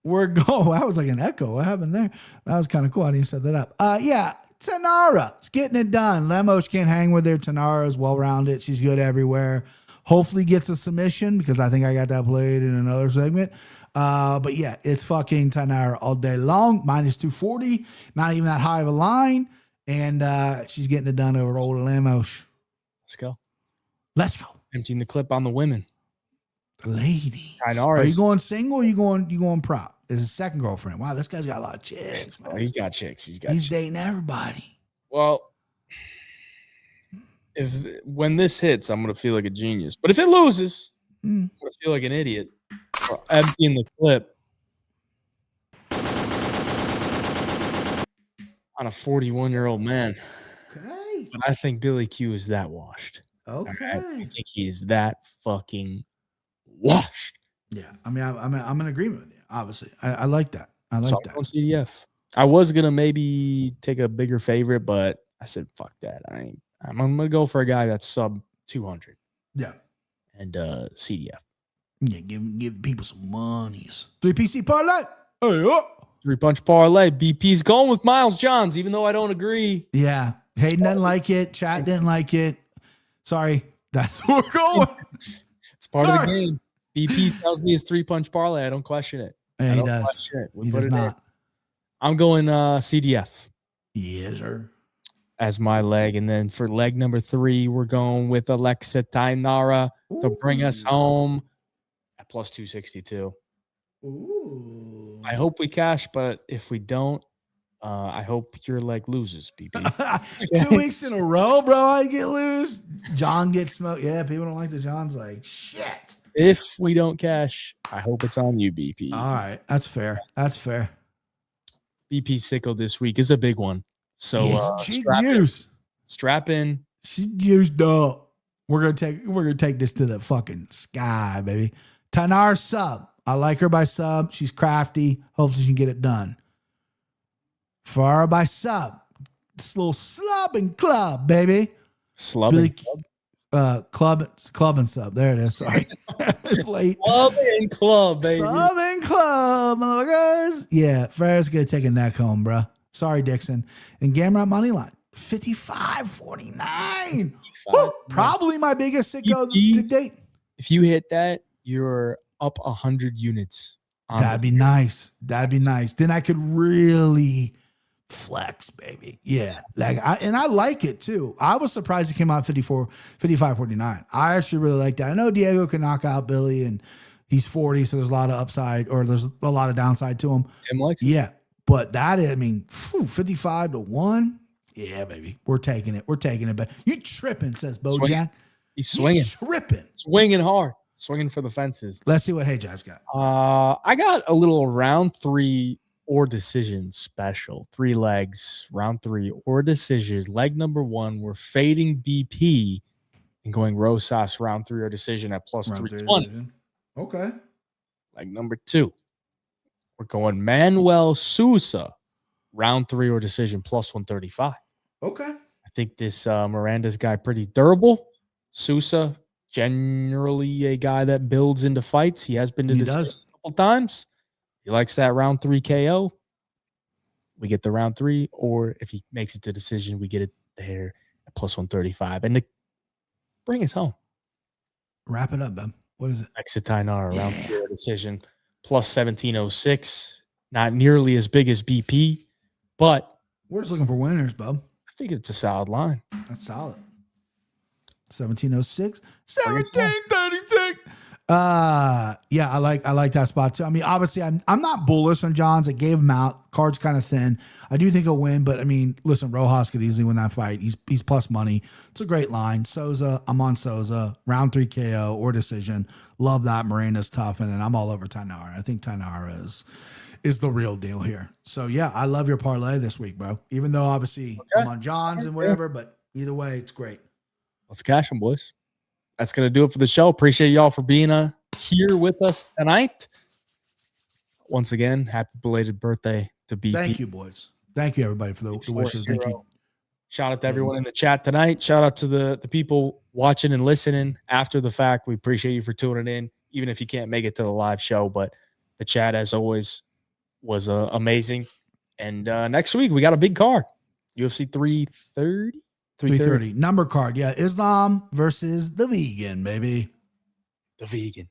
We're going. That was like an echo. What happened there? That was kind of cool. I didn't set that up. Yeah, Tanara's getting it done. Lemos can't hang with her. Tanara is well-rounded. She's good everywhere. Hopefully gets a submission because I think I got that played in another segment. But yeah, it's fucking Tanara all day long. -240. Not even that high of a line. And she's getting it done over old Lemos. Let's go. Let's go. Emptying the clip on the women. Ladies. Tanara. Are you going single or you going prop? Is his second girlfriend. Wow, this guy's got a lot of chicks, man. He's got chicks. He's dating everybody. Well, when this hits, I'm gonna feel like a genius. But if it loses, I'm gonna feel like an idiot. For emptying the clip on a 41-year-old man. Okay. But I think Billy Q is that washed. Okay. I think he's that fucking washed. Yeah. I mean, I'm in agreement with you. Obviously, I like that. I like that. On CDF. I was gonna maybe take a bigger favorite, but I said fuck that. I'm gonna go for a guy that's sub 200. Yeah. And CDF. Yeah, give people some monies. 3 PC parlay. Hey, 3-punch parlay. BP's going with Miles Johns, even though I don't agree. Yeah. Hayden didn't like it. Chat didn't like it. Sorry. That's where we're going. It's part of the game. BP tells me it's 3-punch parlay. I don't question it. Yeah, he does. He does not. I'm going CDF. Yes, sir. As my leg. And then for leg number 3, we're going with Alexa Tainara to bring us home at plus 262. Ooh. I hope we cash, but if we don't, I hope your leg loses, BP. 2 weeks in a row, bro, I get loose. John gets smoked. Yeah, people don't like the John's like, shit. If we don't cash, I hope it's on you, BP. All right. That's fair. That's fair. BP sickle this week is a big one. So strap in. She's juiced up. We're gonna take this to the fucking sky, baby. Tanar sub. I like her by sub. She's crafty. Hopefully she can get it done. Farah by sub. This little slubbing club, baby. Slubbing club and sub. There it is. Sorry. It's late. Club and club, baby. Sub and club, motherfuckers. Yeah, Farah's gonna take a neck home, bro. Sorry, Dixon. And Gamrot money line. 55.49. Probably my biggest sicko to date. If you hit that, you're up 100 units. That'd be nice. That'd be nice. Then I could really flex, baby. Yeah. I like it too. I was surprised it came out 55.49. I actually really like that. I know Diego can knock out Billy and he's 40, so there's a lot of upside or there's a lot of downside to him. Tim likes it. Yeah. But that is, 55-1. Yeah, baby. We're taking it. We're taking it. But you tripping, says Bojack. He's swinging. Tripping. Swinging hard. Swinging for the fences. Let's see what Hey Jive's got. I got a little round 3 or decision special. 3 legs, round 3 or decision. Leg number 1, we're fading BP and going Rosas round 3 or decision at plus 320. Okay. Leg number 2, we're going Manuel Sousa round 3 or decision plus 135. Okay. I think this Miranda's guy pretty durable. Sousa, generally a guy that builds into fights. He has been to this a couple times. He likes that round 3 KO. we get the round 3, or if he makes it to decision, we get it there at plus 135. And to bring us home. Wrap it up, Ben. What is it? Exit Tainar, round 3 decision, plus 1706. Not nearly as big as BP, but we're just looking for winners, bub. I think it's a solid line. That's solid. 1706, 1736. Yeah, I like that spot too. I mean, obviously, I'm not bullish on Johns. I gave him out. Card's kind of thin. I do think he'll win, but I mean, listen, Rojas could easily win that fight. He's plus money. It's a great line. Souza, I'm on Souza. Round 3 KO or decision. Love that. Morena's tough, and then I'm all over Tainar. I think Tainar is the real deal here. So yeah, I love your parlay this week, bro. Even though obviously I'm on Johns and whatever, but either way, it's great. Let's cash them, boys. That's going to do it for the show. Appreciate y'all for being here with us tonight. Once again, happy belated birthday to BP. Thank you, boys. Thank you, everybody, for the wishes. Thank you. Shout out to everyone in the chat tonight. Shout out to the people watching and listening after the fact. We appreciate you for tuning in, even if you can't make it to the live show. But the chat, as always, was amazing. And next week, we got a big card. UFC 330. 330 number card. Yeah. Islam versus the vegan, baby. The vegan.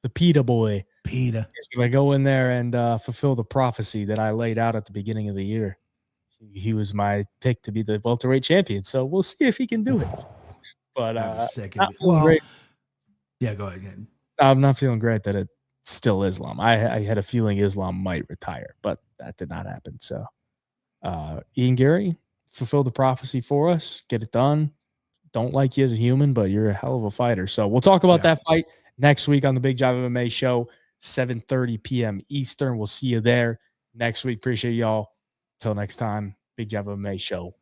The PETA boy. PETA. He's going to go in there and fulfill the prophecy that I laid out at the beginning of the year. He was my pick to be the welterweight champion. So we'll see if he can do it. But great. Yeah, go ahead. I'm not feeling great that it's still Islam. I had a feeling Islam might retire, but that did not happen. So Ian Gary, fulfill the prophecy for us. Get it done. Don't like you as a human, but you're a hell of a fighter. So we'll talk about that fight next week on the BigJive MMA Show, 7:30 p.m. Eastern. We'll see you there next week. Appreciate y'all. Till next time, BigJive MMA Show.